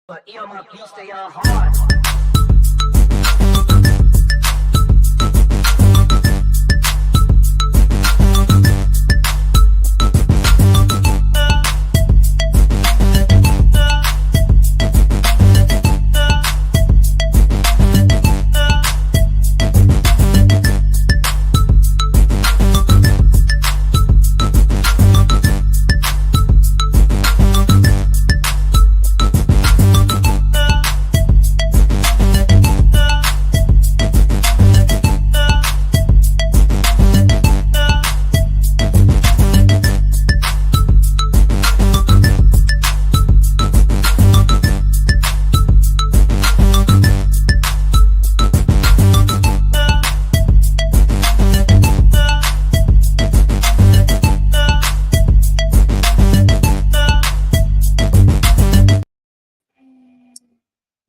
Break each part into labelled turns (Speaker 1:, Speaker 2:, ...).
Speaker 1: But my beats, they are hard.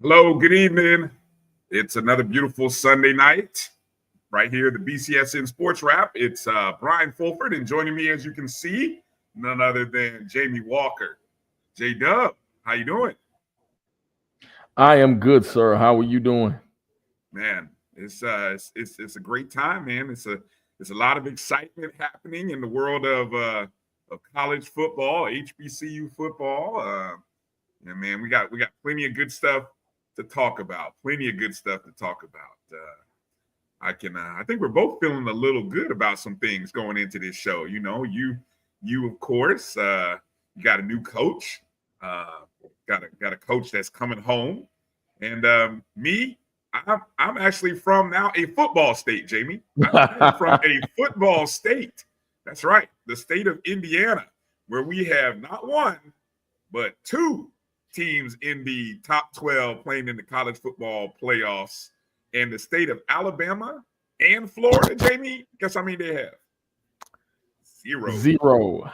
Speaker 2: Hello, good evening. It's another beautiful Sunday night right here, the BCSN SportsWrap. It's Brian Fulford, and joining me, as you can see, none other than Jamie Walker. J-Dub, how you doing?
Speaker 3: I am good, sir. How are you doing?
Speaker 2: Man, it's a great time, man. It's a lot of excitement happening in the world of college football, HBCU football. And man, we got plenty of good stuff to talk about. I think we're both feeling a little good about some things going into this show. You know, you of course, you got a new coach, got a coach that's coming home, and me, I'm actually from now a football state, Jamie. I'm from a football state. That's right, the state of Indiana, where we have not one but two teams in the top 12 playing in the college football playoffs, and the state of Alabama and Florida, Jamie, guess how many they have?
Speaker 3: Zero.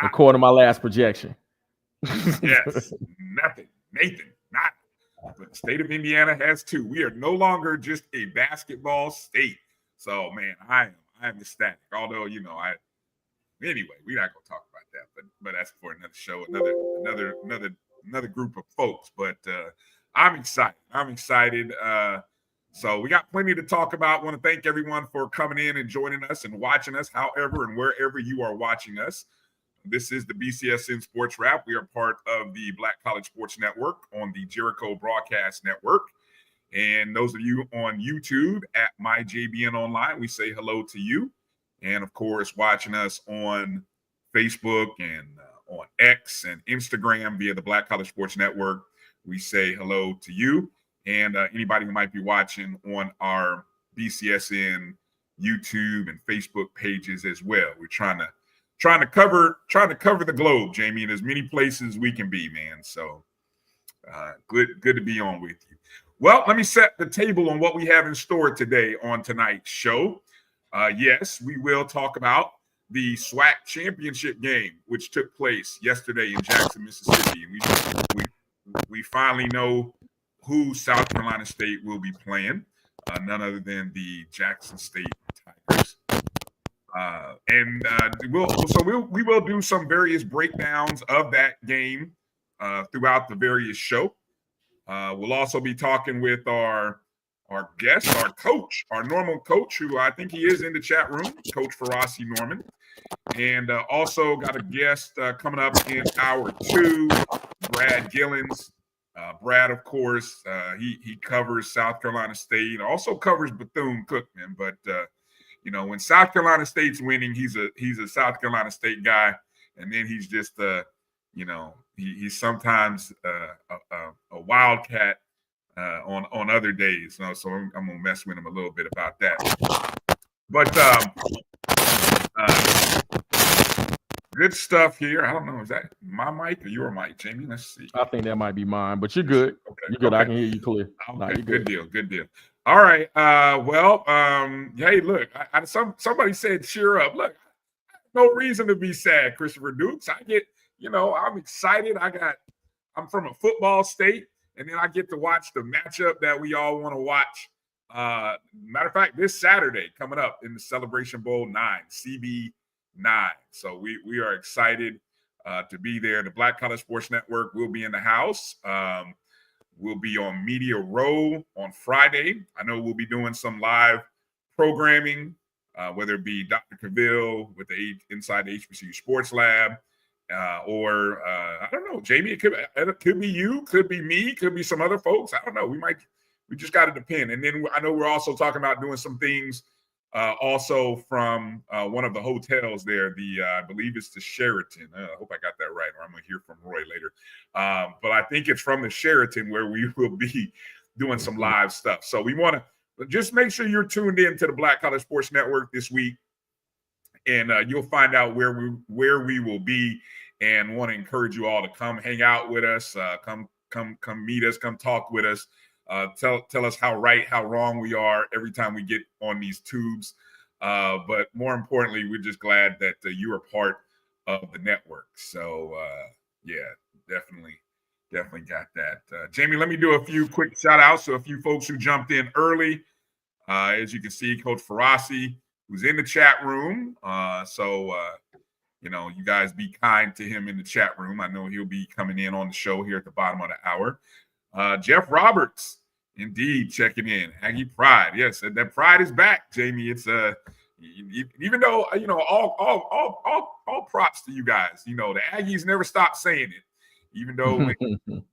Speaker 3: According to my last projection.
Speaker 2: Yes, nothing. Nathan, not. But the state of Indiana has two. We are no longer just a basketball state. So, man, I am ecstatic. Although, you know, anyway, we're not gonna talk about that, but that's for another show, another group of folks. But I'm excited. So we got plenty to talk about. Want to thank everyone for coming in and joining us and watching us, however and wherever you are watching us. This is the BCSN Sports Wrap. We are part of the Black College Sports Network on the Jericho Broadcast Network. And those of you on YouTube at MyJBN Online, we say hello to you. And of course, watching us on Facebook and on X and Instagram via the Black College Sports Network, we say hello to you. And anybody who might be watching on our BCSN YouTube and Facebook pages as well. We're trying to cover the globe, Jamie, in as many places we can be, man. So good to be on with you. Well, let me set the table on what we have in store today on tonight's show. Yes, we will talk about the SWAC Championship Game, which took place yesterday in Jackson, Mississippi. And we finally know who South Carolina State will be playing, none other than the Jackson State Tigers. We will do some various breakdowns of that game throughout the various show. We'll also be talking with our guest, our normal coach, who I think he is in the chat room, Coach Ferrasi Norman. And also got a guest coming up in hour 2, Brad Gillens. Brad, of course, he covers South Carolina State, also covers Bethune-Cookman. But you know, when South Carolina State's winning, he's a South Carolina State guy, and then he's just he's sometimes a wildcat on other days. So I'm gonna mess with him a little bit about that. But good stuff here. I don't know, is that my mic or your mic, Jamie? Let's see.
Speaker 3: I think that might be mine, but you're good.
Speaker 2: Okay.
Speaker 3: You're good.
Speaker 2: Okay.
Speaker 3: I can hear you clear.
Speaker 2: Okay,
Speaker 3: you're
Speaker 2: good deal. All right. Hey, look, somebody said cheer up. Look, no reason to be sad, Christopher Dukes. I'm excited. I'm from a football state, and then I get to watch the matchup that we all want to watch. Matter of fact, this Saturday coming up in the Celebration Bowl 9, CB9. So we are excited to be there. The Black College Sports Network will be in the house. We'll be on Media Row on Friday. I know we'll be doing some live programming, whether it be Dr. Cavill with inside the HBCU Sports Lab, or I don't know, Jamie. It could be you, could be me, could be some other folks. I don't know. We just got to depend. And then I know we're also talking about doing some things also from one of the hotels there. I believe it's the Sheraton. I hope I got that right, or I'm going to hear from Roy later. But I think it's from the Sheraton where we will be doing some live stuff. So we want to just make sure you're tuned in to the Black College Sports Network this week, and you'll find out where we will be. And want to encourage you all to come hang out with us, come meet us, come talk with us. Tell us how right, how wrong we are every time we get on these tubes. But more importantly, we're just glad that you are part of the network. So definitely got that. Jamie, let me do a few quick shout outs to a few folks who jumped in early. As you can see, Coach Ferrasi, who's in the chat room. You guys be kind to him in the chat room. I know he'll be coming in on the show here at the bottom of the hour. Jeff Roberts, indeed, checking in. Aggie Pride, yes, that pride is back, Jamie. It's even though all props to you guys. The Aggies never stop saying it, even though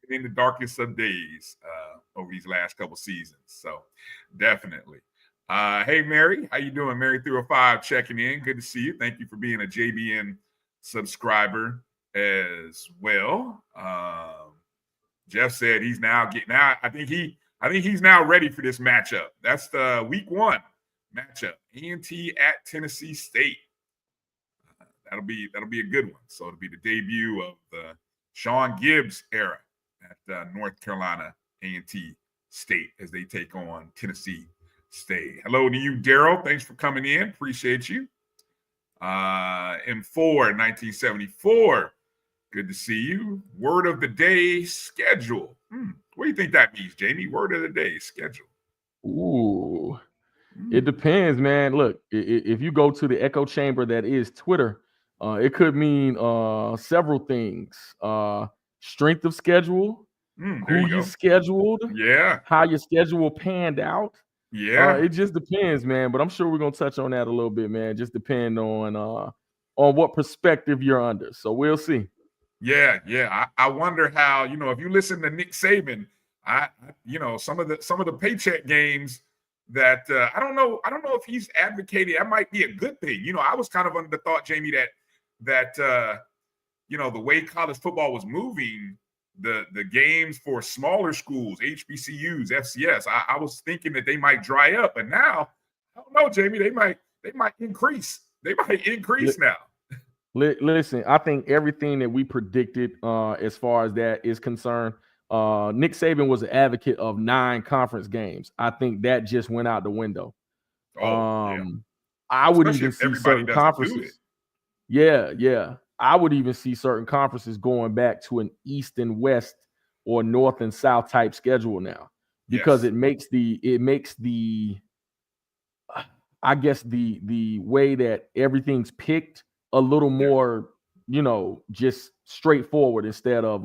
Speaker 2: in the darkest of days over these last couple seasons. So definitely. Hey, Mary, how you doing? Mary 305 checking in. Good to see you. Thank you for being a JBN subscriber as well. Jeff said he's now getting out. I think he's now ready for this matchup. That's the week 1 matchup. A&T at Tennessee State. That'll be a good one. So it'll be the debut of the Sean Gibbs era at North Carolina A&T State as they take on Tennessee State. Hello to you, Daryl. Thanks for coming in. Appreciate you. M4 1974. Good to see you. Word of the day, schedule. What do you think that means, Jamie? Word of the day, schedule.
Speaker 3: Ooh, it depends, man. Look, if you go to the echo chamber that is Twitter, it could mean several things. Strength of schedule, who you scheduled, how your schedule panned out. It just depends, man. But I'm sure we're gonna touch on that a little bit, man. Just depend on what perspective you're under. So we'll see.
Speaker 2: Yeah. I wonder how, if you listen to Nick Saban, some of the paycheck games that I don't know if he's advocating. That might be a good thing. I was kind of under the thought, Jamie, that the way college football was moving, the games for smaller schools, HBCUs, FCS, I was thinking that they might dry up, but now I don't know, Jamie. They might increase. They might increase now.
Speaker 3: Listen, I think everything that we predicted as far as that is concerned, Nick Saban was an advocate of 9 conference games. I think that just went out the window. I would even see certain conferences. Yeah. I would even see certain conferences going back to an East and West or North and South type schedule now, because it makes the I guess the way that everything's picked a little more, just straightforward instead of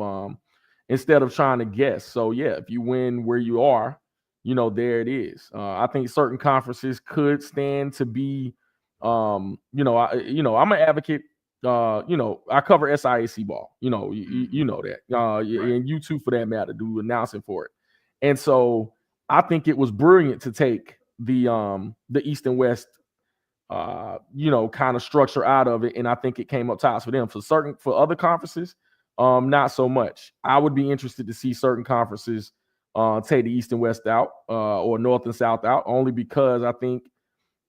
Speaker 3: trying to guess. So if you win where you are, there it is. I think certain conferences could stand to be, I'm an advocate. I cover SIAC ball. You know that, and you too, for that matter, do announcing for it. And so I think it was brilliant to take the East and West, kind of structure out of it, and I think it came up tops for them. For other conferences, not so much. I would be interested to see certain conferences take the East and West out, or North and South out, only because I think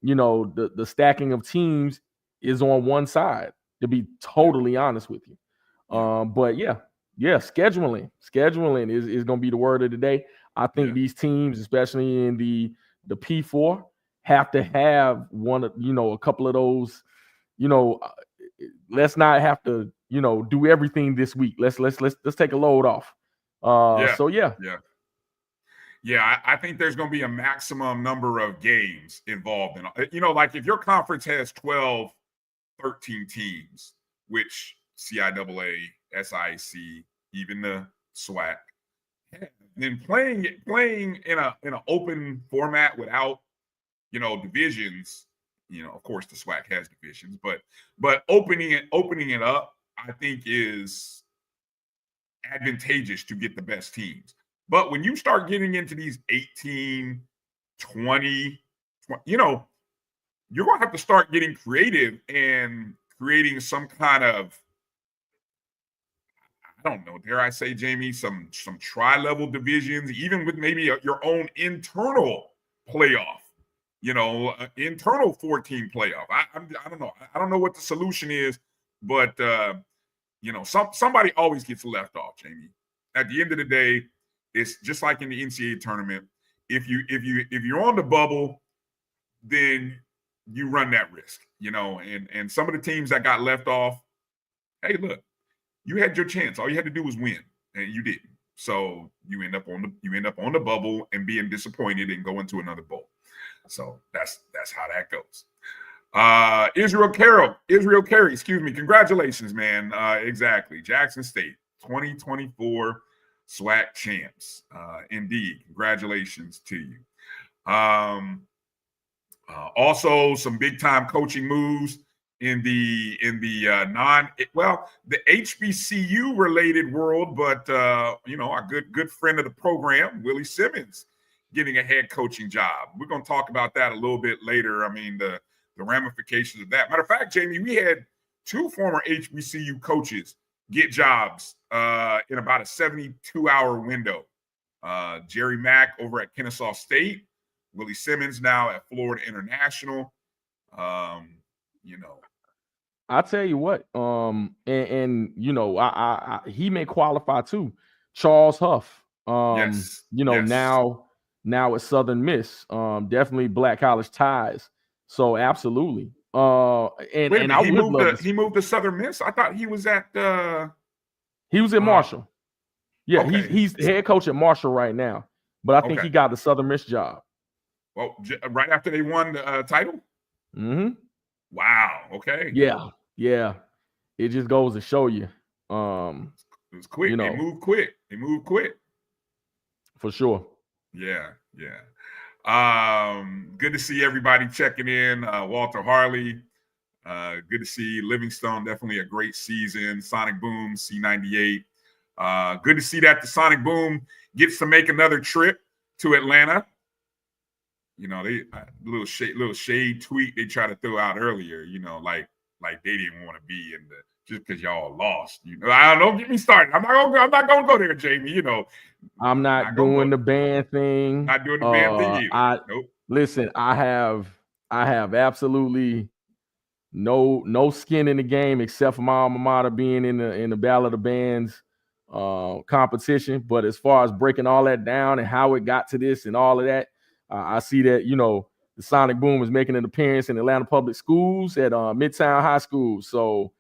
Speaker 3: the stacking of teams is on one side, to be totally honest with you. But scheduling is going to be the word of the day. I think these teams, especially in the the P4 have to have one of, a couple of those, let's not have to, do everything this week. Let's take a load off.
Speaker 2: Yeah, I think there's going to be a maximum number of games involved in, like if your conference has 12, 13 teams, which CIAA, SIAC, even the SWAC, then playing in an open format without, divisions, of course the SWAC has divisions, but opening it up, I think is advantageous to get the best teams. But when you start getting into these 18, 20, you're going to have to start getting creative and creating some kind of, I don't know, dare I say, Jamie, some tri-level divisions, even with maybe your own internal playoff, internal 14 playoff. I don't know. I don't know what the solution is, but somebody always gets left off, Jamie. At the end of the day, it's just like in the NCAA tournament. If you're on the bubble, then you run that risk, and some of the teams that got left off, hey, look, you had your chance. All you had to do was win, and you didn't. So you end up on the bubble and being disappointed and going to another bowl. So that's how that goes. Israel Carey, excuse me. Congratulations, man. Exactly. Jackson State, 2024 SWAC champs. Indeed. Congratulations to you. Also some big time coaching moves in the HBCU related world, but our good friend of the program, Willie Simmons, getting a head coaching job. We're going to talk about that a little bit later. I mean, the ramifications of that. Matter of fact, Jamie, we had two former HBCU coaches get jobs in about a 72-hour window. Jerry Mack over at Kennesaw State, Willie Simmons now at Florida International.
Speaker 3: I'll tell you what, he may qualify too. Charles Huff,
Speaker 2: yes.
Speaker 3: now at Southern Miss, definitely Black college ties. So absolutely.
Speaker 2: He moved to Southern Miss. I thought he was at
Speaker 3: he was at Marshall. Yeah,
Speaker 2: okay.
Speaker 3: he's the head coach at Marshall right now. But I think he got the Southern Miss job.
Speaker 2: Well, right after they won the title?
Speaker 3: Mm-hmm.
Speaker 2: Wow. Okay.
Speaker 3: Yeah. It just goes to show you.
Speaker 2: It was quick. They moved quick.
Speaker 3: For sure.
Speaker 2: Yeah. Good to see everybody checking in. Walter Harley. Good to see Livingstone. Definitely a great season. Sonic Boom, C98. Good to see that the Sonic Boom gets to make another trip to Atlanta. They little shade tweet they tried to throw out earlier. Like they didn't want to be in just because y'all lost. Don't get me started. I'm not gonna go there, Jamie.
Speaker 3: I'm not doing the band thing.
Speaker 2: Not doing the band thing either. Nope.
Speaker 3: Listen, I have absolutely no skin in the game except for my alma mater being in the Battle of the Bands competition. But as far as breaking all that down and how it got to this and all of that, I see that the Sonic Boom is making an appearance in Atlanta Public Schools at Midtown High School. So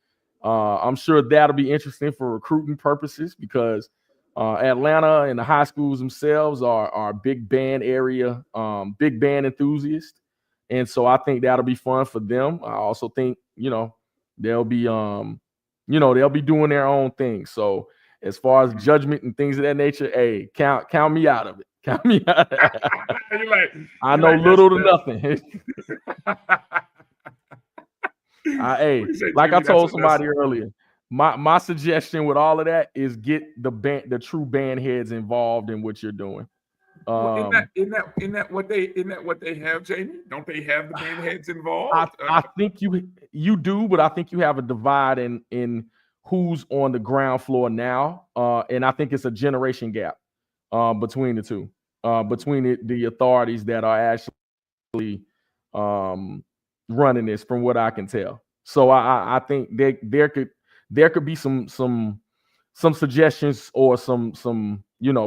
Speaker 3: I'm sure that'll be interesting for recruiting purposes because Atlanta and the high schools themselves are big band area, big band enthusiasts. And so I think that'll be fun for them. I also think, they'll be doing their own thing. So as far as judgment and things of that nature, hey, count me out of it. Count me out. I know little to nothing. Like I told somebody earlier, my suggestion with all of that is get the true band heads involved in what you're doing.
Speaker 2: Isn't that what they have, Jamie? Don't they have the band heads involved?
Speaker 3: I think you do, but I think you have a divide in who's on the ground floor now, and I think it's a generation gap between the two, between the authorities that are actually running this, from what I can tell. So I think there could be some suggestions or some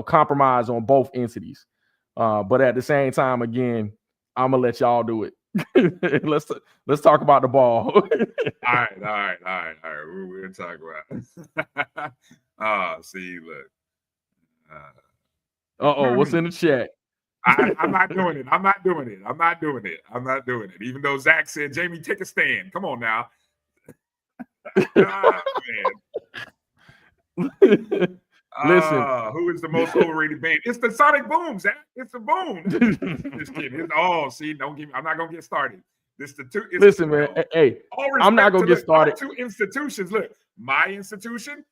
Speaker 3: compromise on both entities. But at the same time, again, I'm gonna let y'all do it. let's talk about the ball.
Speaker 2: All right. We'll talk about. See, look.
Speaker 3: What's in the chat?
Speaker 2: I'm not doing it. I'm not doing it. Even though Zach said, Jamie, take a stand. Come on now. Man.
Speaker 3: Listen,
Speaker 2: who is the most overrated band? It's the Sonic Boom, Zach. It's the Boom. Just kidding. See, don't give me. I'm not gonna get started.
Speaker 3: Listen, man. Hey, I'm not gonna get started.
Speaker 2: Two institutions. Look, my institution,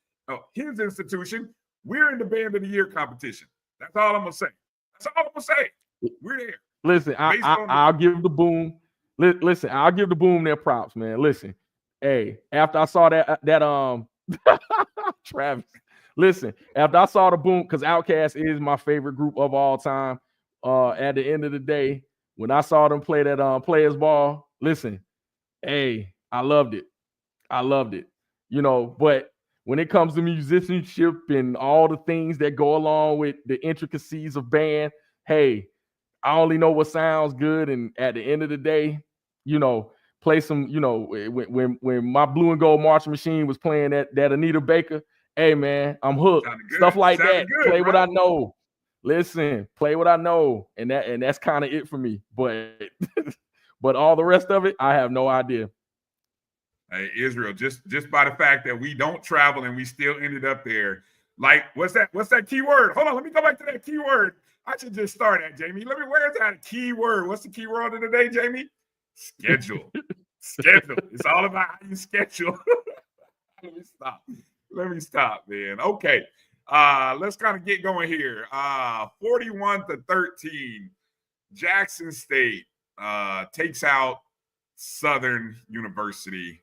Speaker 2: his institution. We're in the Band of the Year competition. That's all I'm gonna say. We're there.
Speaker 3: Listen, I'll give the Boom. Listen, I'll give the Boom their props, man. Listen, hey, after I saw that Travis. Listen, after I saw the Boom, because Outkast is my favorite group of all time. At the end of the day, when I saw them play that players ball, listen, hey, I loved it. You know, but when it comes to musicianship and all the things that go along with the intricacies of band, hey, I only know what sounds good. And at the end of the day, you know, play some, you know, when my Blue and Gold Marching Machine was playing that Anita Baker, hey man, I'm hooked. Stuff like that. Play what I know. Listen, play what I know. And that's kind of it for me. But but all the rest of it, I have no idea.
Speaker 2: Hey, Israel, just by the fact that we don't travel and we still ended up there. Like, what's that key word? Hold on, let me go back to that key word. I should just start at Jamie. Where's that key word? What's the key word of the day, Jamie? Schedule. Schedule. It's all about how you schedule. Let me stop, man. Okay. Let's kind of get going here. 41-13. Jackson State takes out Southern University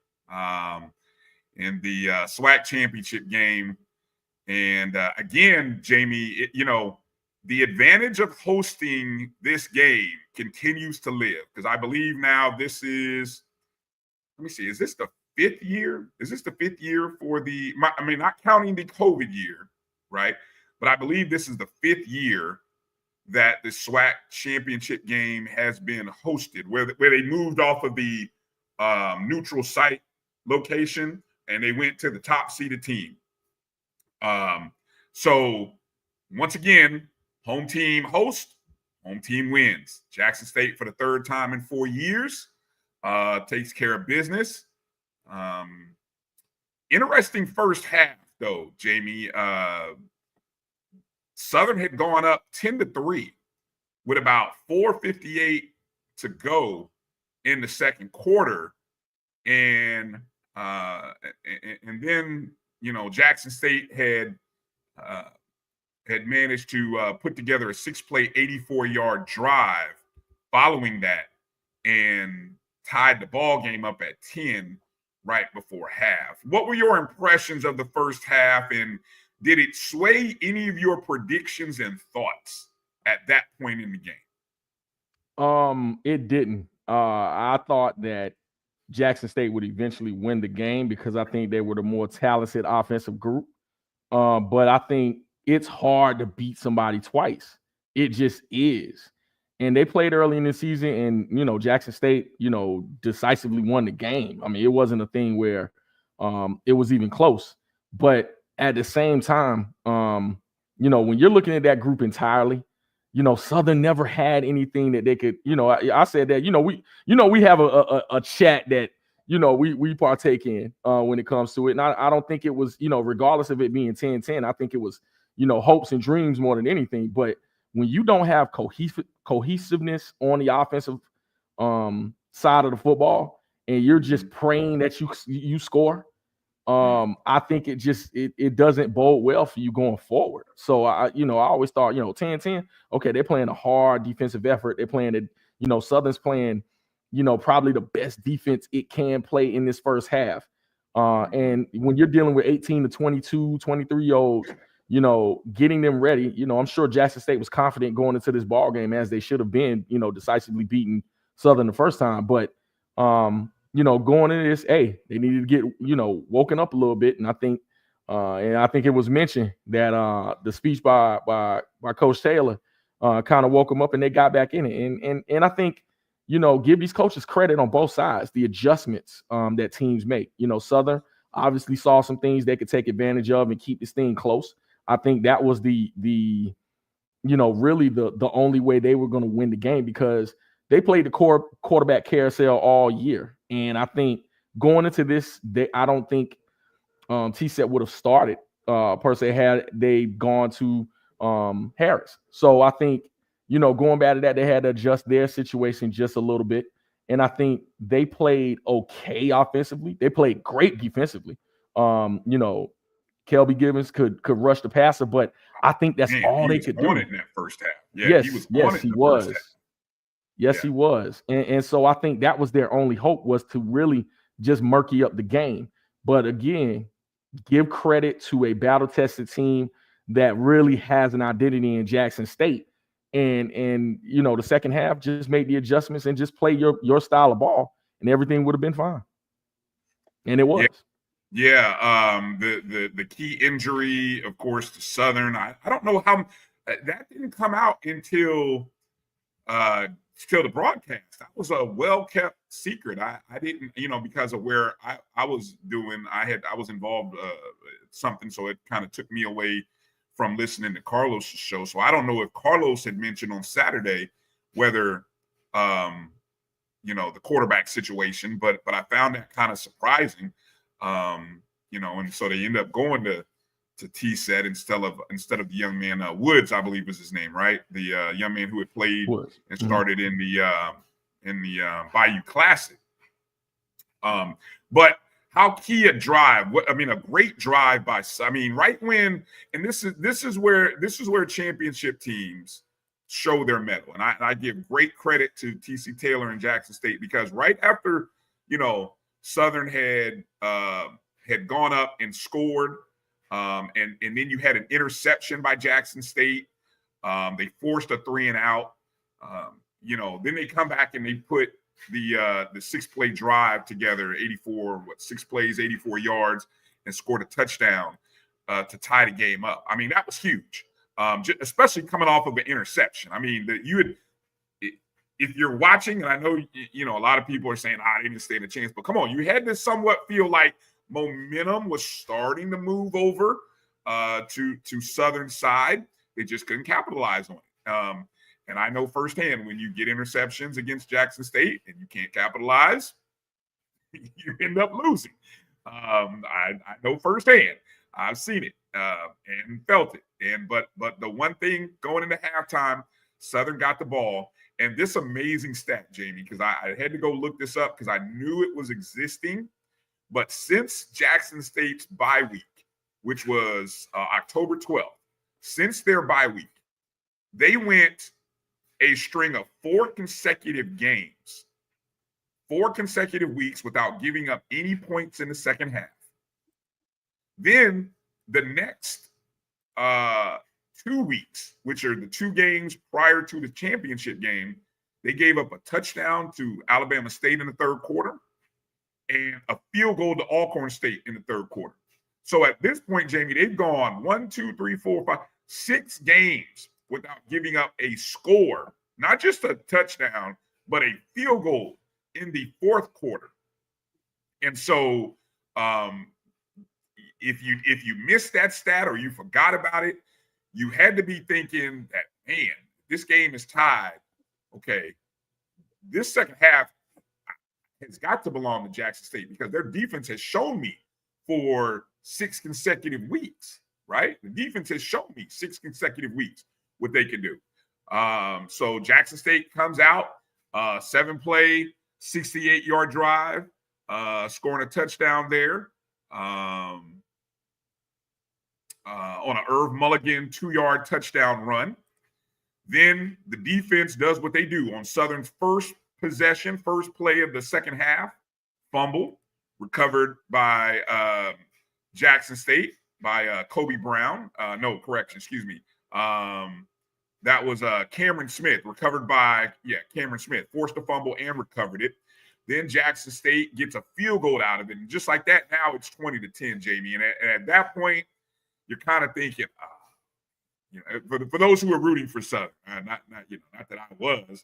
Speaker 2: in the SWAC Championship game. And again, Jamie, the advantage of hosting this game continues to live, because I believe now this is, let me see, is this the fifth year? Is this the fifth year for not counting the COVID year, right? But I believe this is the fifth year that the SWAC Championship Game has been hosted, where they moved off of the neutral site location and they went to the top seeded team. So once again, home team hosts, home team wins. Jackson State, for the third time in 4 years, takes care of business. Interesting first half, though, Jamie. Southern had gone up 10-3 with about 4:58 to go in the second quarter, and then Jackson State had managed to put together a 6-play, 84-yard drive following that, and tied the ball game up at 10 right before half. What were your impressions of the first half, and did it sway any of your predictions and thoughts at that point in the game?
Speaker 3: It didn't. I thought that Jackson State would eventually win the game because I think they were the more talented offensive group. But I think it's hard to beat somebody twice. It just is. And they played early in the season, and Jackson State, decisively won the game. I mean, it wasn't a thing where it was even close. But at the same time, when you're looking at that group entirely, Southern never had anything that they could, I said that, we have a chat that, we partake in when it comes to it. And I don't think it was, regardless of it being 10-10, I think it was, hopes and dreams more than anything. But when you don't have cohesiveness on the offensive side of the football, and you're just praying that you score, I think it doesn't bode well for you going forward. So I always thought, 10-10, okay, they're playing a hard defensive effort. They're playing it, Southern's playing, probably the best defense it can play in this first half. And when you're dealing with 18 to 22, 23-year-olds, getting them ready, I'm sure Jackson State was confident going into this ball game, as they should have been, decisively beating Southern the first time. But going into this, they needed to get, woken up a little bit. And I think it was mentioned that the speech by Coach Taylor kind of woke them up, and they got back in it. And I think give these coaches credit on both sides, the adjustments that teams make. Southern obviously saw some things they could take advantage of and keep this thing close. I think that was the really the only way they were going to win the game, because they played the quarterback carousel all year. And I think going into this, I don't think T-Set would have started per se had they gone to Harris. So I think, going back to that, they had to adjust their situation just a little bit. And I think they played okay offensively. They played great defensively. Kelby Gibbons could rush the passer, but I think that's all they could do.
Speaker 2: He was on it in that first half. Yeah,
Speaker 3: yes,
Speaker 2: he was
Speaker 3: yes,
Speaker 2: on it
Speaker 3: he
Speaker 2: in the
Speaker 3: was.
Speaker 2: first half.
Speaker 3: Yes, he was. And so I think that was their only hope, was to really just murky up the game. But again, give credit to a battle-tested team that really has an identity in Jackson State. And the second half, just make the adjustments and just play your style of ball, and everything would have been fine. And it was.
Speaker 2: Yeah. The key injury, of course, to Southern. I don't know how that didn't come out until the broadcast. That was a well-kept secret. I didn't, because of where I was doing. I was involved something, so it kind of took me away from listening to Carlos' show. So I don't know if Carlos had mentioned on Saturday whether the quarterback situation, but I found that kind of surprising. And so they end up going to T-Set instead of the young man Woods, I believe was his name, right? The young man who had played and started in the Bayou Classic. But how key a drive? A great drive by. Right when, and this is where championship teams show their mettle, and I give great credit to TC Taylor and Jackson State, because right after Southern had gone up and scored. And then you had an interception by Jackson State. They forced a 3-and-out. Then they come back and they put the 6-play drive together, 6 plays, 84 yards, and scored a touchdown to tie the game up. That was huge, especially coming off of an interception. If you're watching, and I know a lot of people are saying, they didn't stand a chance, but come on, you had to somewhat feel like momentum was starting to move over to Southern side. They just couldn't capitalize on it. And I know firsthand, when you get interceptions against Jackson State and you can't capitalize, you end up losing. I know firsthand. I've seen it and felt it. But the one thing going into halftime, Southern got the ball. And this amazing stat, Jamie, because I had to go look this up because I knew it was existing. But since Jackson State's bye week, which was October 12th, since their bye week, they went a string of 4 consecutive games, 4 consecutive weeks without giving up any points in the second half. Then the next 2 weeks, which are the 2 games prior to the championship game, they gave up a touchdown to Alabama State in the third quarter and a field goal to Alcorn State in the third quarter. So at this point, Jamie, they've gone 1, 2, 3, 4, 5, 6 games without giving up a score, not just a touchdown, but a field goal in the fourth quarter. And so if you missed that stat or you forgot about it, you had to be thinking that, man, this game is tied. Okay, this second half has got to belong to Jackson State because their defense has shown me for 6 consecutive weeks, right? The defense has shown me 6 consecutive weeks what they can do. So Jackson State comes out, 7-play, 68-yard drive, scoring a touchdown there on an Irv Mulligan 2-yard touchdown run. Then the defense does what they do on Southern's first possession, first play of the second half, fumble, recovered by Jackson State, by Kobe Brown. That was Cameron Smith, recovered by, Cameron Smith, forced a fumble and recovered it. Then Jackson State gets a field goal out of it. And just like that, now it's 20-10, Jamie. And at that point, you're kind of thinking, for those who are rooting for Southern, not that I was,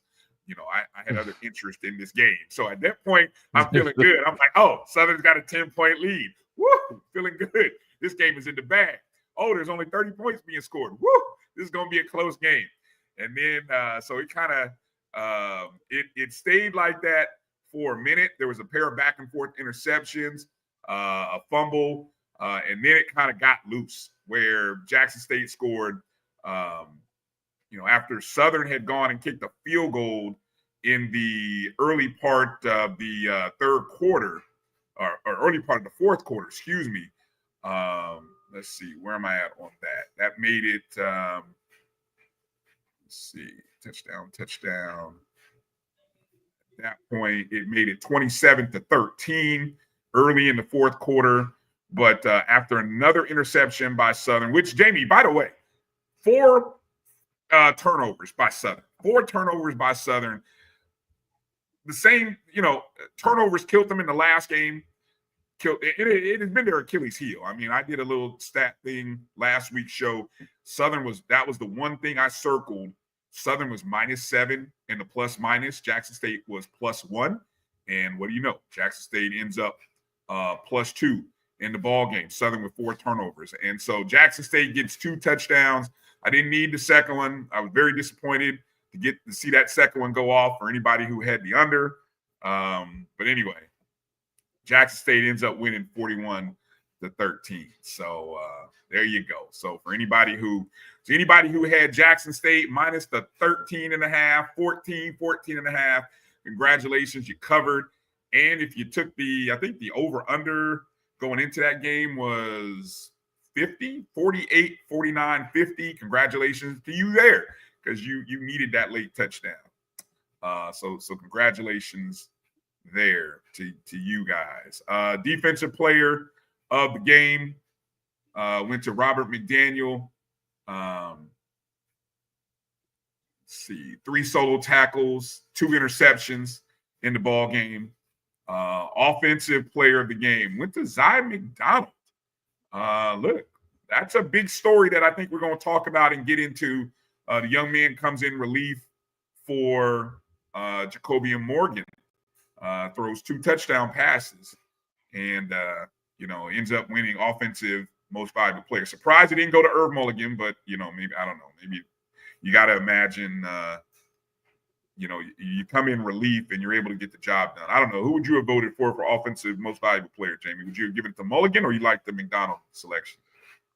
Speaker 2: I had other interest in this game. So at that point, I'm feeling good. I'm like, oh, Southern's got a 10-point lead. Woo, feeling good. This game is in the bag. Oh, there's only 30 points being scored. Woo, this is going to be a close game. And then, so it kind of, it stayed like that for a minute. There was a pair of back and forth interceptions, a fumble, and then it kind of got loose where Jackson State scored, after Southern had gone and kicked a field goal in the early part of the third quarter, or early part of the fourth quarter, excuse me. Let's see, where am I at on that? That made it, let's see, touchdown. At that point, it made it 27-13 early in the fourth quarter. But after another interception by Southern, which, Jamie, by the way, 4 turnovers by Southern. 4 turnovers by Southern. The same, turnovers killed them in the last game. It has been their Achilles heel. I mean, I did a little stat thing last week's show. That was the one thing I circled. Southern was -7 in the plus minus. Jackson State was +1. And what do you know? Jackson State ends up +2 in the ball game. Southern with 4 turnovers. And so Jackson State gets 2 touchdowns. I didn't need the second one. I was very disappointed to see that second one go off for anybody who had the under. But anyway, Jackson State ends up winning 41-13. So there you go. So for anybody who had Jackson State minus the 13.5, 14.5, congratulations, you covered. And if you took I think the over-under going into that game was 50, 48, 49, 50. Congratulations to you there, because you needed that late touchdown. So congratulations there to you guys. Defensive player of the game went to Robert McDaniel. Let's see, 3 solo tackles, 2 interceptions in the ball game. Offensive player of the game went to Zy McDonald. Look, that's a big story that I think we're going to talk about and get into. The young man comes in relief for Jacobian Morgan, throws 2 touchdown passes, and ends up winning offensive most valuable player. Surprised it didn't go to Irv Mulligan, but maybe, I don't know, maybe you got to imagine you come in relief and you're able to get the job done. I don't know. Who would you have voted for offensive most valuable player, Jamie? Would you have given it to Mulligan, or you like the McDonald selection?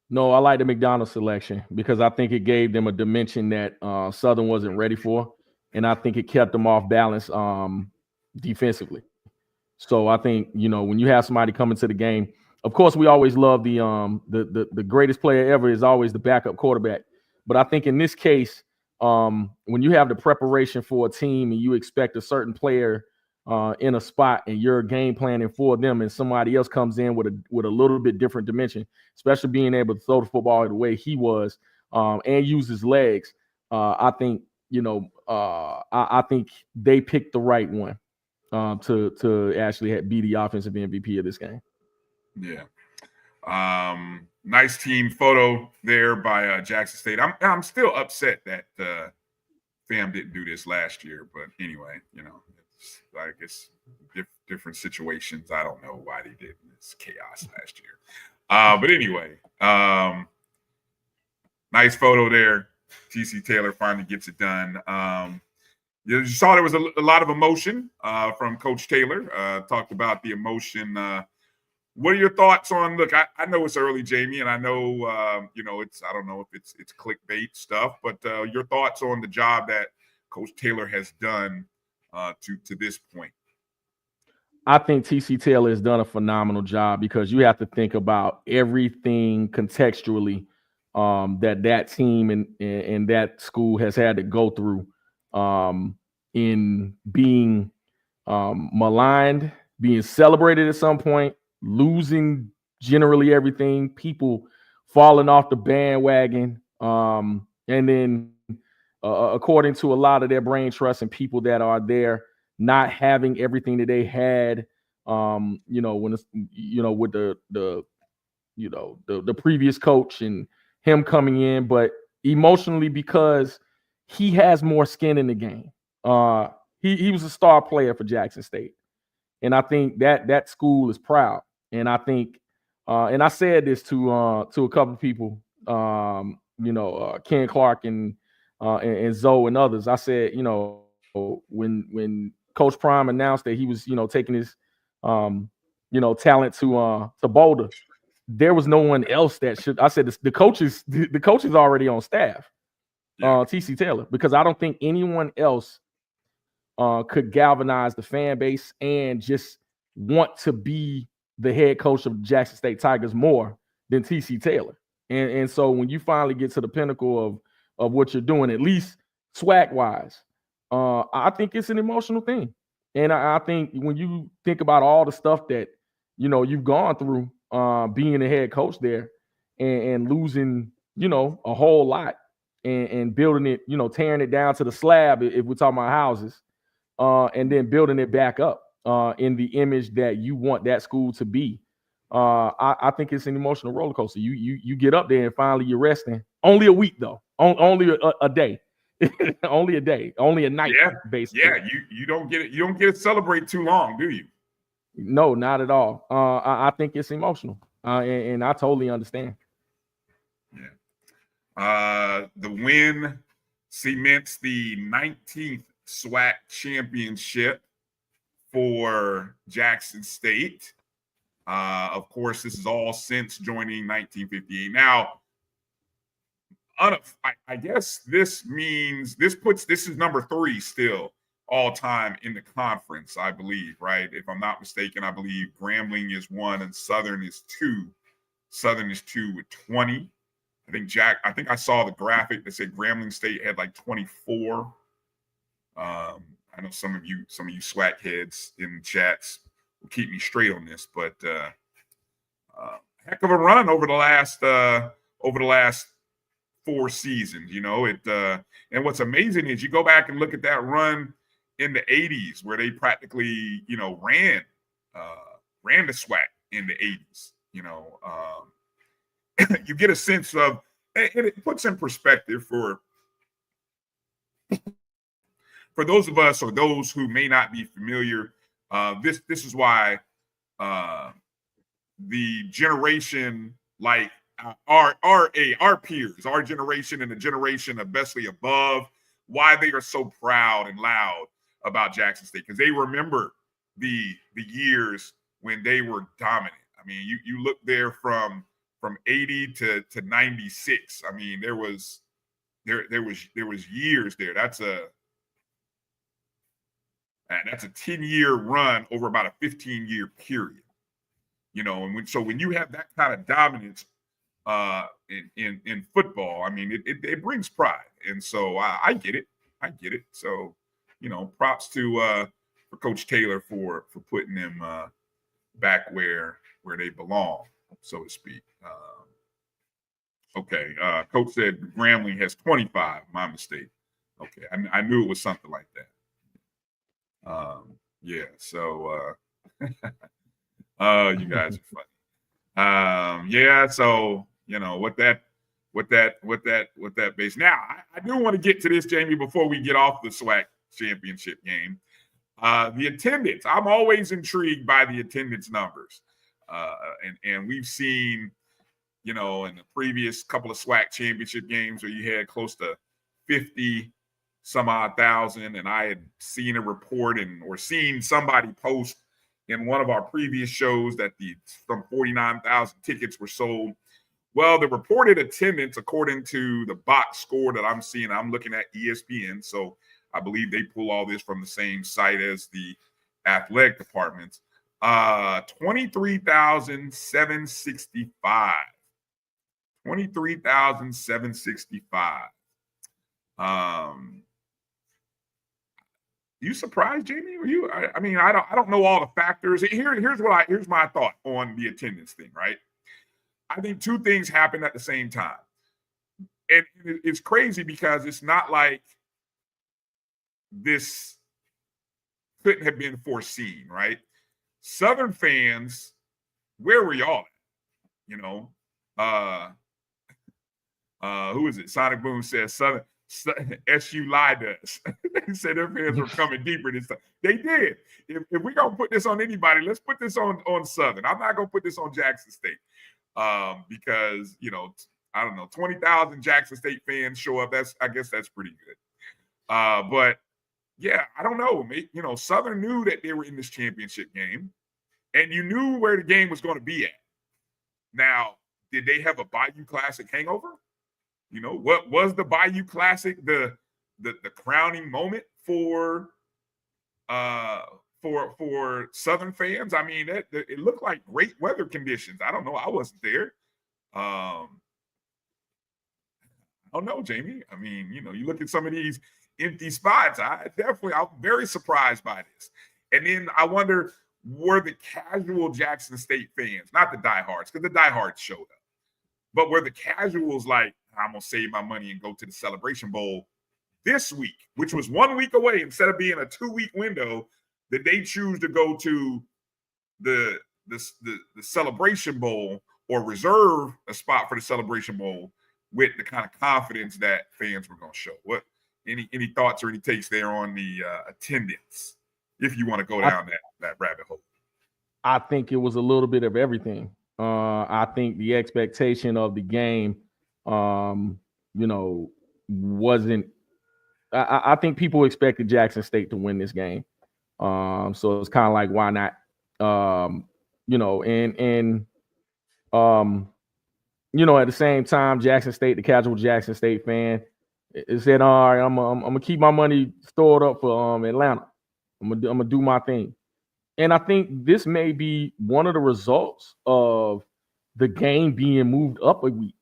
Speaker 3: No, I like the McDonald selection because I think it gave them a dimension that Southern wasn't ready for, and I think it kept them off balance defensively. So I think, when you have somebody come into the game, of course, we always love the greatest player ever is always the backup quarterback. But I think in this case, when you have the preparation for a team and you expect a certain player in a spot and you're game planning for them, and somebody else comes in with a little bit different dimension, especially being able to throw the football the way he was and use his legs, I think I think they picked the right one to actually be the offensive MVP of this game.
Speaker 2: Yeah. Nice team photo there by Jackson State. I'm still upset that FAM didn't do this last year, but anyway, it's like it's different situations. I don't know why they did. It's chaos last year. But anyway, nice photo there. TC Taylor finally gets it done. You saw there was a lot of emotion from Coach Taylor. Talked about the emotion. What are your thoughts on? Look, I know it's early, Jamie, and I know it's. I don't know if it's clickbait stuff, but your thoughts on the job that Coach Taylor has done to this point.
Speaker 3: I think TC Taylor has done a phenomenal job because you have to think about everything contextually that team and that school has had to go through in being maligned, being celebrated at some point, losing generally everything, people falling off the bandwagon, and then according to a lot of their brain trust and people that are there, not having everything that they had, when it's, with the previous coach and him coming in, but emotionally because he has more skin in the game. he was a star player for Jackson State. And I think that school is proud. And I think, and I said this to a couple of people, Ken Clark and Zoe and others. I said, when Coach Prime announced that he was, taking his, talent to Boulder, there was no one else that should. I said the coaches already on staff, TC Taylor, because I don't think anyone else could galvanize the fan base and just want to be the head coach of Jackson State Tigers more than TC Taylor. And so when you finally get to the pinnacle of what you're doing, at least SWAC wise, I think it's an emotional thing. And I think when you think about all the stuff that, you've gone through being the head coach there and losing, a whole lot and building it, tearing it down to the slab, if we're talking about houses, and then building it back up in the image that you want that school to be. I think it's an emotional roller coaster. You get up there and finally you're resting. Only a week though. Only a day. Only a day. Only a night. Basically.
Speaker 2: Yeah. You don't get it. You don't get to celebrate too long, do you?
Speaker 3: No, not at all. I think it's emotional, and I totally understand.
Speaker 2: Yeah. The win cements the 19th SWAC championship for Jackson State. Of course, this is all since joining 1958. Now, I guess this means this is number 3 still all time in the conference, I believe, right? If I'm not mistaken, I believe Grambling is 1 and Southern is 2. Southern is 2 with 20. I think I saw the graphic that said Grambling State had like 24. I know some of you SWAC heads in the chats will keep me straight on this, but heck of a run over the last 4 seasons. And what's amazing is you go back and look at that run in the 80s where they practically ran the SWAC in the 80s. You get a sense of, and it puts in perspective for those of us or those who may not be familiar. This is why the generation like our peers, our generation and the generation especially above, why they are so proud and loud about Jackson State, because they remember the years when they were dominant. I mean, you look there from 80 to 96. I mean, there was years there. That's a 10-year run over about a 15-year period. And when you have that kind of dominance in football, I mean, it brings pride. And so I get it. So, props to for Coach Taylor for putting them back where they belong, so to speak. Okay. Coach said Grambling has 25. My mistake. Okay. I knew it was something like that. Yeah. So, you guys are funny. Yeah. So, with that base. Now, I do want to get to this, Jamie, before we get off the SWAC championship game. The attendance. I'm always intrigued by the attendance numbers. And we've seen, in the previous couple of SWAC championship games where you had close to 50 some odd thousand, and I had seen a report or seen somebody post in one of our previous shows that some 49,000 tickets were sold. Well, the reported attendance, according to the box score that I'm seeing, I'm looking at ESPN, so I believe they pull all this from the same site as the athletic departments. 23,765. 23,765. You surprised, Jamie? Were you? I mean, I don't know all the factors. Here's my thought on the attendance thing, right? I think 2 things happened at the same time. And it's crazy because it's not like this couldn't have been foreseen, right? Southern fans, where were y'all at? Who is it? Sonic Boom says Southern SU lied to us. They said their fans were coming deeper this time. They did. If we're going to put this on anybody, let's put this on Southern. I'm not going to put this on Jackson State because, I don't know, 20,000 Jackson State fans show up. I guess that's pretty good. But, yeah, I don't know. Southern knew that they were in this championship game, and you knew where the game was going to be at. Now, did they have a Bayou Classic hangover? What was the Bayou Classic, the crowning moment for Southern fans? I mean, it looked like great weather conditions. I don't know. I wasn't there. I don't know, Jamie. I mean, you look at some of these empty spots. I'm very surprised by this. And then I wonder, were the casual Jackson State fans, not the diehards, because the diehards showed up, but were the casuals like, I'm going to save my money and go to the Celebration Bowl this week, which was 1 week away instead of being a 2-week window, that they choose to go to the Celebration Bowl or reserve a spot for the Celebration Bowl with the kind of confidence that fans were going to show. What any thoughts or any takes there on the attendance, if you want to go down that rabbit hole?
Speaker 3: I think it was a little bit of everything. I think the expectation of the game, wasn't. I think people expected Jackson State to win this game, so it's kind of like, why not? At the same time, Jackson State, the casual Jackson State fan, it said, all right, I'm gonna keep my money stored up for Atlanta. I'm gonna do my thing. And I think this may be one of the results of the game being moved up a week.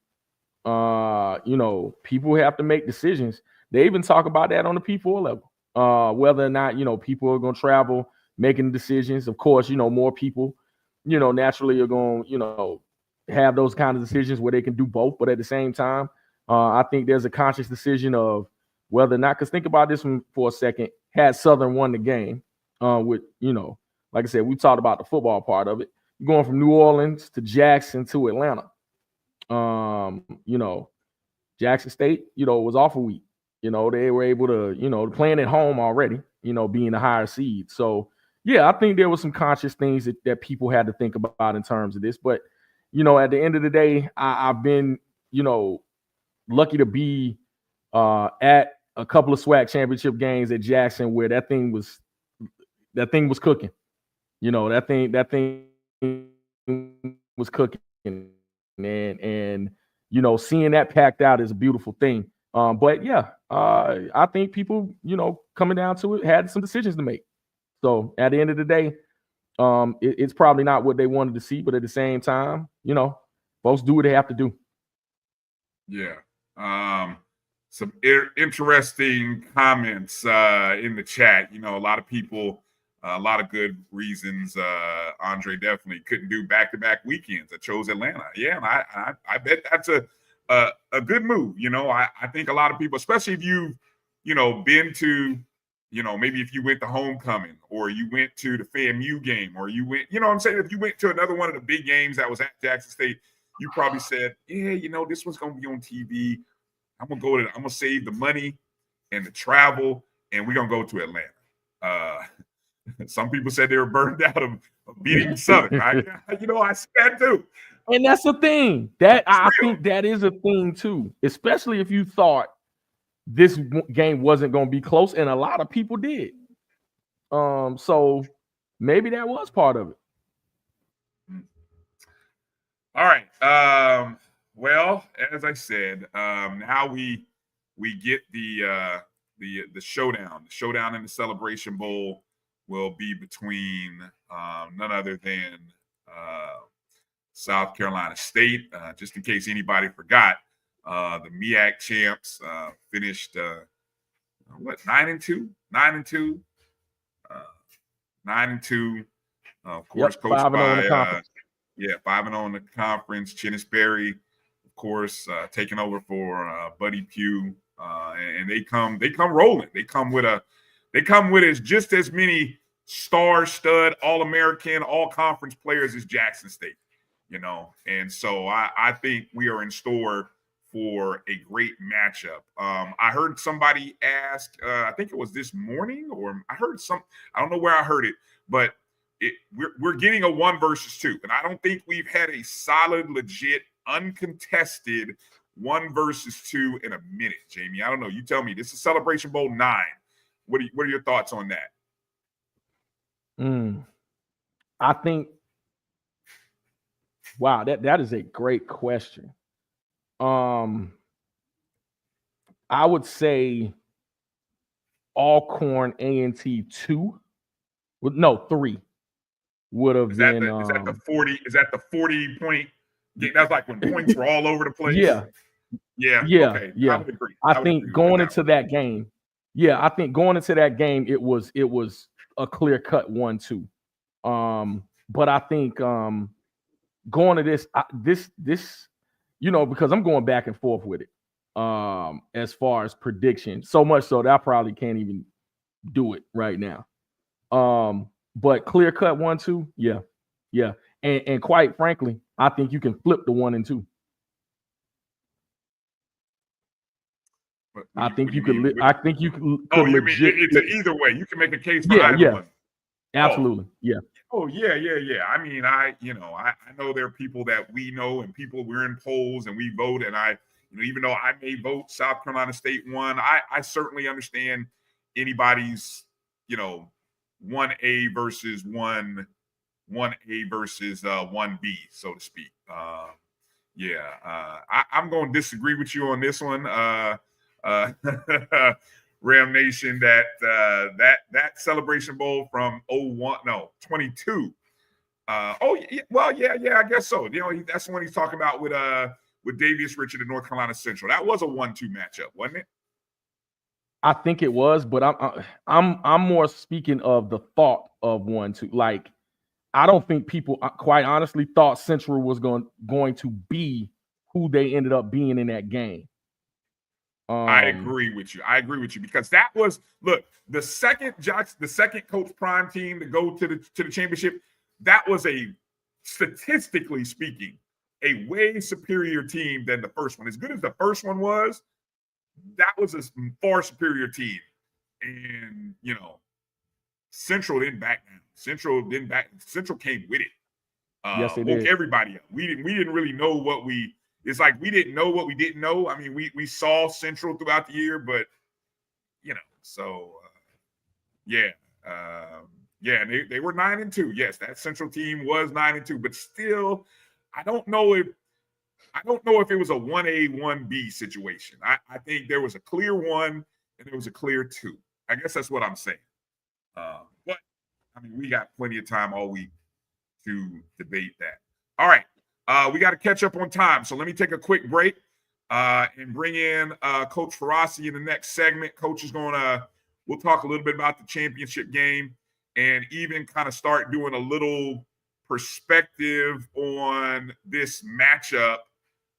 Speaker 3: People have to make decisions. They even talk about that on the P4 level, whether or not, people are going to travel, making decisions. Of course, more people, naturally are going to, have those kind of decisions where they can do both. But at the same time, I think there's a conscious decision of whether or not, because think about this one for a second, had Southern won the game with, like I said, we talked about the football part of it. You're going from New Orleans to Jackson to Atlanta. Jackson State, was off a week. They were able to, playing at home already, being a higher seed. So, yeah, I think there was some conscious things that people had to think about in terms of this. But, at the end of the day, I've been, lucky to be at a couple of SWAC championship games at Jackson where that thing was cooking. That thing was cooking. And seeing that packed out is a beautiful thing. But yeah, I think people, coming down to it, had some decisions to make. So at the end of the day, it's probably not what they wanted to see, but at the same time, folks do what they have to do.
Speaker 2: Yeah. Some interesting comments in the chat. A lot of people, a lot of good reasons. Andre definitely couldn't do back-to-back weekends. I chose Atlanta. Yeah, and I bet that's a good move. I think a lot of people, especially if you've, been to, maybe if you went to homecoming or you went to the FAMU game or you went, what I'm saying? If you went to another one of the big games that was at Jackson State, you probably said, yeah, this one's going to be on TV. I'm going to save the money and the travel, and we're going to go to Atlanta. Some people said they were burned out of beating Southern. I see that too.
Speaker 3: And that's the thing. I think that is a thing too, especially if you thought this game wasn't going to be close, and a lot of people did. So maybe that was part of it.
Speaker 2: All right. Well, as I said, now we get the showdown. The showdown in the Celebration Bowl will be between none other than South Carolina State. Just in case anybody forgot, the MEAC champs finished 9-2, 9-2, 9-2. Of course, coached by 5-0 in the conference. Chinnis Berry, of course, taking over for Buddy Pugh, and they come rolling. They come with just as many star-stud, All-American, All-Conference players as Jackson State. And so I think we are in store for a great matchup. I heard somebody ask, I think it was this morning, or I don't know where I heard it, but we're getting a 1 versus 2. And I don't think we've had a solid, legit, uncontested 1 versus 2 in a minute, Jamie. I don't know. You tell me. This is Celebration Bowl 9. What are your thoughts on that?
Speaker 3: I think, wow, that is a great question. I would say Alcorn A&T 2. No, 3 would have been.
Speaker 2: Is that the 40? Is that the 40 point? That's like when points were all over the place.
Speaker 3: Yeah.
Speaker 2: Okay.
Speaker 3: Yeah.
Speaker 2: I would agree.
Speaker 3: I think going into that game, it was a clear cut 1-2. But I think going to this, because I'm going back and forth with it. As far as prediction, so much so that I probably can't even do it right now. But clear cut 1-2, yeah. And quite frankly, I think you can flip the 1 and 2. I think you could legit.
Speaker 2: It's an either way. You can make a case for either one.
Speaker 3: Absolutely. Yeah.
Speaker 2: Oh, yeah. I mean, I know there are people that we know and people we're in polls and we vote, and even though I may vote South Carolina State 1, I certainly understand anybody's, 1A versus 1A versus 1B, so to speak. I'm going to disagree with you on this one, Ram Nation. That Celebration Bowl from 22. I guess so. That's the one he's talking about with Davius Richard and North Carolina Central. That was a 1-2 matchup, wasn't it?
Speaker 3: I think it was, but I'm more speaking of the thought of 1-2. Like, I don't think people, quite honestly, thought Central was going to be who they ended up being in that game.
Speaker 2: I agree with you because that was, look, the second Coach Prime team to go to the championship. That was statistically speaking, a way superior team than the first one. As good as the first one was, that was a far superior team. And, Central didn't back down. Central came with it.
Speaker 3: Yes, they
Speaker 2: woke
Speaker 3: did.
Speaker 2: Everybody up. We didn't really know it's like we didn't know what we didn't know. I mean, we saw Central throughout the year, but, they were 9-2. Yes, that Central team was 9-2, but still, I don't know if it was a 1A, 1B situation. I think there was a clear 1 and there was a clear 2. I guess that's what I'm saying. But I mean, we got plenty of time all week to debate that. All right. We got to catch up on time. So let me take a quick break and bring in Coach Ferrazzi in the next segment. Coach is we'll talk a little bit about the championship game and even kind of start doing a little perspective on this matchup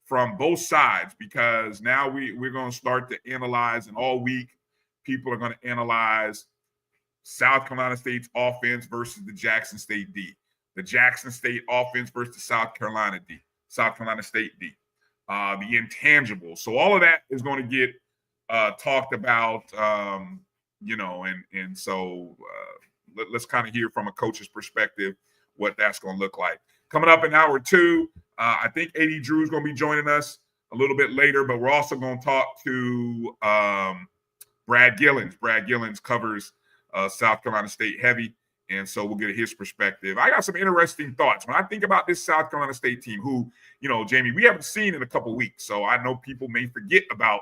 Speaker 2: from both sides, because now we're going to start to analyze, and all week people are going to analyze South Carolina State's offense versus the Jackson State D, the Jackson State offense versus the South Carolina State D, the intangibles. So all of that is going to get talked about, and so let's kind of hear from a coach's perspective what that's going to look like. Coming up in hour 2, I think AD Drew is going to be joining us a little bit later, but we're also going to talk to Brad Gillens. Brad Gillens covers South Carolina State heavy, and so we'll get his perspective. I got some interesting thoughts. When I think about this South Carolina State team, who, Jamie, we haven't seen in a couple weeks, so I know people may forget about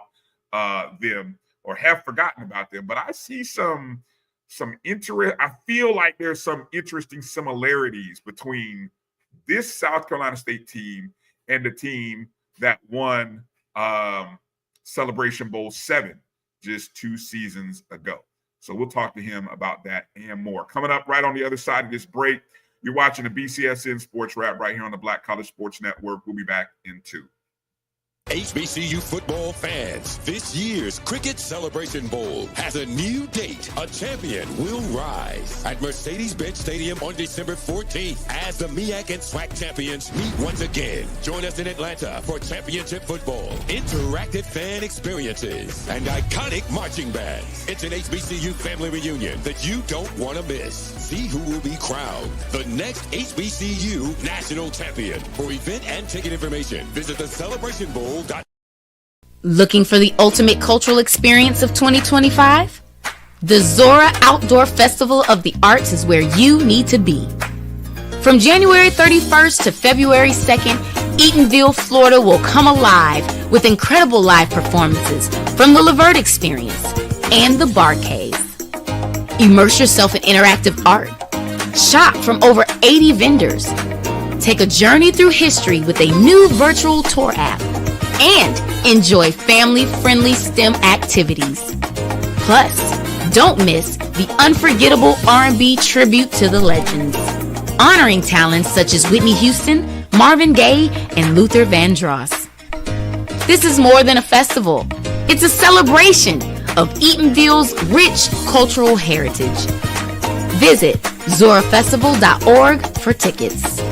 Speaker 2: them or have forgotten about them, but I see some interest. I feel like there's some interesting similarities between this South Carolina State team and the team that won Celebration Bowl 7 just 2 seasons ago. So we'll talk to him about that and more. Coming up right on the other side of this break, you're watching the BCSN Sports Wrap right here on the Black College Sports Network. We'll be back in 2.
Speaker 4: HBCU football fans, this year's Cricket Celebration Bowl has a new date. A champion will rise at Mercedes-Benz Stadium on December 14th as the MEAC and SWAC champions meet once again. Join us in Atlanta for championship football, interactive fan experiences, and iconic marching bands. It's an HBCU family reunion that you don't want to miss. See who will be crowned the next HBCU national champion. For event and ticket information, visit the Celebration Bowl.
Speaker 5: Looking for the ultimate cultural experience of 2025? The Zora Outdoor Festival of the Arts is where you need to be. From January 31st to February 2nd, Eatonville, Florida will come alive with incredible live performances from the Levert Experience and the Bar Cave. Immerse yourself in interactive art. Shop from over 80 vendors. Take a journey through history with a new virtual tour app. And enjoy family-friendly STEM activities. Plus, don't miss the unforgettable R&B tribute to the legends, honoring talents such as Whitney Houston, Marvin Gaye, and Luther Vandross. This is more than a festival. It's a celebration of Eatonville's rich cultural heritage. Visit zorafestival.org for tickets.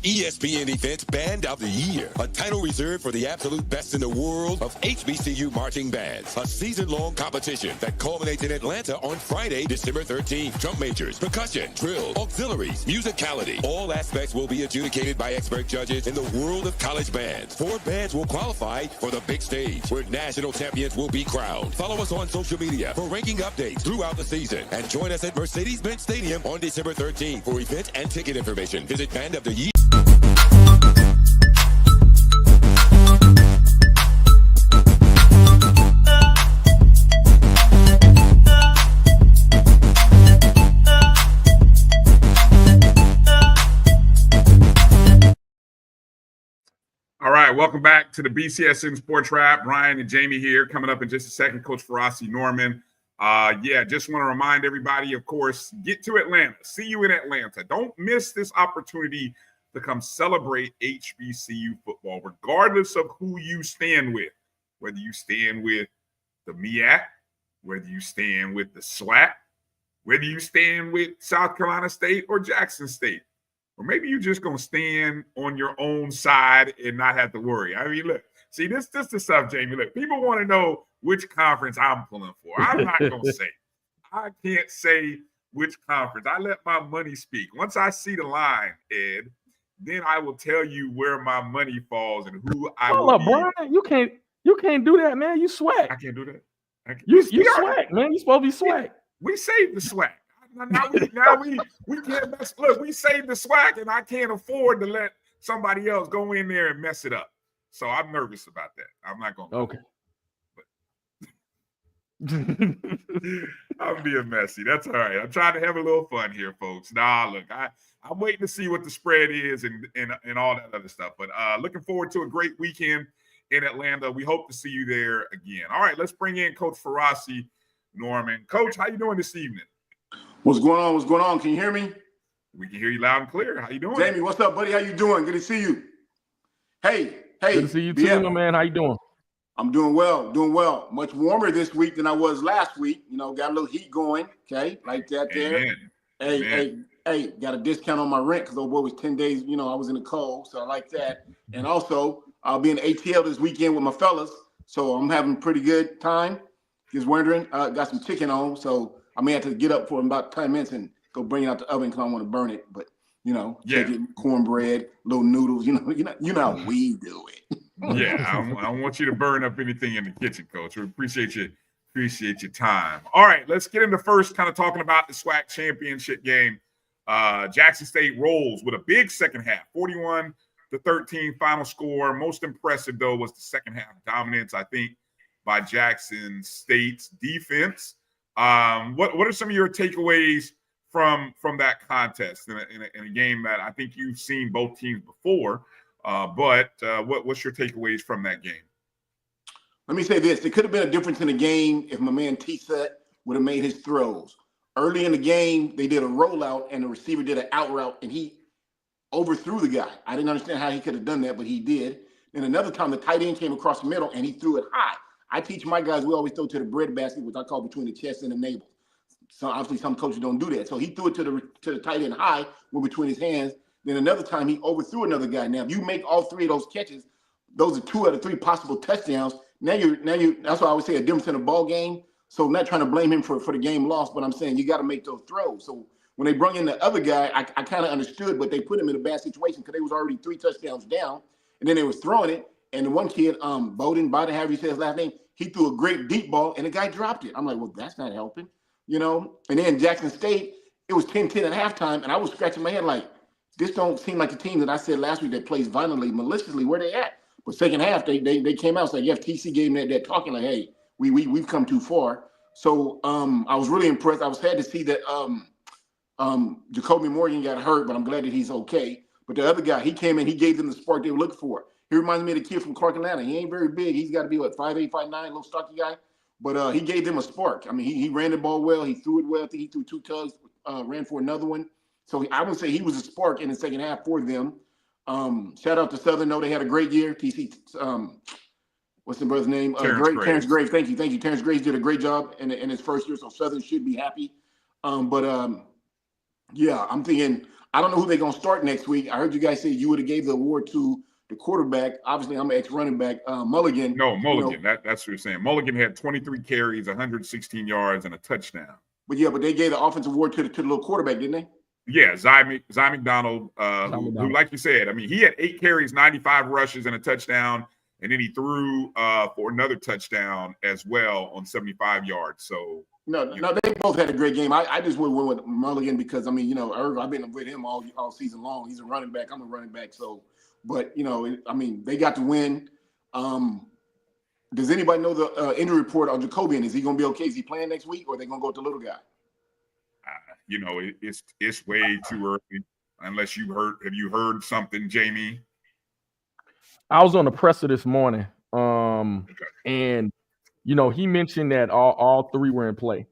Speaker 4: ESPN Events Band of the Year, a title reserved for the absolute best in the world of HBCU marching bands. A season-long competition that culminates in Atlanta on Friday, December 13th. Drum majors, percussion, drill, auxiliaries, musicality. All aspects will be adjudicated by expert judges in the world of college bands. 4 bands will qualify for the big stage, where national champions will be crowned. Follow us on social media for ranking updates throughout the season. And join us at Mercedes-Benz Stadium on December 13th. For event and ticket information, visit Band of the Year.
Speaker 2: All right, welcome back to the BCSN Sports Wrap. Bryan and Jamie here. Coming up in just a second, Coach Ferrasi Norman. Just want to remind everybody, of course, get to Atlanta. See you in Atlanta. Don't miss this opportunity to come celebrate HBCU football, regardless of who you stand with. Whether you stand with the MEAC, whether you stand with the SWAC, whether you stand with South Carolina State or Jackson State. Or maybe you're just going to stand on your own side and not have to worry. I mean, look, see, this the stuff, Jamie. Look, people want to know which conference I'm pulling for. I'm not going to say. I can't say which conference. I let my money speak. Once I see the line, Ed, then I will tell you where my money falls and who I will.
Speaker 3: Hold up, Bryan. You can't do that, man. You SWAC.
Speaker 2: I can't do that.
Speaker 3: You SWAC, man. You supposed to be SWAC.
Speaker 2: We saved the SWAC. Now we can't mess. Look, we saved the SWAC, and I can't afford to let somebody else go in there and mess it up. So I'm nervous about that. I'm not going to.
Speaker 3: Okay.
Speaker 2: I'm being messy. That's all right. I'm trying to have a little fun here, folks. Nah, look, I'm waiting to see what the spread is and all that other stuff. But looking forward to a great weekend in Atlanta. We hope to see you there again. All right, let's bring in Coach Ferrasi Norman. Coach, how you doing this evening?
Speaker 6: What's going on? What's going on? Can you hear me?
Speaker 2: We can hear you loud and clear. How you doing?
Speaker 6: Jamie, what's up, buddy? How you doing? Good to see you. Hey.
Speaker 3: Good to see you too, my man. How you doing?
Speaker 6: I'm doing well. Much warmer this week than I was last week. You know, got a little heat going. Okay, like that there.
Speaker 2: Amen.
Speaker 6: Hey, got a discount on my rent because old boy was 10 days. You know, I was in the cold, so I like that. And also, I'll be in ATL this weekend with my fellas, so I'm having a pretty good time. Just wondering, got some chicken on, so I may have to get up for about 10 minutes and go bring it out the oven because I want to burn it. But chicken, cornbread, little noodles. You know how we do it.
Speaker 2: Yeah, I don't want you to burn up anything in the kitchen, Coach. We appreciate your time. All right, let's get into first kind of talking about the SWAC Championship Game. Jackson State rolls with a big second half, 41-13 final score. Most impressive, though, was the second half dominance, I think, by Jackson State's defense. What are some of your takeaways from that contest in a game that I think you've seen both teams before? But what's your takeaways from that game?
Speaker 6: Let me say this. It could have been a difference in the game if my man T-Set would have made his throws. Early in the game, they did a rollout, and the receiver did an out route, and he overthrew the guy. I didn't understand how he could have done that, but he did. Then another time, the tight end came across the middle, and he threw it high. I teach my guys, we always throw to the breadbasket, which I call between the chest and the navel. So obviously some coaches don't do that. So he threw it to the tight end high, went between his hands. Then another time he overthrew another guy. Now, if you make all three of those catches, those are 2 out of 3 possible touchdowns. Now you that's why I would say a difference in a ball game. So I'm not trying to blame him for the game lost, but I'm saying you got to make those throws. So when they brought in the other guy, I kind of understood, but they put him in a bad situation because they was already 3 touchdowns down, and then they was throwing it. And the one kid, Bowden, however you say his last name, he threw a great deep ball, and the guy dropped it. I'm like, well, that's not helping, you know? And then Jackson State, it was 10-10 at halftime, and I was scratching my head like, this don't seem like the team that I said last week that plays violently, maliciously. Where they at? But second half, they came out. It's like, yeah, TC gave them that talking like, hey, we've come too far. So I was really impressed. I was sad to see that Jacoby Morgan got hurt, but I'm glad that he's okay. But the other guy, he came in, he gave them the spark they were looking for. He reminds me of the kid from Clark, Atlanta. He ain't very big. He's got to be, 5'8", 5'9", little stocky guy. But he gave them a spark. I mean, he ran the ball well. He threw it well. I think he threw 2 tugs, ran for another one. So I would say he was a spark in the second half for them. Shout out to Southern. No, they had a great year. TC, what's the brother's name? Terrence Graves. Thank you. Terrence Graves did a great job in his first year, so Southern should be happy. Yeah, I'm thinking, I don't know who they're going to start next week. I heard you guys say you would have gave the award to the quarterback. Obviously, I'm an ex-running back, Mulligan.
Speaker 2: No, Mulligan. That's what you're saying. Mulligan had 23 carries, 116 yards, and a touchdown.
Speaker 6: But they gave the offensive award to the little quarterback, didn't they?
Speaker 2: Yeah, Zy McDonald, who, like you said, I mean, he had 8 carries, 95 rushes, and a touchdown, and then he threw for another touchdown as well on 75 yards. So
Speaker 6: no, they both had a great game. I just went with Mulligan because, I mean, Irv, I've been with him all season long. He's a running back. I'm a running back. So, but, I mean, they got to win. Does anybody know the injury report on Jacobian? Is he going to be okay? Is he playing next week, or are they going to go with the little guy?
Speaker 2: It's way too early. Unless have you heard something, Jamie?
Speaker 3: I was on the presser this morning, and he mentioned that all 3 were in play.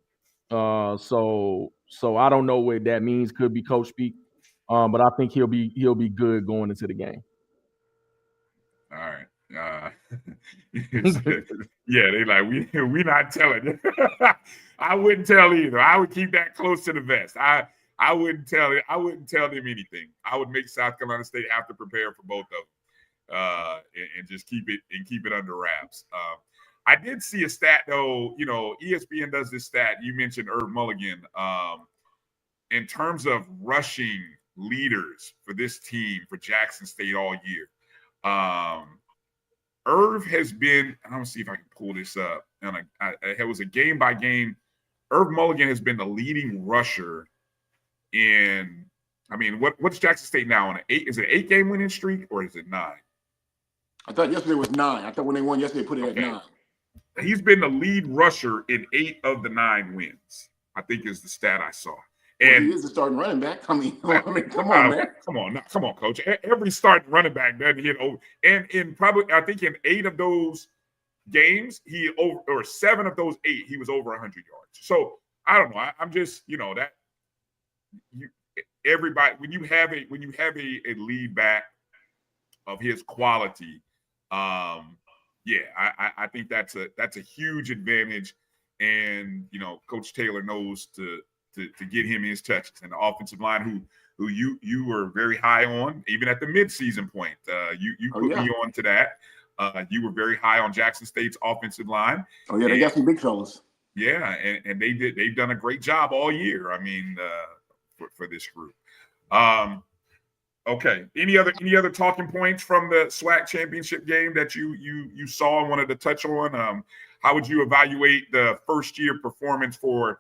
Speaker 3: So I don't know what that means. Could be coach speak, but I think he'll be good going into the game.
Speaker 2: All right. Yeah, they like we not telling you. I wouldn't tell either. I would keep that close to the vest. I wouldn't tell them anything. I would make South Carolina State have to prepare for both of them, and just keep it under wraps. I did see a stat though. ESPN does this stat. You mentioned Irv Mulligan. In terms of rushing leaders for this team for Jackson State all year. Irv has been, I don't see if I can pull this up. And it was a game by game. Irv Mulligan has been the leading rusher in, I mean, what's Jackson State now on an 8? Is it an 8-game winning streak or is it 9?
Speaker 6: I thought yesterday was 9. I thought when they won yesterday, put it at 9.
Speaker 2: He's been the lead rusher in 8 of the 9 wins, I think is the stat I saw. And
Speaker 6: he is the starting running back. I mean, come on, man.
Speaker 2: Come on, coach. Every starting running back doesn't hit over. And in probably, I think in 8 of those games, 7 of those 8, he was over 100 yards. So I don't know. I'm just, everybody, when you have a lead back of his quality, I think that's a huge advantage. And Coach Taylor knows to get him his touches, and the offensive line who you were very high on, even at the midseason point. You put me on to that. You were very high on Jackson State's offensive line.
Speaker 6: Oh yeah, they got some big fellas.
Speaker 2: Yeah, and they've done a great job all year. I mean, for this group. Okay. Any other talking points from the SWAC Championship game that you saw and wanted to touch on? How would you evaluate the first year performance for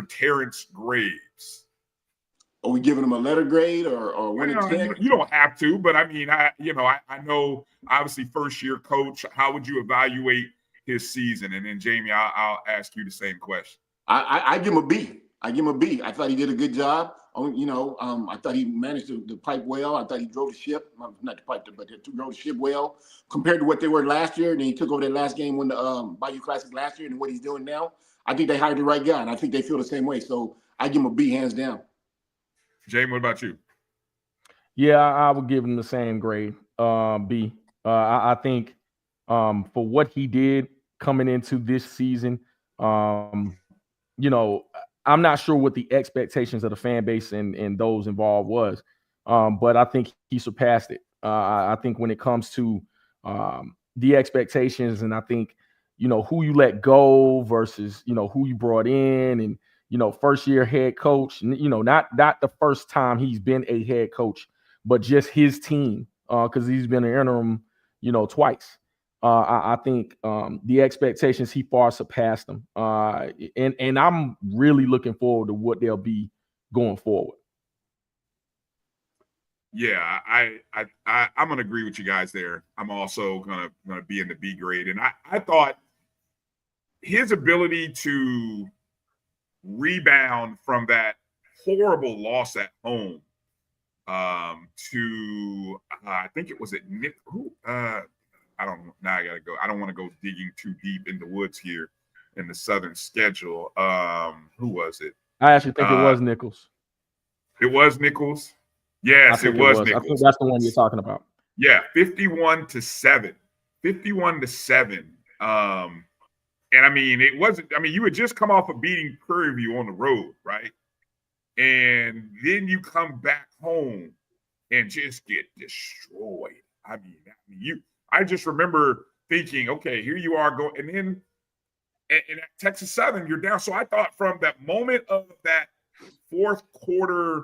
Speaker 2: Terrence Graves?
Speaker 6: Are we giving him a letter grade or 1 to 10?
Speaker 2: You don't have to, but I mean, I know obviously first year coach. How would you evaluate his season? And then Jamie, I'll ask you the same question.
Speaker 6: I give him a B. I thought he did a good job. I thought he managed to pipe well. I thought he drove the ship, not to pipe, but he drove the ship well compared to what they were last year. And then he took over that last game when the Bayou Classic last year and what he's doing now. I think they hired the right guy, and I think they feel the same way. So I give him a B, hands down.
Speaker 2: Jamie, what about you?
Speaker 3: Yeah, I would give him the same grade, B. I think for what he did coming into this season, you know, I'm not sure what the expectations of the fan base and those involved was, but I think he surpassed it. I think when it comes to the expectations, and I think, you know, who you let go versus, you know, who you brought in, and, you know, first year head coach, you know, not the first time he's been a head coach, but just his team, because he's been an interim, you know, twice. I think the expectations, he far surpassed them, and I'm really looking forward to what they'll be going forward.
Speaker 2: Yeah, I'm gonna agree with you guys there. I'm also gonna be in the B grade, and I thought his ability to rebound from that horrible loss at home to I think it was at Nick. I don't know. Now I gotta go. I don't want to go digging too deep in the woods here in the Southern schedule. Who was it?
Speaker 3: I actually think it was Nichols.
Speaker 2: It was Nichols. Yes, it was Nichols.
Speaker 3: I think that's the one you're talking about.
Speaker 2: Yeah, 51-7. 51-7. And I mean, it wasn't. I mean, you had just come off of beating Prairie View on the road, right? And then you come back home and just get destroyed. I just remember thinking, okay, here you are going, and then and at Texas Southern, you're down. So I thought from that moment of that fourth quarter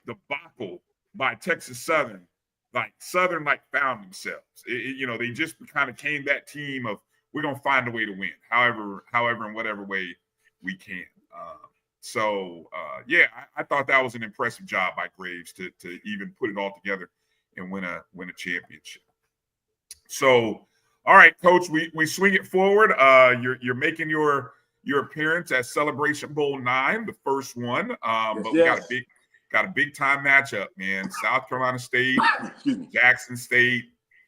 Speaker 2: debacle by Texas Southern, like Southern found themselves. You know, they just kind of came that team of, we're gonna find a way to win, however, in whatever way we can. Yeah, I thought that was an impressive job by Graves to even put it all together and win a championship. So, all right, Coach, we swing it forward. You're making your appearance at Celebration Bowl 9, the first one. But yes. We got a big time matchup, man. South Carolina State, Jackson State,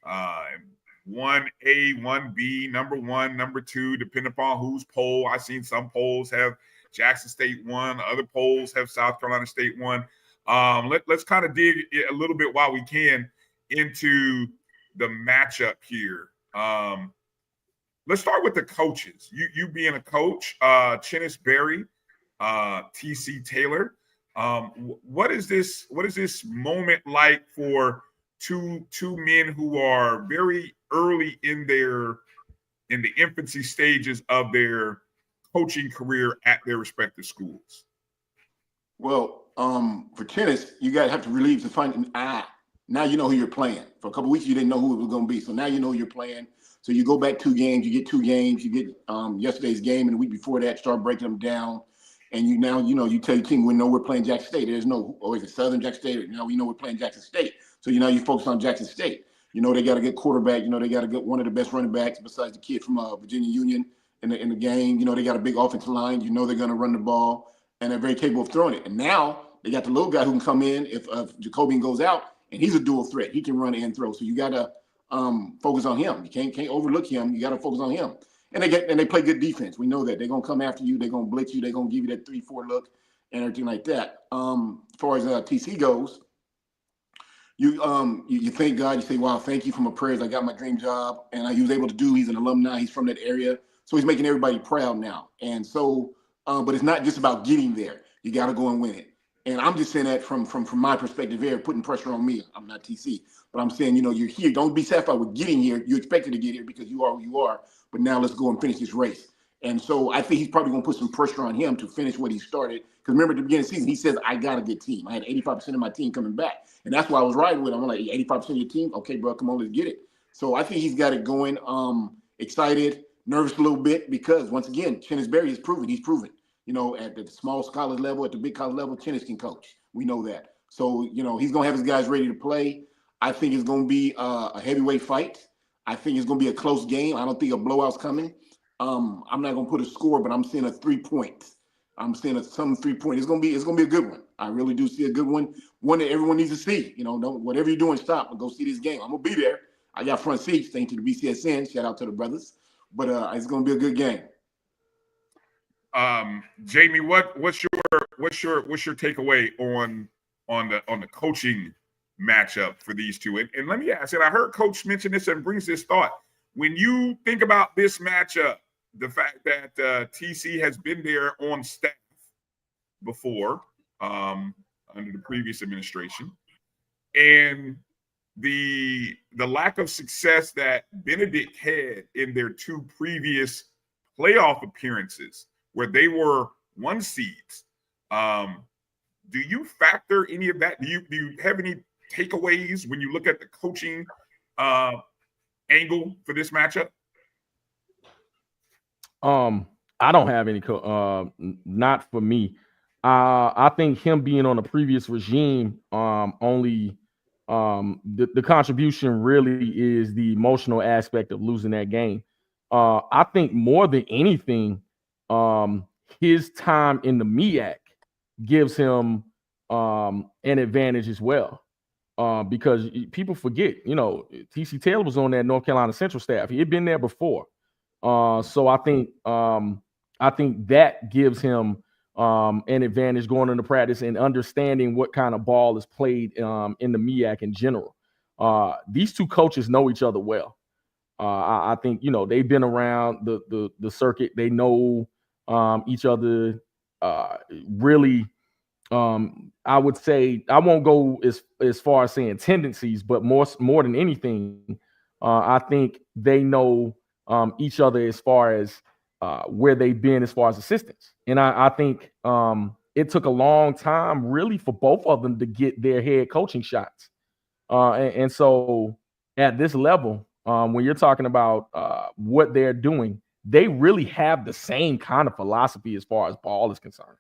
Speaker 2: 1A, 1B, number 1, number 2, depending upon whose poll. I've seen some polls have Jackson State 1, other polls have South Carolina State 1. Let's kind of dig a little bit while we can into the matchup here. Let's start with the coaches. You being a coach, Chennis Berry, TC Taylor. What is this moment like for two men who are very early in the infancy stages of their coaching career at their respective schools?
Speaker 6: Well, for Chennis, you got to have to relieve the fun. Now you know who you're playing. For a couple of weeks, you didn't know who it was going to be. So now you know who you're playing. So you go back 2 games, you get 2 games, you get yesterday's game, and the week before that, start breaking them down. And you tell your team, we know we're playing Jackson State. There's no, is it Southern Jackson State? Now we know we're playing Jackson State. So you focus on Jackson State. You know they got a good quarterback. You know they got to get one of the best running backs besides the kid from Virginia Union in the game. You know they got a big offensive line. You know they're going to run the ball, and they're very capable of throwing it. And now they got the little guy who can come in if Jacobian goes out, and he's a dual threat. He can run and throw. So you got to focus on him. You can't overlook him. You got to focus on him. And they play good defense. We know that they're gonna come after you. They're gonna blitz you. They're gonna give you that 3-4 look and everything like that. As far as TC goes, you thank God. You say, "Wow, thank you for my prayers. I got my dream job, and he was able to do. He's an alumni. He's from that area, so he's making everybody proud now. And so, but it's not just about getting there. You got to go and win it. And I'm just saying that from my perspective here, putting pressure on me. I'm not TC, but I'm saying, you're here. Don't be satisfied with getting here. You expected to get here because you are who you are. But now let's go and finish this race. And so I think he's probably going to put some pressure on him to finish what he started. Because remember, at the beginning of the season, he says, I got a good team. I had 85% of my team coming back. And that's why I was riding with him. I'm like, 85% of your team? Okay, bro, come on, let's get it. So I think he's got it going. Excited, nervous a little bit because, once again, Chennis Berry has proven. He's proven. At the small college level, at the big college level, Chennis can coach. We know that. So, he's going to have his guys ready to play. I think it's going to be a heavyweight fight. I think it's going to be a close game. I don't think a blowout's coming. I'm not going to put a score, but I'm seeing a 3 points. I'm seeing some 3 point. It's going to be a good one. I really do see a good one. One that everyone needs to see. Whatever you're doing, stop and go see this game. I'm going to be there. I got front seats, thanks to the BCSN. Shout out to the brothers. But it's going to be a good game.
Speaker 2: Jamie, what's your takeaway on on the coaching matchup for these two. And let me ask, and I heard Coach mention this and brings this thought. When you think about this matchup, the fact that TC has been there on staff before under the previous administration, and the lack of success that Benedict had in their two previous playoff appearances where they were 1 seeds, do you factor any of that? Do you have any takeaways when you look at the coaching angle for this matchup?
Speaker 3: I don't have any not for me. I think him being on the previous regime only the contribution really is the emotional aspect of losing that game. I think more than anything, his time in the MEAC gives him an advantage as well. Because people forget, TC Taylor was on that North Carolina Central staff. He had been there before. So I think that gives him an advantage going into practice and understanding what kind of ball is played in the MEAC in general. These two coaches know each other well. I think they've been around the circuit. They know each other really. I would say I won't go as far as saying tendencies, but more than anything, I think they know each other as far as where they've been as far as assistants. And I think it took a long time really for both of them to get their head coaching shots. And so at this level, when you're talking about what they're doing, they really have the same kind of philosophy as far as ball is concerned.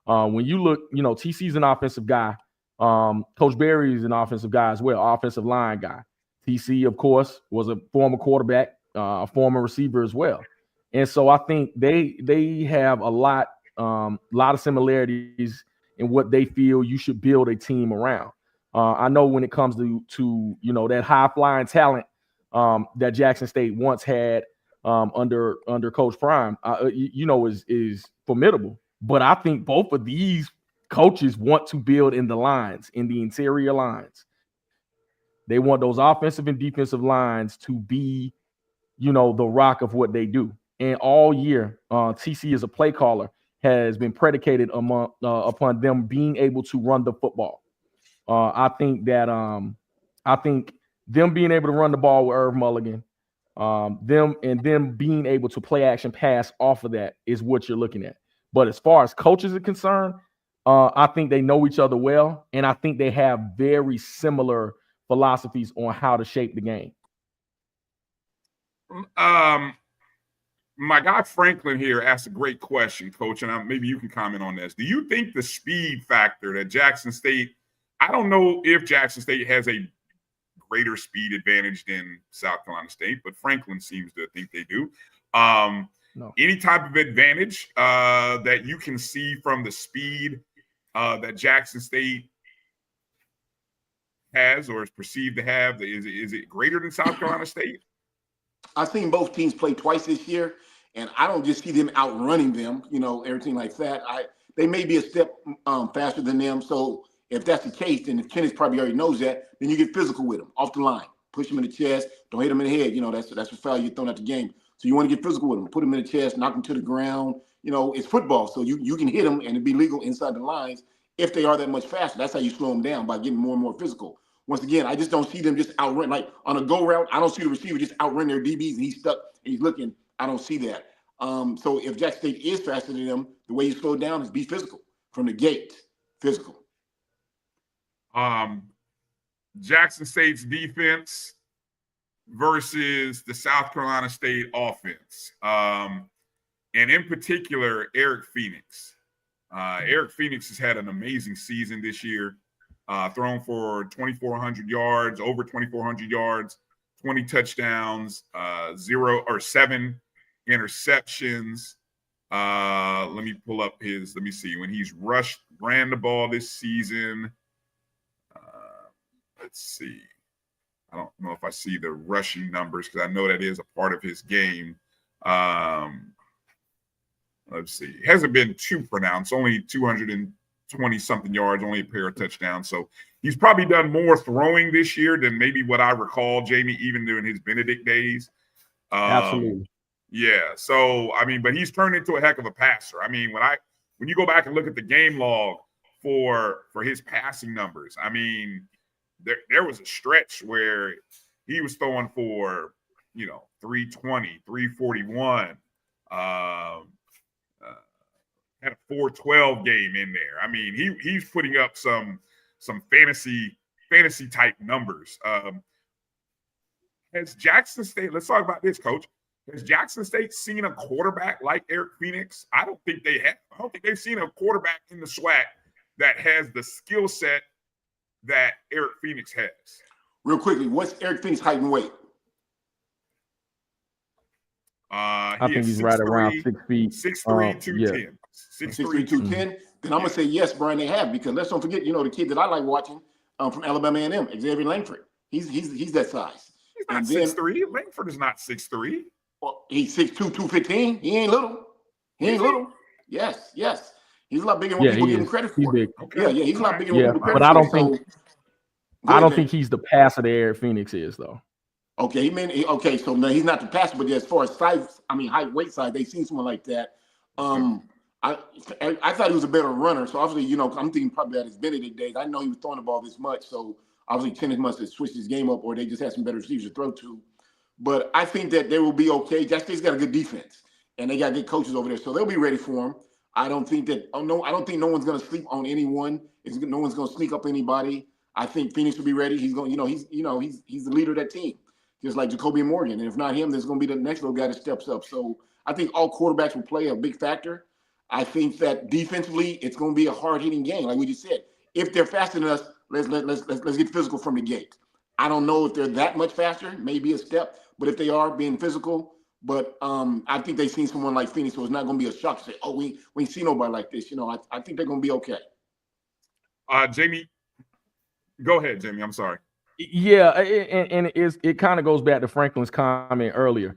Speaker 3: When you look, TC's an offensive guy. Coach Berry is an offensive guy as well, offensive line guy. TC, of course, was a former quarterback, a former receiver as well. And so I think they have a lot of similarities in what they feel you should build a team around. I know when it comes to that high flying talent that Jackson State once had under Coach Prime, is formidable. But I think both of these coaches want to build in the lines, in the interior lines. They want those offensive and defensive lines to be, the rock of what they do. And all year, TC as a play caller has been predicated upon them being able to run the football. I think them being able to run the ball with Irv Mulligan, them being able to play action pass off of that is what you're looking at. But as far as coaches are concerned, I think they know each other well, and I think they have very similar philosophies on how to shape the game.
Speaker 2: My guy Franklin here asked a great question, Coach, and maybe you can comment on this. Do you think the speed factor that Jackson State, I don't know if Jackson State has a greater speed advantage than South Carolina State, but Franklin seems to think they do. No. Any type of advantage that you can see from the speed that Jackson State has or is perceived to have? Is it greater than South Carolina State?
Speaker 6: I've seen both teams play twice this year, and I don't just see them outrunning them, everything like that. They may be a step faster than them. So if that's the case, then if Kenneth probably already knows that, then you get physical with them off the line. Push them in the chest. Don't hit them in the head. That's a foul you're throwing out the game. So you want to get physical with them, put them in the chest, knock them to the ground. It's football, so you can hit them and it'd be legal inside the lines if they are that much faster. That's how you slow them down, by getting more and more physical. Once again, I just don't see them just outrun. Like on a go route, I don't see the receiver just outrun their DBs and he's stuck and he's looking. I don't see that. So if Jackson State is faster than them, the way you slow down is be physical from the gate. Physical.
Speaker 2: Jackson State's defense versus the South Carolina State offense. And in particular, Eric Phoenix. Eric Phoenix has had an amazing season this year, thrown for 2,400 yards, over 2,400 yards, 20 touchdowns, 7 interceptions. Let me pull up let me see. When he's ran the ball this season, let's see. I don't know if I see the rushing numbers because I know that is a part of his game. Let's see. It hasn't been too pronounced, only 220 20-something yards, only a pair of touchdowns. So he's probably done more throwing this year than maybe what I recall, Jamie, even during his Benedict days.
Speaker 3: Absolutely.
Speaker 2: Yeah. So, I mean, but he's turned into a heck of a passer. I mean, when you go back and look at the game log for his passing numbers, I mean, there was a stretch where he was throwing for, 320, 341, had a 412 game in there. I mean, he's putting up some fantasy type numbers. Has Jackson State, let's talk about this, Coach. Has Jackson State seen a quarterback like Eric Phoenix? I don't think they have. I don't think they've seen a quarterback in the SWAC that has the skill set that Eric Phoenix has.
Speaker 6: Real quickly, what's Eric Phoenix height and weight?
Speaker 3: I think he's right around 6 feet.
Speaker 2: 6'3", 210.
Speaker 6: 6'3", 210. Then I'm going to say yes, Brian, they have, because let's don't forget, the kid that I like watching from Alabama A&M, Xavier Langford. He's that size.
Speaker 2: He's not 6'3". Langford is not 6'3".
Speaker 6: Well, he's 6'2", 215. He ain't little. Yes. He's a lot bigger than what people give him credit for.
Speaker 3: He's big.
Speaker 6: Okay. Yeah, he's a lot bigger than what people
Speaker 3: but
Speaker 6: credit for.
Speaker 3: I don't think he's the passer that Eric Phoenix is, though.
Speaker 6: Okay, so now he's not the passer, but as far as size, height, weight size, they've seen someone like that. I thought he was a better runner, so obviously, I'm thinking probably at his Benedict days. I know he was throwing the ball this much, so obviously Tennis must have switched his game up, or they just had some better receivers to throw to. But I think that they will be okay. Jackson State's got a good defense, and they got good coaches over there, so they'll be ready for him. I don't think no one's going to sleep on anyone. No one's going to sneak up anybody. I think Phoenix will be ready. He's going, he's the leader of that team, just like Jacoby Morgan. And if not him, there's going to be the next little guy that steps up. So I think all quarterbacks will play a big factor. I think that defensively, it's going to be a hard-hitting game, like we just said. If they're faster than us, let's get physical from the gate. I don't know if they're that much faster, maybe a step, but if they are being physical, but I think they've seen someone like Phoenix, so it's not going to be a shock to say, oh, we ain't seen nobody like this. I think they're going to be okay.
Speaker 2: Jamie, go ahead, Jamie. I'm sorry.
Speaker 3: Yeah, and it kind of goes back to Franklin's comment earlier.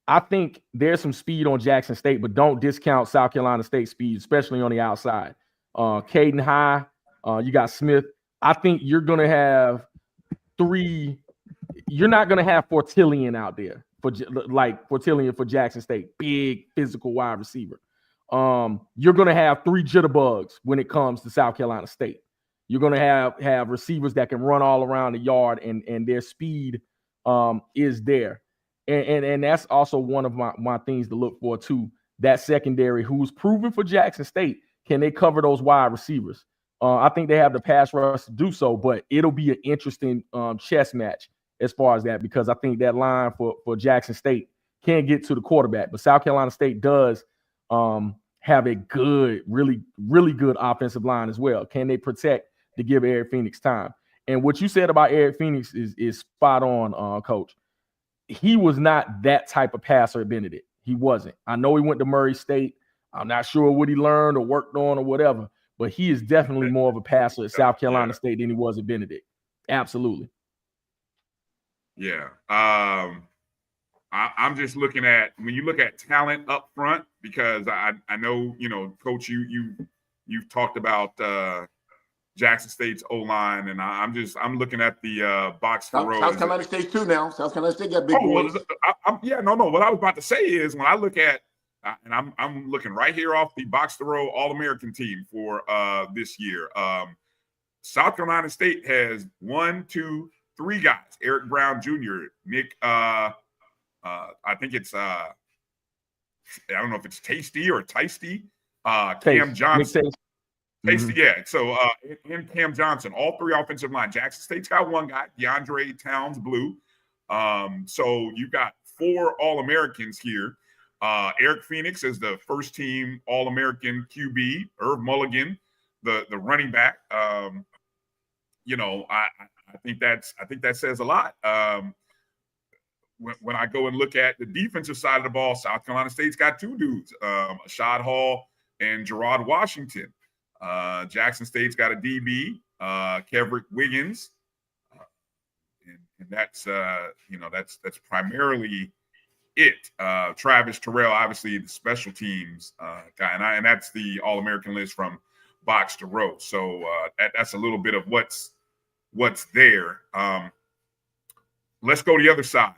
Speaker 3: I think there's some speed on Jackson State, but don't discount South Carolina State speed, especially on the outside. Caden High, you got Smith. I think you're going to have three. You're not going to have Fortillion out there Fortillion for Jackson State, big physical wide receiver. You're going to have three jitterbugs when it comes to South Carolina State. You're going to have receivers that can run all around the yard, and their speed is there. And that's also one of my things to look for too. That secondary, who's proven for Jackson State, can they cover those wide receivers? I think they have the pass rush to do so, but it'll be an interesting chess match as far as that, because I think that line for Jackson State can get to the quarterback, but South Carolina State does have a good, really, really good offensive line as well. Can they protect to give Eric Phoenix time? And what you said about Eric Phoenix is spot on, Coach. He was not that type of passer at Benedict. He wasn't. I know he went to Murray State. I'm not sure what he learned or worked on or whatever, but he is definitely more of a passer at South Carolina State than he was at Benedict. Absolutely.
Speaker 2: Yeah. I'm just looking at, when you look at talent up front, because I know, Coach, you've talked about Jackson State's O-line, and I'm looking at the box for row.
Speaker 6: South Carolina State too now. South Carolina State got big boys.
Speaker 2: No. What I was about to say is, when I look at, and I'm looking right here off the box to row All-American team for this year. South Carolina State has 1, 2, 3 guys. Eric Brown Jr., Nick. I think it's I don't know if it's Tasty or Tasty. Cam Johnson. Tasty, yeah. So, and Cam Johnson, all 3 offensive line. Jackson State's got 1 guy, DeAndre Towns Blue. So you've got 4 All-Americans here. Eric Phoenix is the first team All-American QB. Irv Mulligan, the running back. I think that says a lot. When I go and look at the defensive side of the ball, South Carolina State's got 2 dudes, Ashad Hall and Gerard Washington. Jackson State's got a DB, Kevrick Wiggins, and that's that's primarily it. Travis Terrell, obviously the special teams guy, and that's the All-American list from box to row. So that's a little bit of what's there. Let's go to the other side.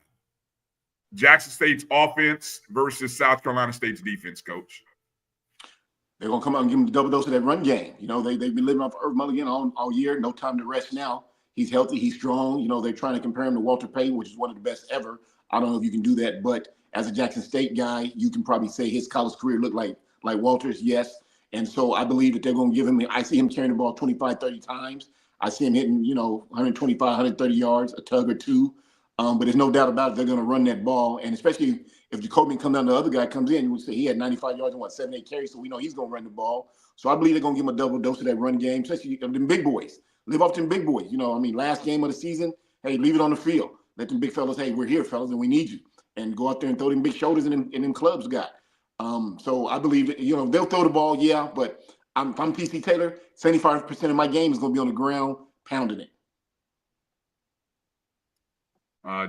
Speaker 2: Jackson State's offense versus South Carolina State's defense, Coach.
Speaker 6: They're going to come out and give him the double dose of that run game. You know, they've been living off Irv Mulligan all year. No time to rest now. He's healthy. He's strong. You know, they're trying to compare him to Walter Payton, which is one of the best ever. I don't know if you can do that, but as a Jackson State guy, you can probably say his college career looked like Walter's, yes. And so I believe that they're going to give him – I see him carrying the ball 25, 30 times. I see him hitting, 125, 130 yards, a tug or two. But there's no doubt about it, they're going to run that ball. And especially if Jacoby comes down, the other guy comes in, you would say he had 95 yards and 7, 8 carries, so we know he's going to run the ball. So I believe they're going to give him a double dose of that run game, especially them big boys. Live off them big boys. Last game of the season, hey, leave it on the field. Let them big fellas, hey, we're here, fellas, and we need you. And go out there and throw them big shoulders in them clubs got. So I believe that, they'll throw the ball, yeah, but if I'm PC Taylor, 75% of my game is going to be on the ground pounding it.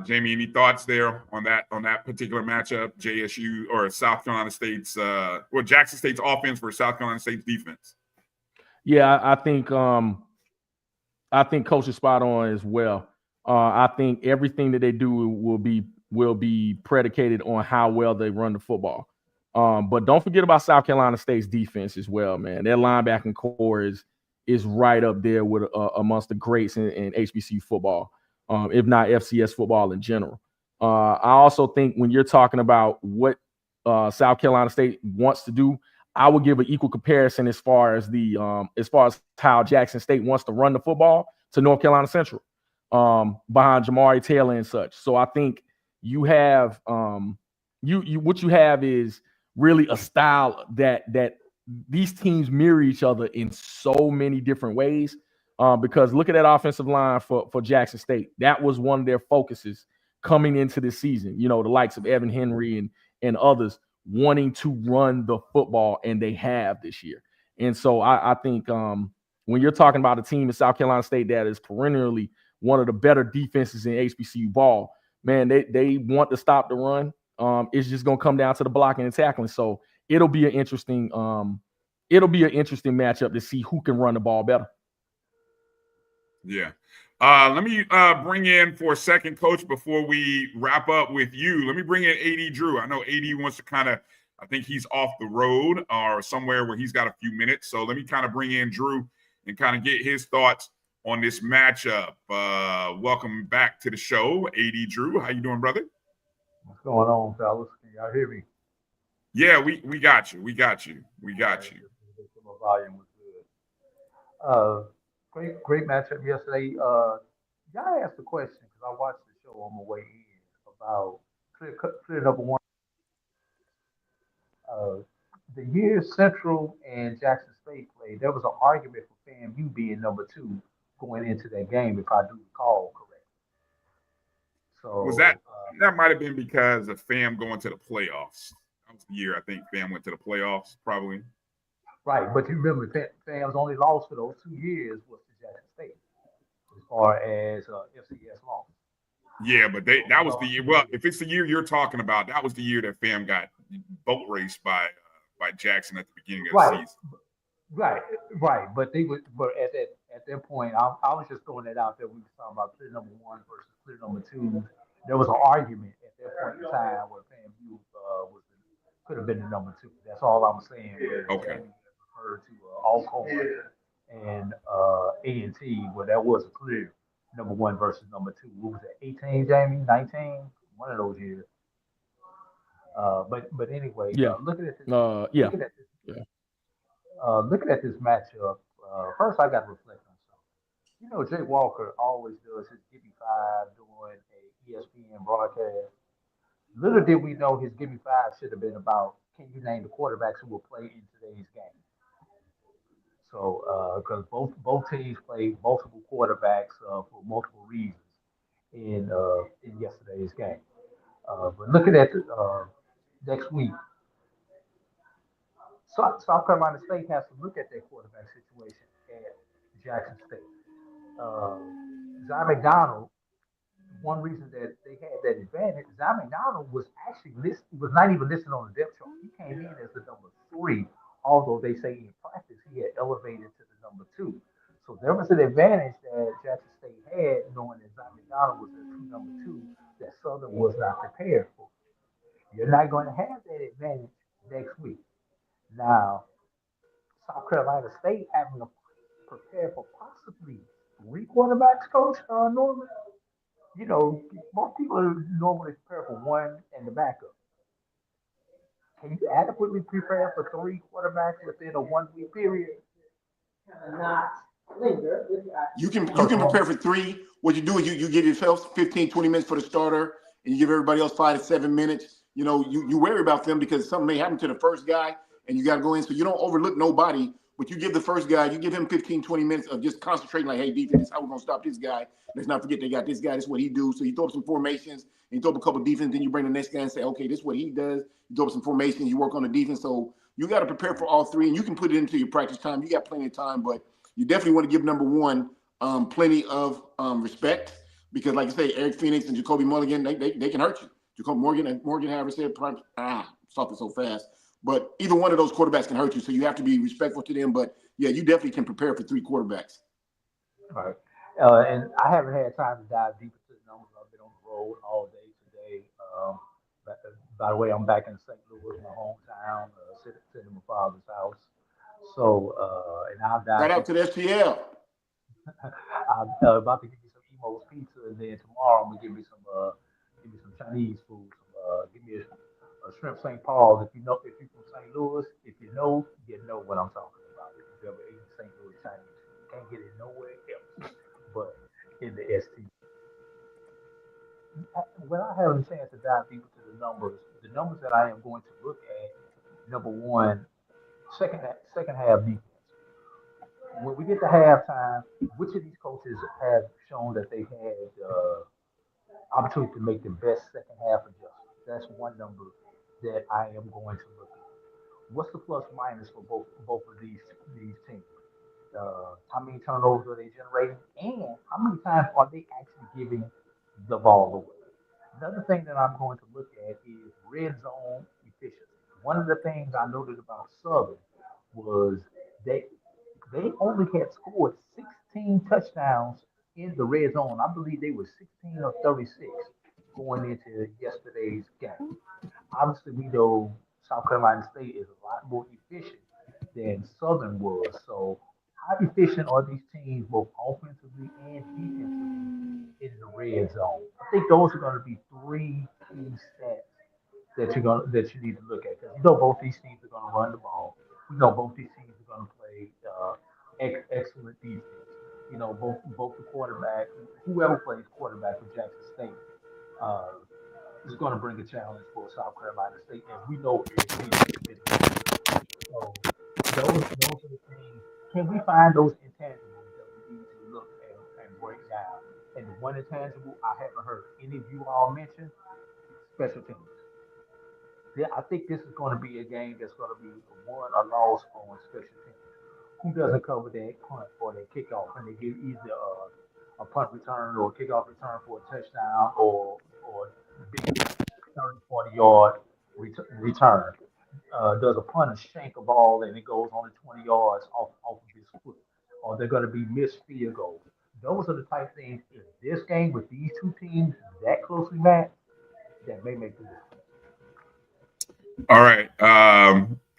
Speaker 2: Jamie, any thoughts there on that particular matchup? JSU or South Carolina State's Jackson State's offense versus South Carolina State's defense?
Speaker 3: Yeah, I think Coach is spot on as well. I think everything that they do will be predicated on how well they run the football. But don't forget about South Carolina State's defense as well, man. Their linebacking core is right up there with amongst the greats in HBCU football. If not FCS football in general. I also think when you're talking about what South Carolina State wants to do, I would give an equal comparison as far as how Jackson State wants to run the football to North Carolina Central behind Jamari Taylor and such. So I think you have what you have is really a style that these teams mirror each other in so many different ways. Because look at that offensive line for Jackson State. That was one of their focuses coming into this season. The likes of Evan Henry and others wanting to run the football, and they have this year. And so I think when you're talking about a team in South Carolina State that is perennially one of the better defenses in HBCU ball, man, they want to stop the run. It's just going to come down to the blocking and tackling. So it'll be an interesting matchup to see who can run the ball better.
Speaker 2: Yeah. Let me bring in for a second, Coach, before we wrap up with you. Let me bring in AD Drew. I know AD wants to I think he's off the road or somewhere where he's got a few minutes. So let me kind of bring in Drew and kind of get his thoughts on this matchup. Welcome back to the show, AD Drew. How you doing, brother?
Speaker 7: What's going on, fellas? Can y'all hear me?
Speaker 2: Yeah, we got you. We got you.
Speaker 7: My volume was good. Great matchup yesterday. Y'all asked a question because I watched the show on my way in about clear number one. The year Central and Jackson State played, there was an argument for FAMU being number 2 going into that game, if I do recall correctly. So
Speaker 2: was that might have been because of FAM going to the playoffs. That was the year I think FAM went to the playoffs, probably.
Speaker 7: Right, but you remember FAM's only loss for those 2 years was to Jackson State, as far as FCS loss.
Speaker 2: Yeah, but that was the year. Well, if it's the year you're talking about, that was the year that FAM got boat raced by Jackson at the beginning of the season.
Speaker 7: Right. But at that point, I was just throwing that out there. We were talking about clear number 1 versus clear number 2. There was an argument at that point in time where FAMU could have been the number 2. That's all I'm saying.
Speaker 2: Okay.
Speaker 7: Referred to Alcorn and A&T, where that was a clear number 1 versus number 2. What was it, 18, Jamie? 19? One of those years. But anyway, looking at this, looking at this matchup, first I got to reflect on something. Jay Walker always does his Give Me 5 during a ESPN broadcast. Little did we know his Give Me 5 should have been about, can you name the quarterbacks who will play in today's game? So, because both teams played multiple quarterbacks for multiple reasons in yesterday's game. But looking at next week, South Carolina State has to look at their quarterback situation at Jackson State. Zion McDonald, one reason that they had that advantage, Zion McDonald was actually was not even listed on the depth chart. He came in as the number 3, although they say in practice he had elevated to the number 2. So there was an advantage that Jackson State had, knowing that Zion McDonald was the true number 2 that Southern was not prepared for. You're not going to have that advantage next week. Now, South Carolina State having to prepare for possibly 3 quarterbacks, Coach Norman. You know, most people normally prepare for 1 and the backup. Can you adequately prepare for 3 quarterbacks within a 1-week period?
Speaker 6: You can prepare for 3. What you do is you give yourself 15, 20 minutes for the starter, and you give everybody else 5 to 7 minutes. You know, you worry about them because something may happen to the first guy, and you got to go in. So you don't overlook nobody, but you give the first guy, you give him 15, 20 minutes of just concentrating like, hey, defense, this is how we're going to stop this guy. Let's not forget they got this guy. This is what he do. So you throw up some formations, and you throw up a couple of defense, then you bring the next guy and say, okay, this is what he does. You throw up some formations, you work on the defense. So you got to prepare for all 3, and you can put it into your practice time. You got plenty of time, but you definitely want to give number 1 plenty of respect because, like I say, Eric Phoenix and Jacoby Mulligan, they can hurt you. Jacoby Morgan Harris said, stopped it so fast. But either one of those quarterbacks can hurt you, so you have to be respectful to them. But, yeah, you definitely can prepare for 3 quarterbacks.
Speaker 7: All right. And I haven't had time to dive deep into the numbers. I've been on the road all day today. By the way, I'm back in St. Louis, my hometown, sitting in my father's house. So, and I'll dive.
Speaker 6: Right out to the STL.
Speaker 7: I'm about to give you some Emo's pizza, and then tomorrow I'm gonna give me some Chinese food. Give me a shrimp St. Paul's. If you're from St. Louis, if you know what I'm talking about. If you've ever eaten St. Louis Chinese food, you can't get it nowhere else but in the ST. When I have a chance to dive deeper to the numbers that I am going to look at, number 1, second half defense. When we get to halftime, which of these coaches have shown that they had opportunity to make the best second half adjustment? That's one number that I am going to look at. What's the plus minus for both of these teams? How many turnovers are they generating, and how many times are they actually giving the ball away? Another thing that I'm going to look at is red zone efficiency. One of the things I noted about Southern was they only had scored 16 touchdowns in the red zone. I believe they were 16 of 36 going into yesterday's game. Obviously, we know South Carolina State is a lot more efficient than Southern was. So how efficient are these teams both offensively and defensively in the red zone? I think those are going to be 3 key stats that you need to look at. Because you know both these teams are going to run the ball. You know both these teams are going to play excellent defense. You know both the quarterback, whoever plays quarterback for Jackson State, is going to bring a challenge for South Carolina State, and we know it's so those are the things. Can we find those intangibles that we need to look and break down? And the one intangible I haven't heard any of you all mention, special teams. Yeah, I think this is going to be a game that's going to be won or lost on special teams. Who doesn't cover that punt or that kickoff, and they give either a punt return or a kickoff return for a touchdown or big 30, 40-yard return. Does a punter shank a ball and it goes only 20 yards off of his foot? Or they're going to be missed field goals. Those are the type of things in this game with these 2 teams that closely matched that may make the difference.
Speaker 2: All right.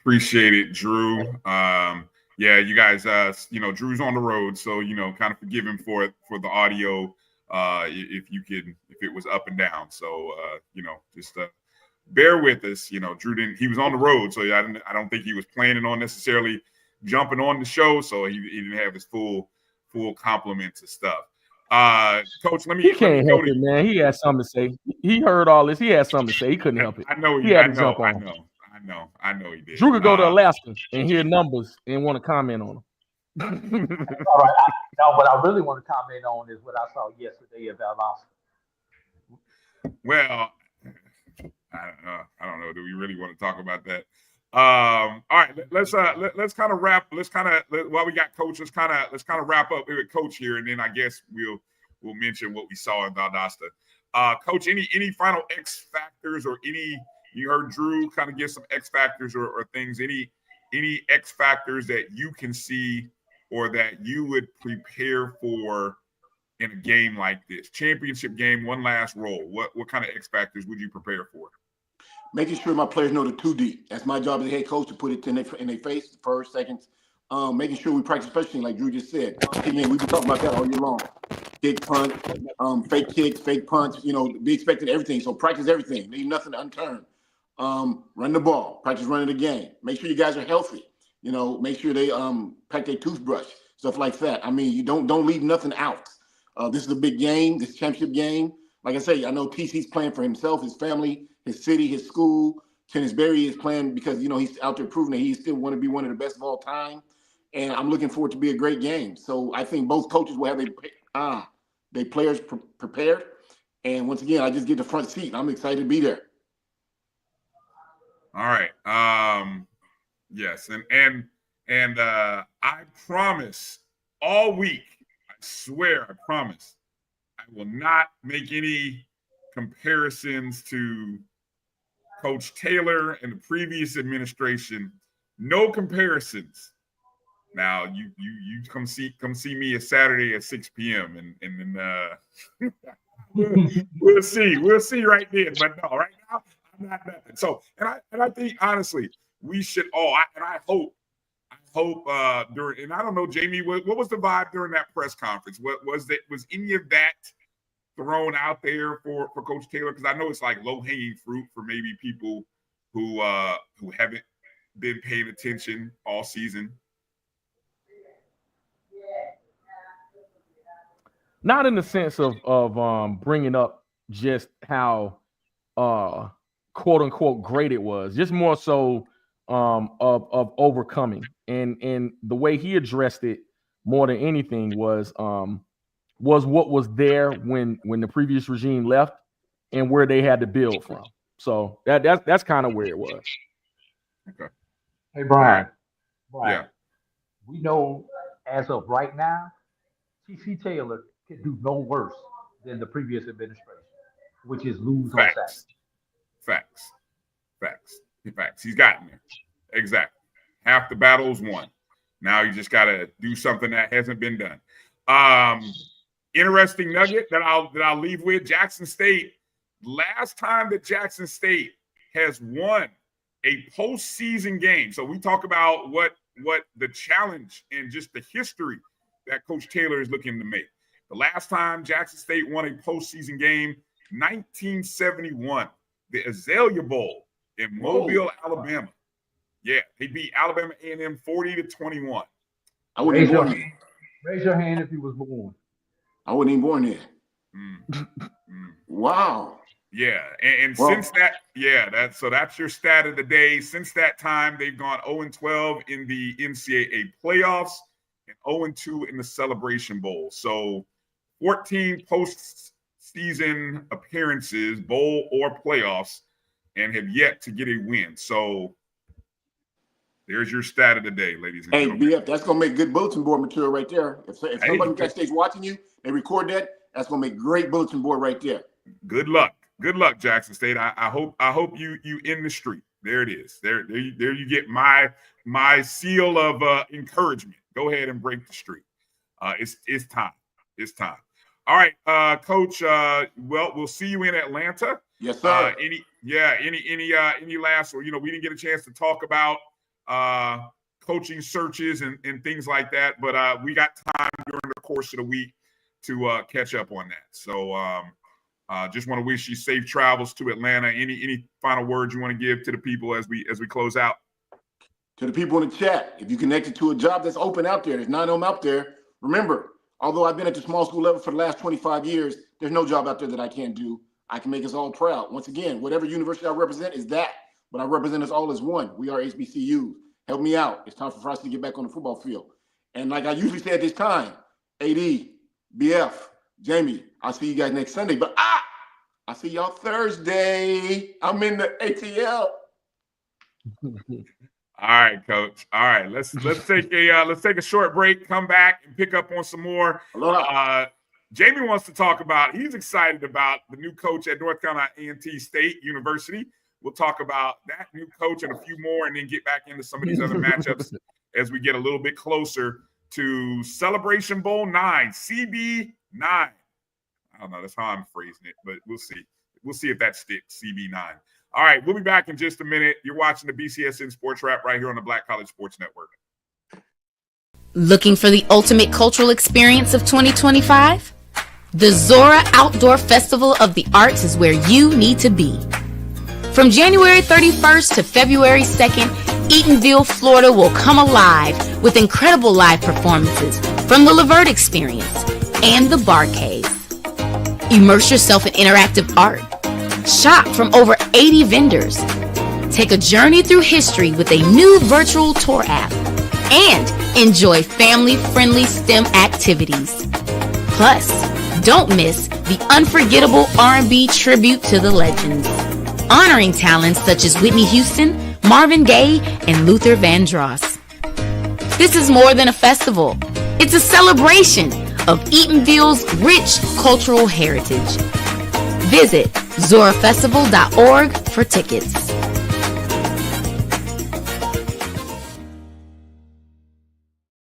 Speaker 2: Appreciate it, Drew. Yeah, you guys, Drew's on the road, so, kind of forgive him for the audio if it was up and down. So, just bear with us. Drew he was on the road, so I don't think he was planning on necessarily jumping on the show, so he didn't have his full compliments of stuff. Coach,
Speaker 3: he can't help it, man. He had something to say. He heard all this. He had something to say. He couldn't help it.
Speaker 2: I know
Speaker 3: he had to jump on.
Speaker 2: I know he did.
Speaker 3: Drew could go to Alaska and hear numbers and want to comment on them.
Speaker 7: All right. What I really want to comment on is what I saw yesterday at Valdosta.
Speaker 2: Well, I don't know. Do we really want to talk about that? All right, let's kind of wrap. While we got Coach, let's kind of wrap up with Coach here, and then I guess we'll mention what we saw in Valdosta. Coach, any final X factors or any? You heard Drew kind of give some X factors or things. any X factors that you can see or that you would prepare for in a game like this? Championship game, one last roll. What kind of X factors would you prepare for?
Speaker 6: Making sure my players know the 2D. That's my job as a head coach, to put it in their face, first, seconds. Making sure we practice, especially like Drew just said. Again, we've been talking about that all year long. Kick, punt, fake kicks, fake punts, be expecting everything. So practice everything. Leave nothing unturned. Run the ball. Practice running the game. Make sure you guys are healthy. Make sure they pack their toothbrush, stuff like that. I mean, you don't leave nothing out. This is a big game, this championship game. Like I say, I know TC's playing for himself, his family, his city, his school. Tennis Berry is playing because, he's out there proving that he still want to be one of the best of all time. And I'm looking forward to be a great game. So I think both coaches will have their players prepared. And once again, I just get the front seat. I'm excited to be there.
Speaker 2: All right. Yes. And I promise all week, I swear, I promise, I will not make any comparisons to Coach Taylor and the previous administration. No comparisons. Now you come see me a Saturday at 6 p.m. and then we'll see right then. But no, right now I'm not nothing. So and I think honestly we should all I hope during, and I don't know, Jamie, what was the vibe during that press conference? What was any of that thrown out there for Coach Taylor? Because I know it's like low-hanging fruit for maybe people who haven't been paying attention all season.
Speaker 3: Not in the sense of bringing up just how quote unquote great it was, just more so of overcoming, and the way he addressed it more than anything was what was there when the previous regime left and where they had to build from. So that's kind of where it was.
Speaker 2: Okay.
Speaker 7: Hey, Brian.
Speaker 2: Yeah.
Speaker 7: We know as of right now, TC Taylor can do no worse than the previous administration, which is lose on Saturday.
Speaker 2: Facts. He's gotten there. Exactly. Half the battle is won. Now you just got to do something that hasn't been done. Interesting nugget that I'll leave with Jackson State. Last time that Jackson State has won a postseason game. So we talk about what the challenge and just the history that Coach Taylor is looking to make. The last time Jackson State won a postseason game, 1971, the Azalea Bowl in Mobile, Alabama. Yeah, they beat Alabama A&M 40-21.
Speaker 6: I wouldn't be born.
Speaker 7: Raise your hand if you was born.
Speaker 6: I wasn't even born then. Wow.
Speaker 2: Yeah, and since that, that's your stat of the day. Since that time, they've gone 0-12 in the NCAA playoffs and 0-2 in the Celebration Bowl. So 14 postseason appearances, bowl or playoffs, and have yet to get a win. So there's your stat of the day, ladies and gentlemen.
Speaker 6: BF, that's going to make good bulletin board material right there. If somebody that stays watching you, they record that, that's going to make great bulletin board right there.
Speaker 2: Good luck. Good luck, Jackson State. I hope you in the street. There it is. There you get my seal of encouragement. Go ahead and break the street. It's time. It's time. All right, Coach. Well, we'll see you in Atlanta.
Speaker 6: Yes, sir.
Speaker 2: Any last, or we didn't get a chance to talk about coaching searches and things like that, but we got time during the course of the week to catch up on that. So just want to wish you safe travels to Atlanta. Any final words you want to give to the people as we close out?
Speaker 6: To the people in the chat, if you connected to a job that's open out there, there's 9 of them out there. Remember, although I've been at the small school level for the last 25 years, there's no job out there that I can't do. I can make us all proud. Once again, whatever university I represent is that, but I represent us all as one. We are HBCUs. Help me out. It's time for us to get back on the football field. And like I usually say at this time, AD, BF, Jamie, I'll see you guys next Sunday. But I'll see y'all Thursday. I'm in the ATL.
Speaker 2: All right, Coach. All right, let's take a short break. Come back and pick up on some more. Jamie wants to talk about. He's excited about the new coach at North Carolina A&T State University. We'll talk about that new coach and a few more, and then get back into some of these other matchups as we get a little bit closer to Celebration Bowl 9, CB9. I don't know. That's how I'm phrasing it, but we'll see. We'll see if that sticks, CB9. All right, we'll be back in just a minute. You're watching the BCSN Sports Wrap right here on the Black College Sports Network.
Speaker 5: Looking for the ultimate cultural experience of 2025? The Zora Outdoor Festival of the Arts is where you need to be. From January 31st to February 2nd, Eatonville, Florida will come alive with incredible live performances from the Levert Experience and the Bar Cave. Immerse yourself in interactive art. Shop from over 80 vendors. Take a journey through history with a new virtual tour app. And enjoy family-friendly STEM activities. Plus, don't miss the unforgettable R&B tribute to the legends, honoring talents such as Whitney Houston, Marvin Gaye, and Luther Vandross. This is more than a festival. It's a celebration of Eatonville's rich cultural heritage. Visit zorafestival.org for tickets.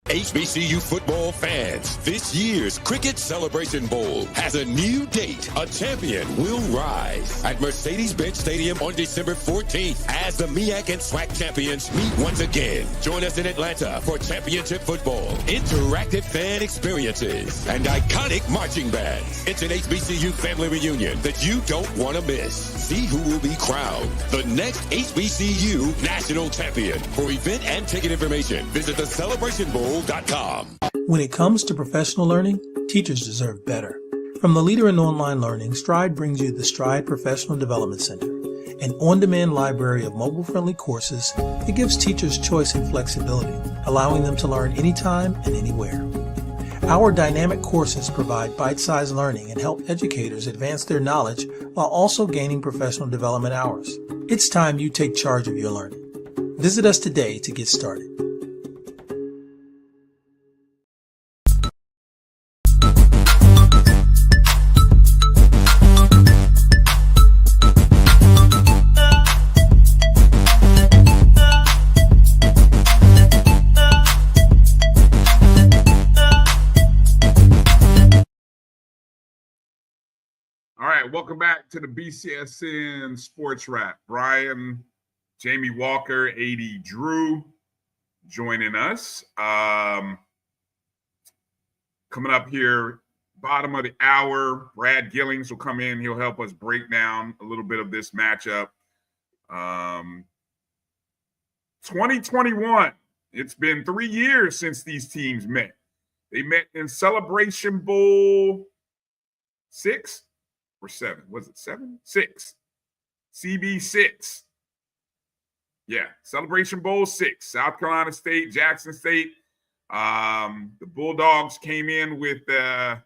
Speaker 4: HBCU football fans, this year's Cricket Celebration Bowl has a new date. A champion will rise at Mercedes-Benz Stadium on December 14th as the MEAC and SWAC champions meet once again. Join us in Atlanta for championship football, interactive fan experiences, and iconic marching bands. It's an HBCU family reunion that you don't want to miss. See who will be crowned the next HBCU national champion. For event and ticket information, visit thecelebrationbowl.com.
Speaker 8: When it comes to professional learning, teachers deserve better. From the leader in online learning, Stride brings you the Stride Professional Development Center, an on-demand library of mobile-friendly courses that gives teachers choice and flexibility, allowing them to learn anytime and anywhere. Our dynamic courses provide bite-sized learning and help educators advance their knowledge while also gaining professional development hours. It's time you take charge of your learning. Visit us today to get started.
Speaker 2: Welcome back to the BCSN Sports Wrap. Bryan, Jamie Walker, AD Drew joining us. Coming up here, bottom of the hour, Brad Gillings will come in. He'll help us break down a little bit of this matchup. 2021, it's been 3 years since these teams met. They met in Celebration Bowl 6. Or 7. Was it 7? 6. CB6. Yeah. Celebration Bowl 6. South Carolina State, Jackson State. The Bulldogs came in with what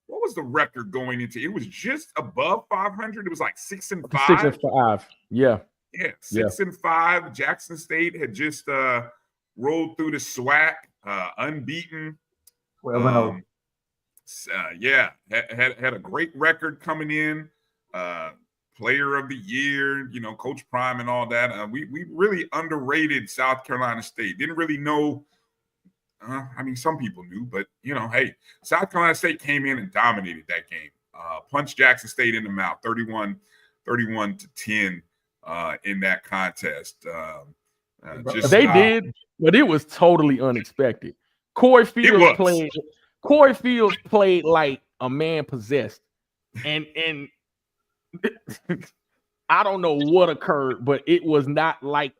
Speaker 2: was the record going into? It was just above 500. It was like 6-5.
Speaker 3: 6-5. Yeah.
Speaker 2: Yeah. 6-5. Jackson State had just rolled through the SWAC, unbeaten.
Speaker 7: 12-0.
Speaker 2: Yeah, had a great record coming in, player of the year, Coach Prime and all that. We really underrated South Carolina State. Didn't really know. Some people knew, but hey, South Carolina State came in and dominated that game. Punched Jackson State in the mouth, 31-10 in that contest.
Speaker 3: They did, but it was totally unexpected. Corey Fields played like a man possessed, and I don't know what occurred, but it was not like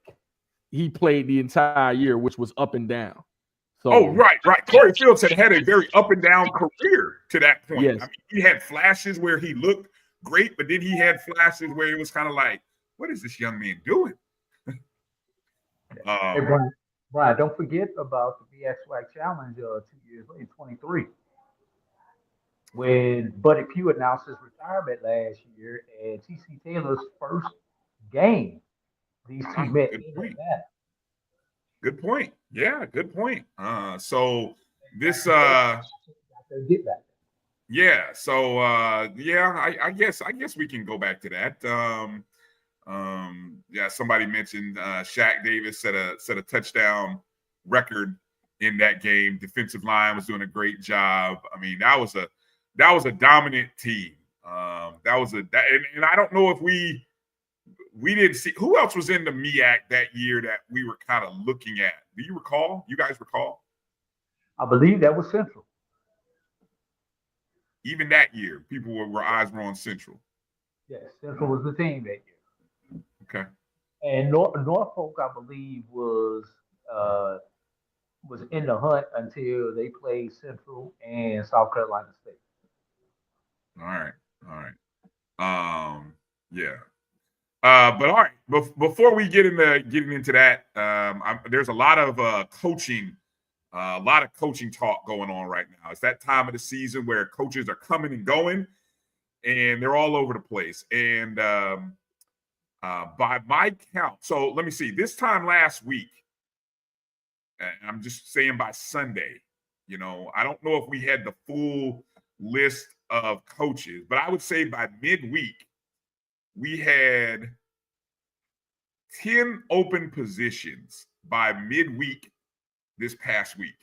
Speaker 3: he played the entire year, which was up and down. So,
Speaker 2: right. Corey Fields had a very up and down career to that point.
Speaker 3: Yes.
Speaker 2: He had flashes where he looked great, but then he had flashes where it was kind of like, what is this young man doing?
Speaker 7: Hey, Bryan, don't forget about the SWAC Challenge 2 years later, 23, when Buddy Pugh announced his retirement last year, and TC Taylor's first game, these two met in Atlanta.
Speaker 2: Good point. Yeah, good point. So this
Speaker 7: get back.
Speaker 2: Yeah, so I guess we can go back to that. Yeah, somebody mentioned Shaq Davis set a touchdown record in that game. Defensive line was doing a great job. I mean, that was a dominant team. And I don't know if we didn't see who else was in the MEAC that year that we were kind of looking at. Do you recall? You guys recall?
Speaker 7: I believe that was Central.
Speaker 2: Even that year, people were eyes were on Central.
Speaker 7: Yes, Central was the team that year.
Speaker 2: Okay.
Speaker 7: And Norfolk, I believe, was in the hunt until they played Central and South Carolina State.
Speaker 2: All right. Yeah. But all right. Before we getting into that, there's a lot of coaching talk going on right now. It's that time of the season where coaches are coming and going, and they're all over the place. And by my count, so let me see. This time last week, and I'm just saying by Sunday, I don't know if we had the full list of coaches, but I would say by midweek, we had 10 open positions by midweek this past week.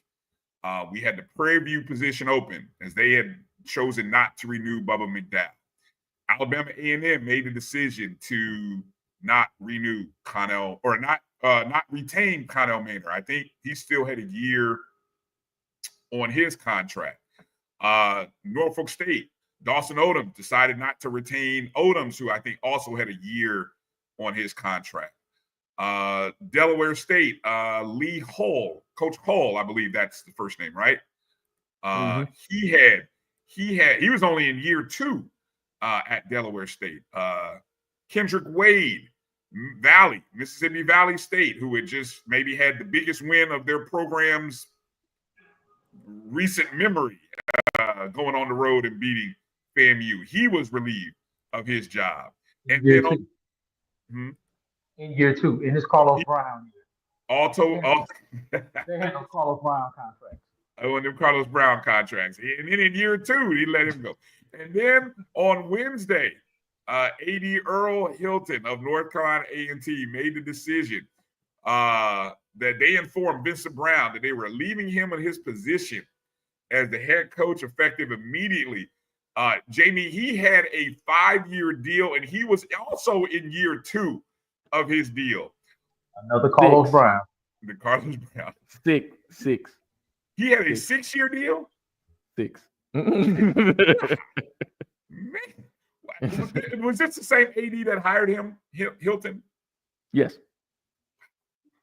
Speaker 2: We had the Prairie View position open as they had chosen not to renew Bubba McDowell. Alabama A&M made the decision to not renew Connell or not retain Connell Maynard. I think he still had a year on his contract. Norfolk State, Dawson Odom decided not to retain Odoms, who I think also had a year on his contract. Delaware State, Lee Hull, Coach Hull, I believe that's the first name, right? He was only in year 2 at Delaware State. Kendrick Wade, Mississippi Valley State, who had just maybe had the biggest win of their program's recent memory, going on the road and beating FAMU. He was relieved of his job. And then
Speaker 7: in year 2, in his Carlos Brown year. They had no Carlos Brown contracts.
Speaker 2: Oh, and them Carlos Brown contracts. And then in year 2, he let him go. And then on Wednesday, A.D. Earl Hilton of North Carolina A&T made the decision that they informed Vincent Brown that they were leaving him in his position as the head coach effective immediately. Jamie, he had a 5-year deal, and he was also in year 2 of his deal.
Speaker 7: Another Carlos Brown.
Speaker 2: The Carlos Brown.
Speaker 3: Six.
Speaker 2: He had a 6-year deal?
Speaker 3: 6.
Speaker 2: Man. Was this the same AD that hired him, Hilton?
Speaker 3: Yes.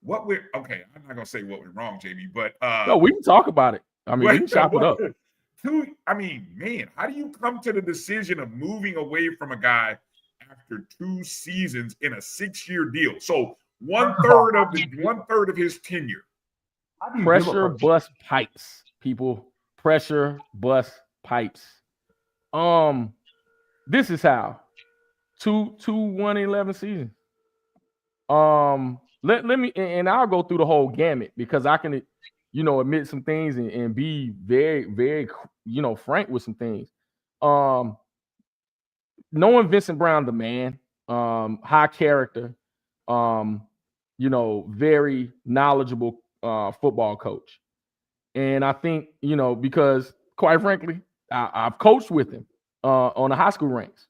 Speaker 2: Okay, I'm not gonna say what went wrong, Jamie, but
Speaker 3: no, we can talk about it. I mean, we can chop it up.
Speaker 2: Man, how do you come to the decision of moving away from a guy after 2 seasons in a 6-year deal? So one third of his tenure.
Speaker 3: Pressure bust pipes, people. Pressure bust pipes. This is how 1-11 season. Let me, and I'll go through the whole gamut because I can, admit some things and be very, very, frank with some things. Knowing Vincent Brown, the man, high character, very knowledgeable football coach. And I think, because quite frankly, I've coached with him on the high school ranks.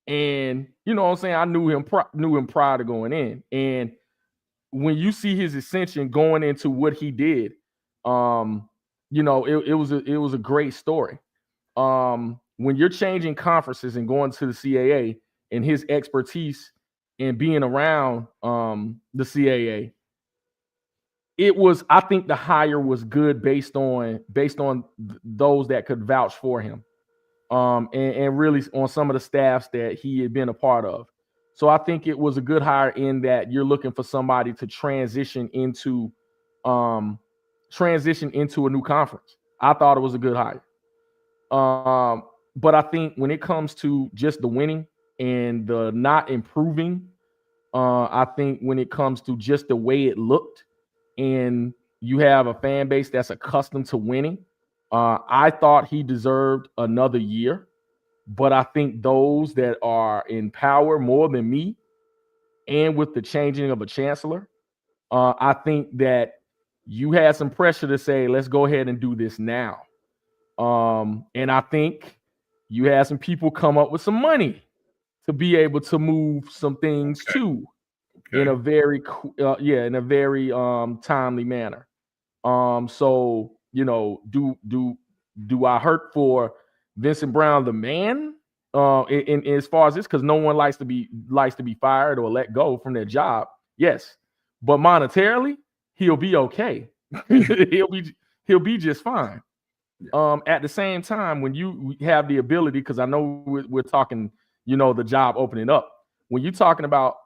Speaker 3: And, I knew him prior to going in. And when you see his ascension going into what he did, it was a great story. When you're changing conferences and going to the CAA and his expertise and being around the CAA, I think the hire was good based on those that could vouch for him. And really on some of the staffs that he had been a part of. So I think it was a good hire in that you're looking for somebody to transition into a new conference. I thought it was a good hire. But I think when it comes to just the winning and the not improving, I think when it comes to just the way it looked and you have a fan base that's accustomed to winning, I thought he deserved another year, but I think those that are in power more than me and with the changing of a chancellor, I think that you had some pressure to say, let's go ahead and do this now. And I think you had some people come up with some money to be able to move some things too, in a very timely manner. So do I hurt for Vincent Brown, the man, in as far as this, because no one likes to be fired or let go from their job. Yes, but monetarily, he'll be okay. he'll be just fine. At the same time, when you have the ability, because I know we're talking, the job opening up. When you're talking about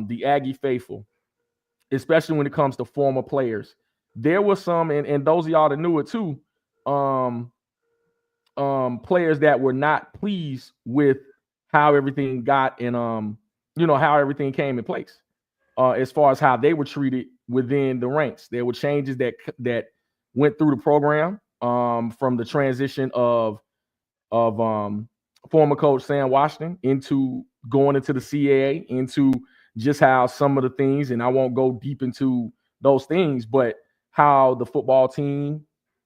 Speaker 3: the Aggie faithful, especially when it comes to former players, there was some, and those of y'all that knew it too, players that were not pleased with how everything got and how everything came in place, as far as how they were treated within the ranks. There were changes that went through the program, from the transition of former coach Sam Washington into going into the CAA, into just how some of the things, and I won't go deep into those things, but how the football team,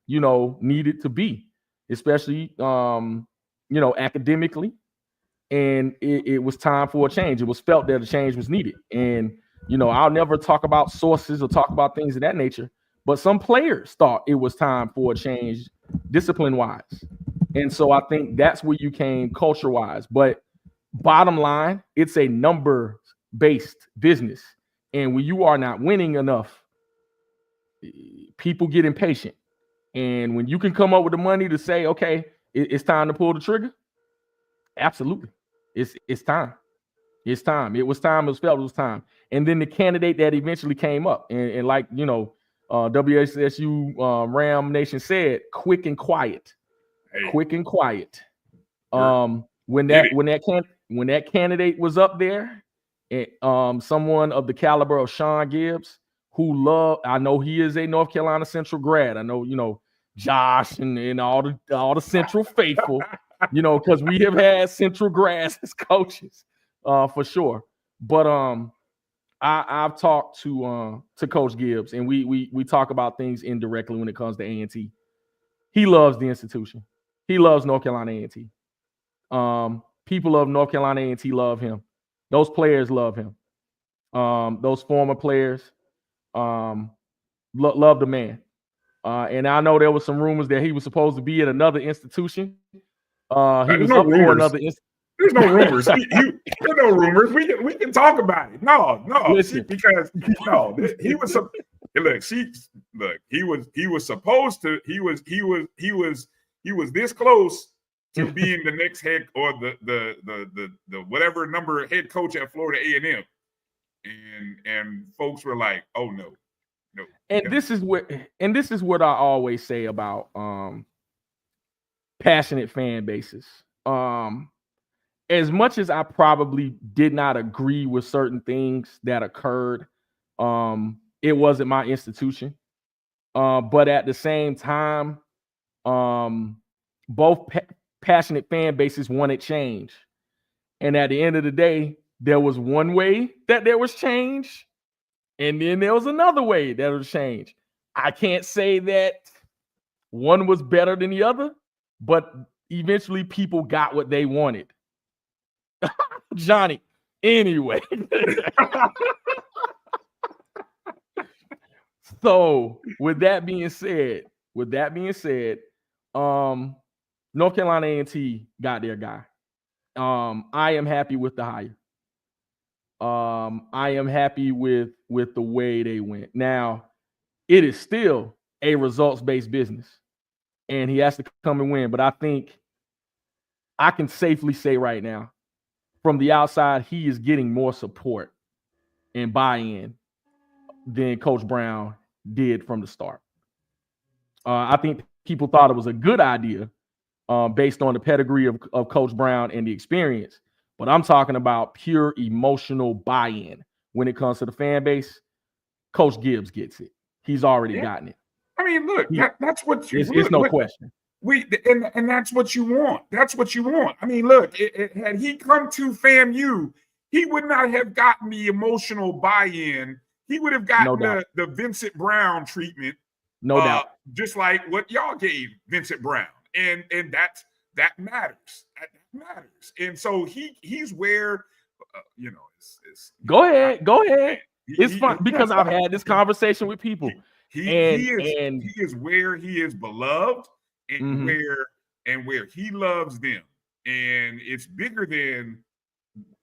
Speaker 3: needed to be, especially, academically. And it was time for a change. It was felt that a change was needed. And, I'll never talk about sources or talk about things of that nature, but some players thought it was time for a change discipline-wise. And so I think that's where you came culture-wise. But bottom line, it's a number-based business. And when you are not winning enough, people get impatient. And when you can come up with the money to say, okay, it's time to pull the trigger, absolutely. It's time. It's time. It was time. It was felt it was time. And then the candidate that eventually came up, and like, WSSU Ram Nation said, quick and quiet. Hey. Quick and quiet. When that candidate was up there, someone of the caliber of Sean Gibbs, I know he is a North Carolina Central grad. I know, Josh and all the Central faithful, because we have had Central grads as coaches, for sure. But I've talked to Coach Gibbs, and we talk about things indirectly when it comes to A&T. He loves the institution. He loves North Carolina A&T. People of North Carolina A&T love him. Those players love him. Those former players love the man. And I know there was some rumors that he was supposed to be at another institution. He was up for another institution.
Speaker 2: There's no rumors. There's no rumors. We can talk about it. No, because he was. He was supposed to. He was this close to being the next head or the whatever number head coach at Florida A&M, and folks were like, oh no.
Speaker 3: And this is what I always say about passionate fan bases. As much as I probably did not agree with certain things that occurred, it wasn't my institution. But at the same time, both passionate fan bases wanted change. And at the end of the day, there was one way that there was change, and then there was another way that was change. I can't say that one was better than the other, but eventually people got what they wanted. Johnny, anyway. So with that being said, North Carolina A&T got their guy. I am happy with the hire. I am happy with the way they went. Now, it is still a results-based business, and he has to come and win. But I think I can safely say right now, from the outside, he is getting more support and buy-in than Coach Brown did from the start. I think people thought it was a good idea based on the pedigree of Coach Brown and the experience. But I'm talking about pure emotional buy-in when it comes to the fan base. Coach Gibbs gets it. He's already gotten it.
Speaker 2: I mean, look, that's what you.
Speaker 3: It's no question.
Speaker 2: And that's what you want. That's what you want. I mean, look, had he come to FAMU, he would not have gotten the emotional buy-in. He would have gotten the Vincent Brown treatment.
Speaker 3: No doubt. Just
Speaker 2: like what y'all gave Vincent Brown. And that matters. That matters. And so he's where,
Speaker 3: Go ahead. It's fun because I've had this conversation with people.
Speaker 2: He is where he is beloved and where he loves them. And it's bigger than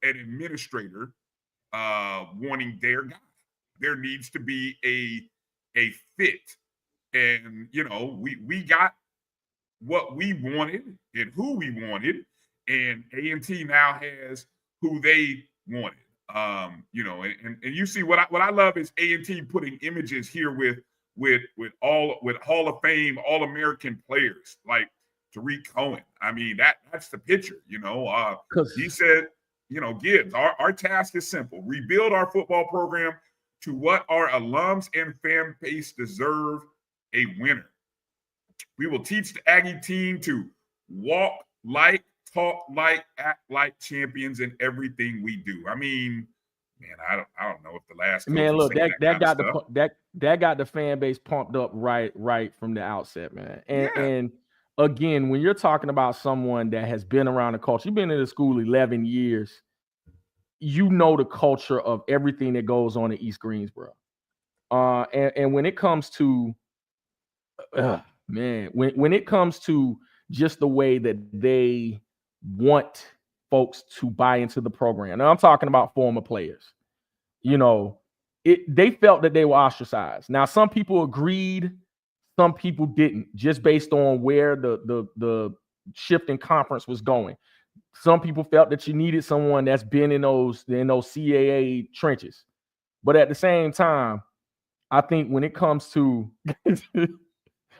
Speaker 2: an administrator wanting their guy. There needs to be a fit. And we got what we wanted and who we wanted, and A&T now has who they wanted. And you see what I love is A&T putting images here with Hall of Fame, All-American players like Tariq Cohen. I mean, that's the picture, he said, Gibbs, our task is simple: rebuild our football program to what our alums and fan base deserve, a winner. We will teach the Aggie team to walk like, talk like, act like champions in everything we do. I mean, man, I don't know if the last
Speaker 3: look, that got the fan base pumped up right from the outset, man. And again, when you're talking about someone that has been around the culture, you've been in the school 11 years, the culture of everything that goes on in East Greensboro. And when it comes to when it comes to just the way that they want folks to buy into the program. Now I'm talking about former players. They felt that they were ostracized. Now some people agreed, some people didn't, just based on where the shift in conference was going. Some people felt that you needed someone that's been in those CAA trenches. But at the same time, I think when it comes to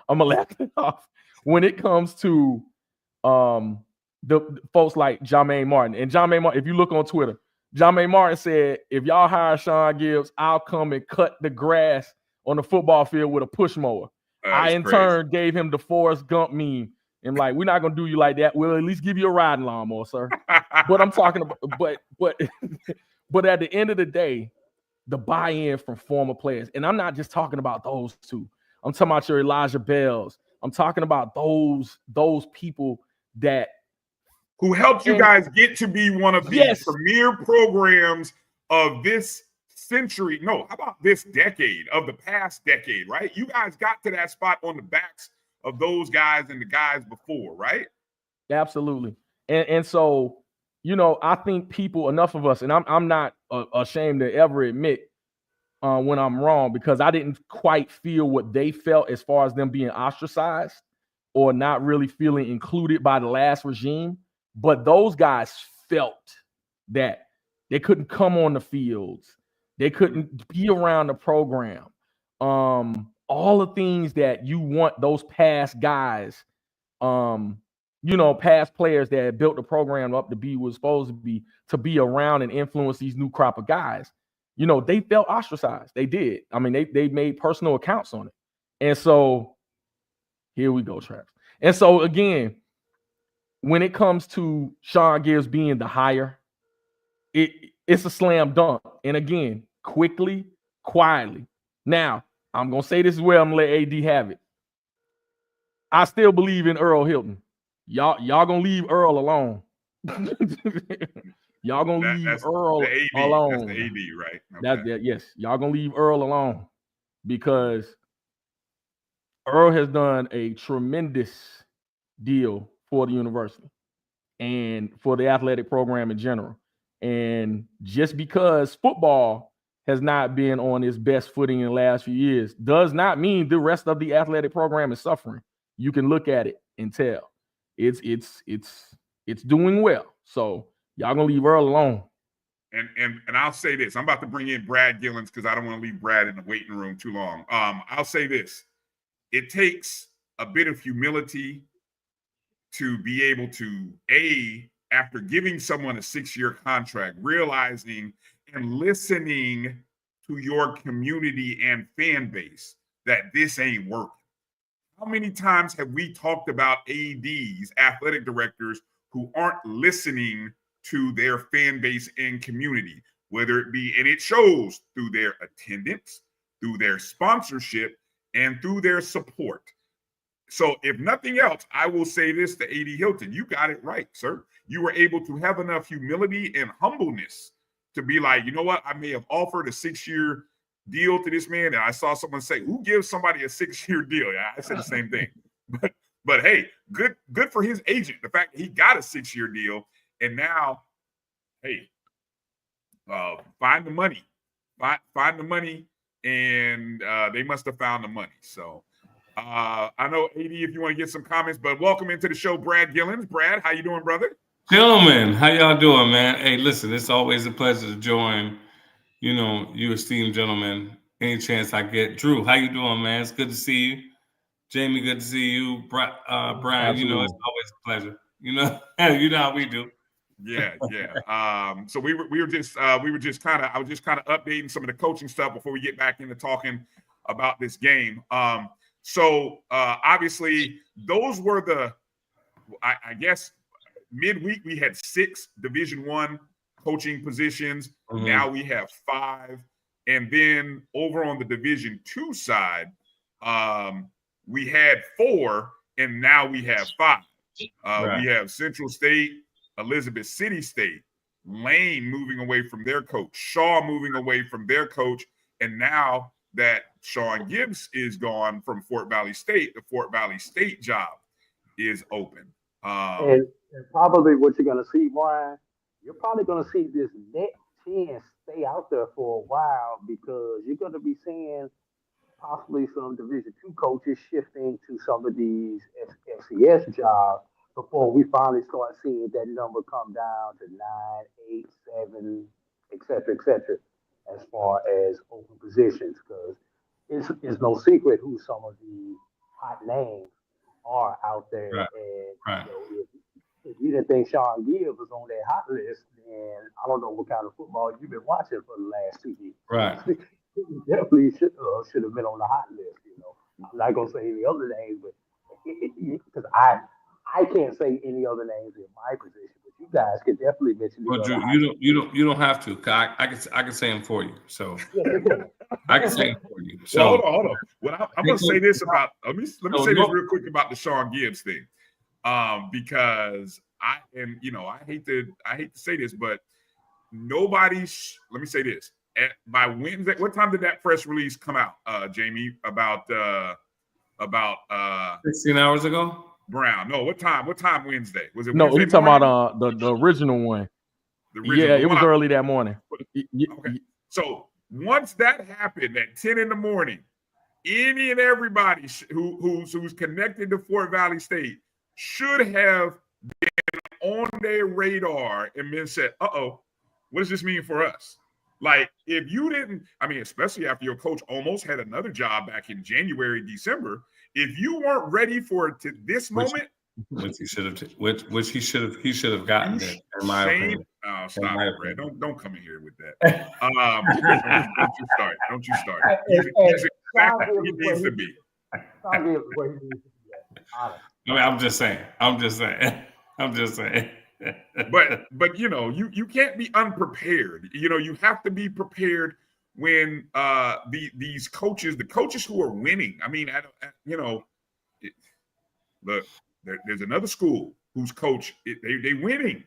Speaker 3: I'm gonna laugh it off. When it comes to the folks like Jermaine Martin, and Jermaine Martin, if you look on Twitter, Jermaine Martin said, if y'all hire Sean Gibbs, I'll come and cut the grass on the football field with a push mower. I in turn gave him the Forrest Gump meme. And like, we're not gonna do you like that. We'll at least give you a riding lawnmower, sir. But I'm talking about, but at the end of the day, the buy-in from former players, and I'm not just talking about those two. I'm talking about your Elijah Bells. I'm talking about those people
Speaker 2: who helped you guys get to be one of the premier programs of this century. No, how about this decade, of the past decade, right? You guys got to that spot on the backs of those guys and the guys before, right?
Speaker 3: Absolutely. And so, I think people, enough of us, and I'm not ashamed to ever admit when I'm wrong, because I didn't quite feel what they felt as far as them being ostracized or not really feeling included by the last regime. But those guys felt that they couldn't come on the fields. They couldn't be around the program. All the things that you want those past guys, past players that had built the program up to be, was supposed to be around and influence these new crop of guys. They felt ostracized. They did. I mean, they made personal accounts on it. And so here we go, Travis. And so again, when it comes to Sean Gibbs being the hire, it's a slam dunk. And again, quickly, quietly. Now, I'm going to say this as well. I'm going to let AD have it. I still believe in Earl Hilton. Y'all going to leave Earl alone. Y'all going to leave Earl alone.
Speaker 2: That's the AD, right? Okay.
Speaker 3: Yes. Y'all going to leave Earl alone, because Earl has done a tremendous deal for the university and for the athletic program in general. And just because football has not been on its best footing in the last few years does not mean the rest of the athletic program is suffering. You can look at it and tell it's doing well. So y'all gonna leave Earl alone.
Speaker 2: And I'll say this. I'm about to bring in Brad Gillens because I don't want to leave Brad in the waiting room too long. I'll say this. It takes a bit of humility to be able to, after giving someone a 6-year contract, realizing and listening to your community and fan base that this ain't working. How many times have we talked about ADs, athletic directors, who aren't listening to their fan base and community, whether it be, and it shows through their attendance, through their sponsorship, and through their support. So if nothing else, I will say this to A.D. Hilton. You got it right, sir. You were able to have enough humility and humbleness to be like, you know what? I may have offered a 6-year deal to this man. And I saw someone say, who gives somebody a 6-year deal? Yeah, I said the same thing. But hey, good for his agent. The fact that he got a 6-year deal. And now, hey, find the money. Find the money. And they must have found the money. So I know, AD, if you want to get some comments, but welcome into the show, Brad Gillens. Brad, how you doing, brother?
Speaker 9: Gentlemen, how y'all doing, man? Hey, listen, it's always a pleasure to join, you esteemed gentlemen, any chance I get. Drew, how you doing, man? It's good to see you. Jamie, good to see you. Brian,
Speaker 3: Absolutely.
Speaker 9: it's always a pleasure. You know how we do.
Speaker 2: Yeah. So we were just kind of, I was just kind of updating some of the coaching stuff before we get back into talking about this game. So obviously those were I guess midweek we had 6 Division I coaching positions. Mm-hmm. Now we have 5, and then over on the Division II side, we had 4, and now we have 5. Right. We have Central State, Elizabeth City State, Lane moving away from their coach, Shaw moving away from their coach, and now that Sean Gibbs is gone from Fort Valley State, the Fort Valley State job is open.
Speaker 7: And probably what you're going to see, Brian, you're probably going to see this net 10 stay out there for a while, because you're going to be seeing possibly some Division II coaches shifting to some of these FCS jobs before we finally start seeing that number come down to 9, 8, 7, et cetera, as far as open positions, because it's no secret who some of the hot names are out there.
Speaker 9: Right.
Speaker 7: And if you didn't think Sean Gibbs was on that hot list, then I don't know what kind of football you've been watching for the last 2 years.
Speaker 9: Right.
Speaker 7: He definitely should have been on the hot list. I'm not gonna say any other names, but because I can't say any other names in my position, but you guys can definitely mention.
Speaker 9: Well, Drew, you don't have to. I can say them for you. So I can say them for you. So
Speaker 2: well, hold on. Well, I'm gonna say this about. Let me say this real quick about the Sean Gibbs thing, because I hate to say this, but nobody's. Let me say this. By Wednesday, what time did that press release come out, Jamie? About
Speaker 9: 16 hours ago.
Speaker 2: Brown. No, what time Wednesday? Was it?
Speaker 3: No,
Speaker 2: Wednesday
Speaker 3: he's talking
Speaker 2: morning?
Speaker 3: about the original one.
Speaker 2: Yeah,
Speaker 3: it was early that morning.
Speaker 2: Okay. So once that happened at 10 in the morning, any and everybody who's connected to Fort Valley State should have been on their radar and been said, "Uh-oh, what does this mean for us?" Like, if you didn't, especially after your coach almost had another job back in January, December, if you weren't ready for this moment,
Speaker 9: which he should have gotten it, in my opinion.
Speaker 2: Oh, stop it, Brad. Don't come in here with that. Don't you start. He's exactly where he needs to be.
Speaker 9: I'm just saying.
Speaker 2: But you can't be unprepared. You have to be prepared when these coaches, the coaches who are winning. Look, there's another school whose coach they winning.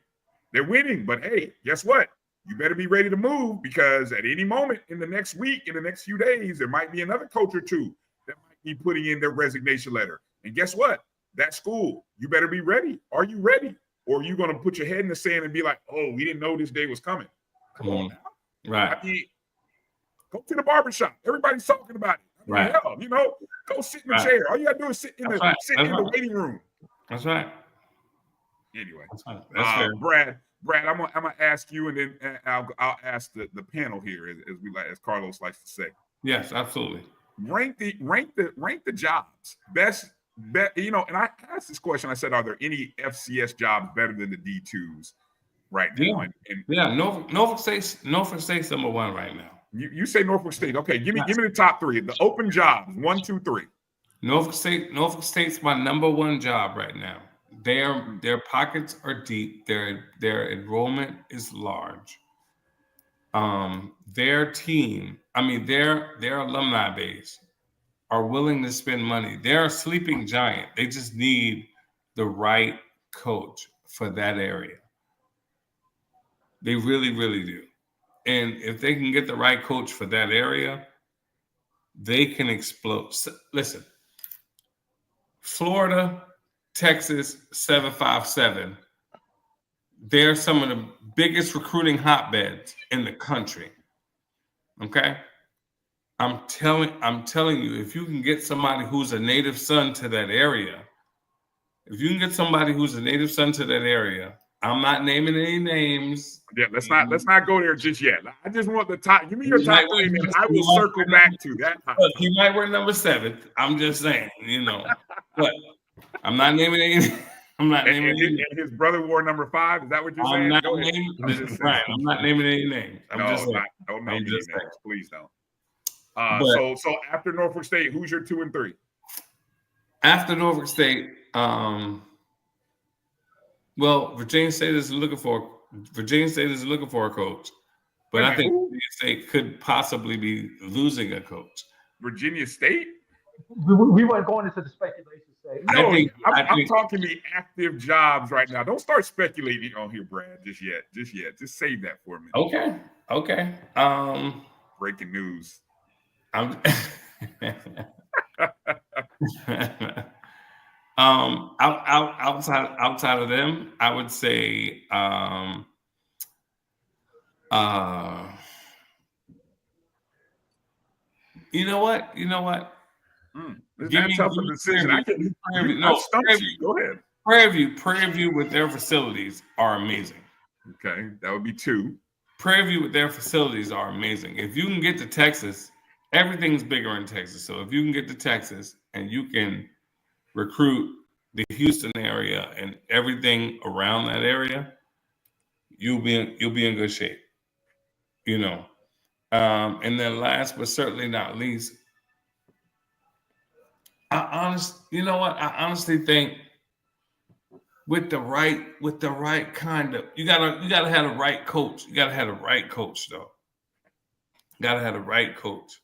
Speaker 2: They're winning, but hey, guess what? You better be ready to move, because at any moment in the next week, in the next few days, there might be another coach or two that might be putting in their resignation letter. And guess what? That school, you better be ready. Are you ready? Or are you going to put your head in the sand and be like, "Oh, we didn't know this day was coming"? Come on now.
Speaker 9: Right.
Speaker 2: Go to the barbershop. Everybody's talking about it.
Speaker 9: Right.
Speaker 2: Hell, go sit in the chair. All you got to do is sit in the waiting room.
Speaker 9: That's right.
Speaker 2: Anyway,
Speaker 9: that's
Speaker 2: Brad, I'm gonna ask you, and then I'll ask the panel here, as Carlos likes to say.
Speaker 9: Yes, absolutely.
Speaker 2: Rank the jobs best. And I asked this question. I said, are there any FCS jobs better than the D2s right now?
Speaker 9: Yeah. Norfolk State's number 1 right now.
Speaker 2: You say Norfolk State. Okay, give me the top 3. The open jobs, 1, 2, 3.
Speaker 9: Norfolk State's my number 1 job right now. Their pockets are deep. Their enrollment is large. Their team, their alumni base are willing to spend money. They're a sleeping giant. They just need the right coach for that area. They really, really do. And if they can get the right coach for that area, they can explode. Listen, Florida, Texas, 757. They're some of the biggest recruiting hotbeds in the country. Okay? I'm telling you, if you can get somebody who's a native son to that area, I'm not naming any names.
Speaker 2: Yeah, let's not go there just yet. I just want the top. Give me your top three, and then I will circle back to that.
Speaker 9: Look, he might wear number 7. I'm just saying, But I'm not naming any. I'm not naming any.
Speaker 2: And his brother wore number 5. Is that what you're saying?
Speaker 9: I'm not naming any names. Don't
Speaker 2: name any names. Please don't. So after Norfolk State, who's your 2 and 3?
Speaker 9: After Norfolk State, Virginia State is looking for a coach, but I think Virginia State could possibly be losing a coach.
Speaker 2: Virginia State?
Speaker 7: We weren't going into the speculation stage.
Speaker 2: No, I'm talking the active jobs right now. Don't start speculating on here, Brad. Just yet. Just save that for me.
Speaker 9: Okay.
Speaker 2: Breaking news.
Speaker 9: Outside of them, I would say you know what?
Speaker 2: Is that tough a decision? Go ahead.
Speaker 9: Prairie View with their facilities are amazing.
Speaker 2: Okay, that would be 2.
Speaker 9: Prairie View with their facilities are amazing. If you can get to Texas, everything's bigger in Texas. So if you can get to Texas and you can recruit the Houston area and everything around that area, you'll be in good shape. And then last but certainly not least, I honestly think with the right kind of you gotta have the right coach. You gotta have the right coach though. Gotta have the right coach.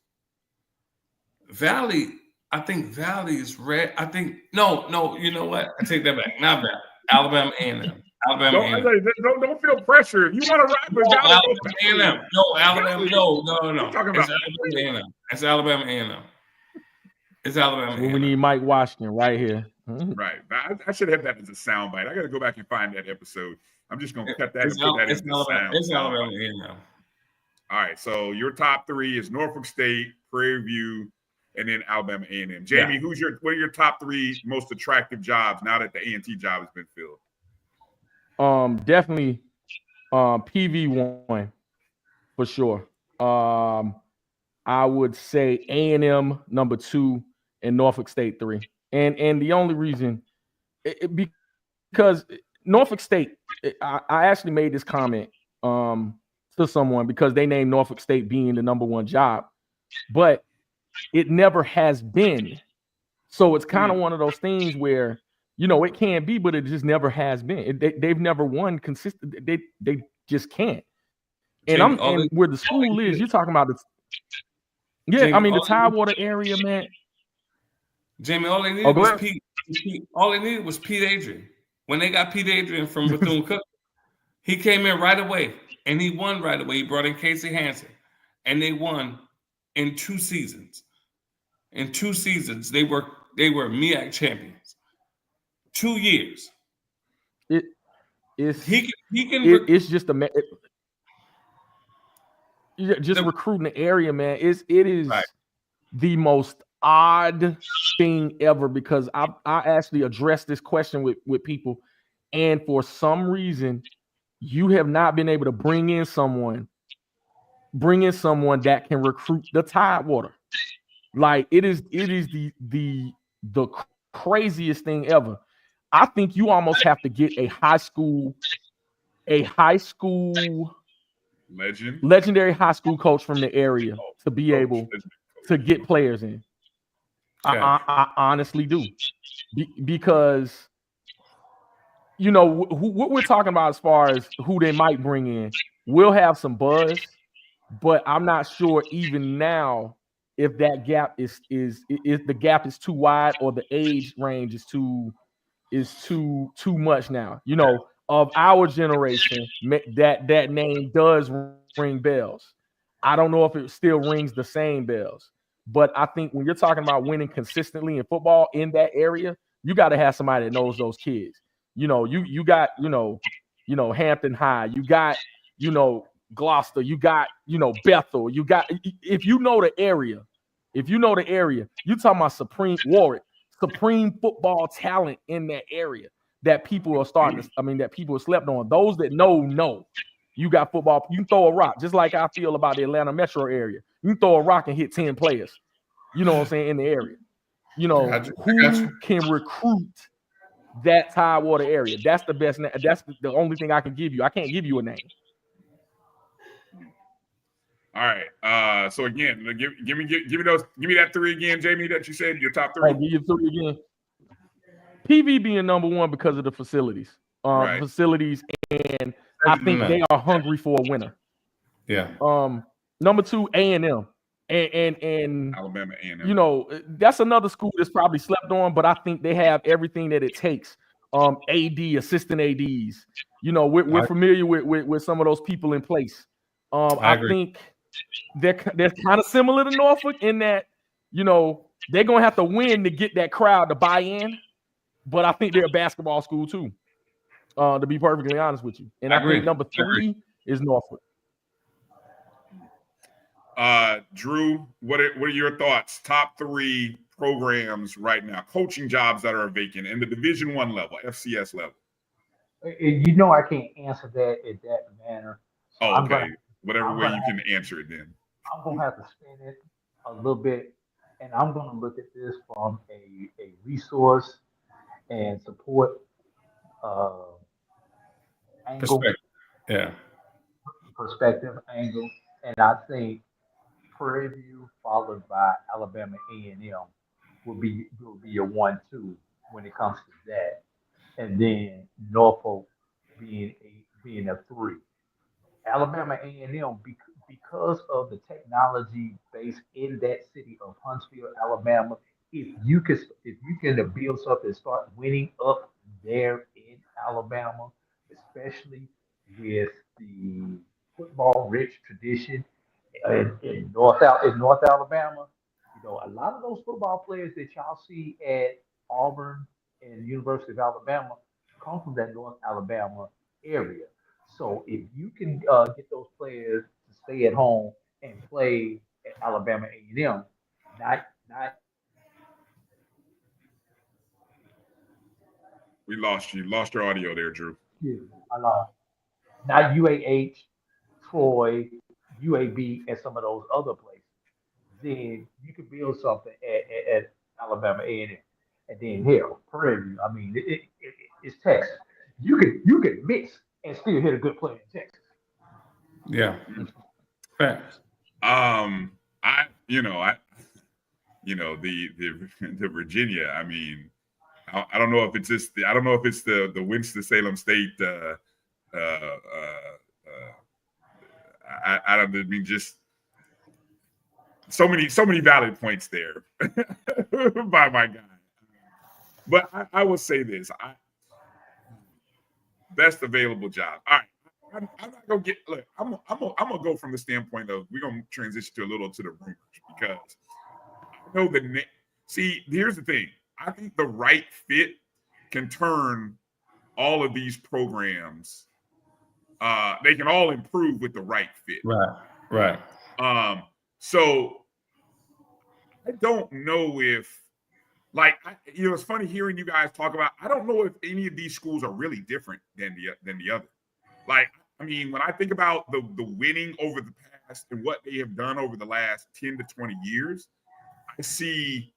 Speaker 9: Valley, I think Valley is red. I think no. You know what? I take that back. Not Valley. Alabama A&M.
Speaker 2: Don't feel pressure. If you want to ride with Valley,
Speaker 9: Alabama A&M. No, Alabama. No.
Speaker 2: Talking about
Speaker 9: It's Alabama A&M. It's Alabama A&M.
Speaker 3: We need Mike Washington right here.
Speaker 2: Right. I should have that as a soundbite. I got to go back and find that episode. I'm just going to cut that and put that in the sound.
Speaker 9: It's Alabama A&M.
Speaker 2: All right. So your top 3 is Norfolk State, Prairie View, and then Alabama A&M. Jamie, what are your top 3 most attractive jobs now that the A&T job has been filled?
Speaker 3: Definitely PV1 for sure. I would say A&M number 2 and Norfolk State 3. And the only reason because Norfolk State, I actually made this comment to someone because they named Norfolk State being the number 1 job, but it never has been. So it's kind of one of those things where, it can be, but it just never has been. They've never won consistent. They just can't. And
Speaker 9: Jamie,
Speaker 3: where the school is, you're talking about Jamie, the Tidewater area, man.
Speaker 9: Jamie, all they needed was Pete. All they needed was Pete Adrian. When they got Pete Adrian from Bethune-Cookman, he came in right away and he won right away. He brought in Casey Hansen, and they won in 2 seasons. In 2 seasons, they were MEAC champions. 2 years.
Speaker 3: It's just recruiting the area, man. It is
Speaker 9: right.
Speaker 3: The most odd thing ever because I actually addressed this question with people, and for some reason, you have not been able to bring in someone that can recruit the Tidewater. Like it is the craziest thing ever. I think you almost have to get a high school legendary high school coach from the area to be able to get players in. I honestly do, because you know, what we're talking about as far as who they might bring in, will have some buzz, but I'm not sure even now if that gap is the gap is too wide or the age range is too much now. You know, of our generation, that name does ring bells. I don't know if it still rings the same bells, but I think when you're talking about winning consistently in football in that area, you got to have somebody that knows those kids. You know, you got, Hampton High, you got, Gloucester, you got, Bethel, you got, if you know the area, you talking about Supreme football talent in that area that people are that people are slept on. Those that know. You got football. You can throw a rock, just like I feel about the Atlanta metro area. You can throw a rock and hit 10 players. You know what I'm saying, in the area. You know, who can recruit that Tidewater area? That's the best. That's the only thing I can give you. I can't give you a name.
Speaker 2: All right. So again, give me that three again, Jamie, that you said your top three.
Speaker 3: I'll give you three again. PV being number one because of the facilities. Facilities, and I think they are hungry for a winner.
Speaker 9: Yeah.
Speaker 3: Number two, A&M. And
Speaker 2: Alabama A&M.
Speaker 3: You know, that's another school that's probably slept on, but I think they have everything that it takes. AD, assistant ADs. You know, we're familiar with some of those people in place. I think they're kind of similar to Norfolk in that, you know, they're gonna have to win to get that crowd to buy in. But I think they're a basketball school too, to be perfectly honest with you. And I think number three is Norfolk.
Speaker 2: Drew, what are your thoughts? Top three programs right now, coaching jobs that are vacant in the Division I level, FCS level.
Speaker 7: You know, I can't answer that in that manner. So
Speaker 2: okay. Whatever way you can answer it, then
Speaker 7: I'm gonna have to spin it a little bit, and I'm gonna look at this from a resource and support angle. Perspective angle, and I think Prairie View followed by Alabama A&M will be a 1-2 when it comes to that, and then Norfolk being a 3. Alabama A&M because of the technology base in that city of Huntsville, Alabama. If you can build something and start winning up there in Alabama, especially with the football-rich tradition in North Alabama, you know, a lot of those football players that y'all see at Auburn and University of Alabama come from that North Alabama area. So if you can get those players to stay at home and play at Alabama A&M, not
Speaker 2: we lost you. Lost your audio there, Drew.
Speaker 7: Yeah, I lost. Not UAH, Troy, UAB, and some of those other places. Then you can build something at Alabama A&M, and then hell, Prairie View. I mean, it's Texas. You can mix and still hit a good player in Texas.
Speaker 9: Yeah. Facts.
Speaker 2: The Virginia. I mean, I don't know if it's just the Winston-Salem State. I mean, just so many valid points there by my guy. But I will say this: best available job. All right, I'm not gonna get. Look, I'm gonna go from the standpoint of we're gonna transition to a little to the rumors because I know the. See, here's the thing. I think the right fit can turn all of these programs. They can all improve with the right fit.
Speaker 9: Right.
Speaker 2: So I don't know if, it's funny hearing you guys talk about. I don't know if any of these schools are really different than the other. Like, I mean, when I think about the winning over the past and what they have done over the last 10 to 20 years, I see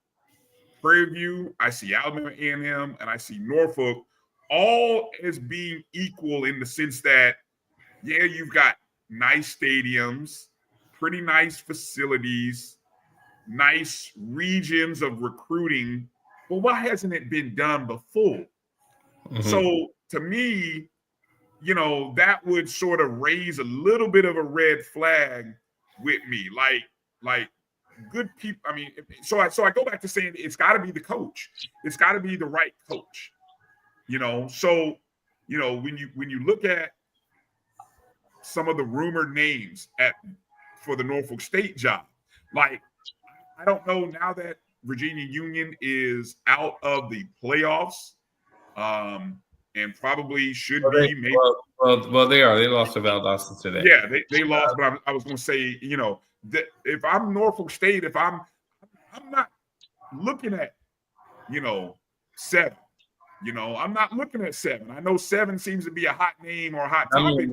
Speaker 2: Prairie View, I see Alabama A&M, and I see Norfolk all as being equal in the sense that, yeah, you've got nice stadiums, pretty nice facilities, nice regions of recruiting, but why hasn't it been done before? Mm-hmm. So to me, you know, that would sort of raise a little bit of a red flag with me. Like good people. I mean, so I go back to saying it's got to be the coach. It's got to be the right coach. You know, so you know when you look at some of the rumored names for the Norfolk State job, like I don't know now that Virginia Union is out of the playoffs, and probably should be maybe.
Speaker 9: Well, they are. They lost to Valdosta today.
Speaker 2: Yeah, they lost, but I was going to say, you know, that if I'm Norfolk State, if I'm not looking at, you know, 7. You know, I'm not looking at 7. I know 7 seems to be a hot name or a hot topic.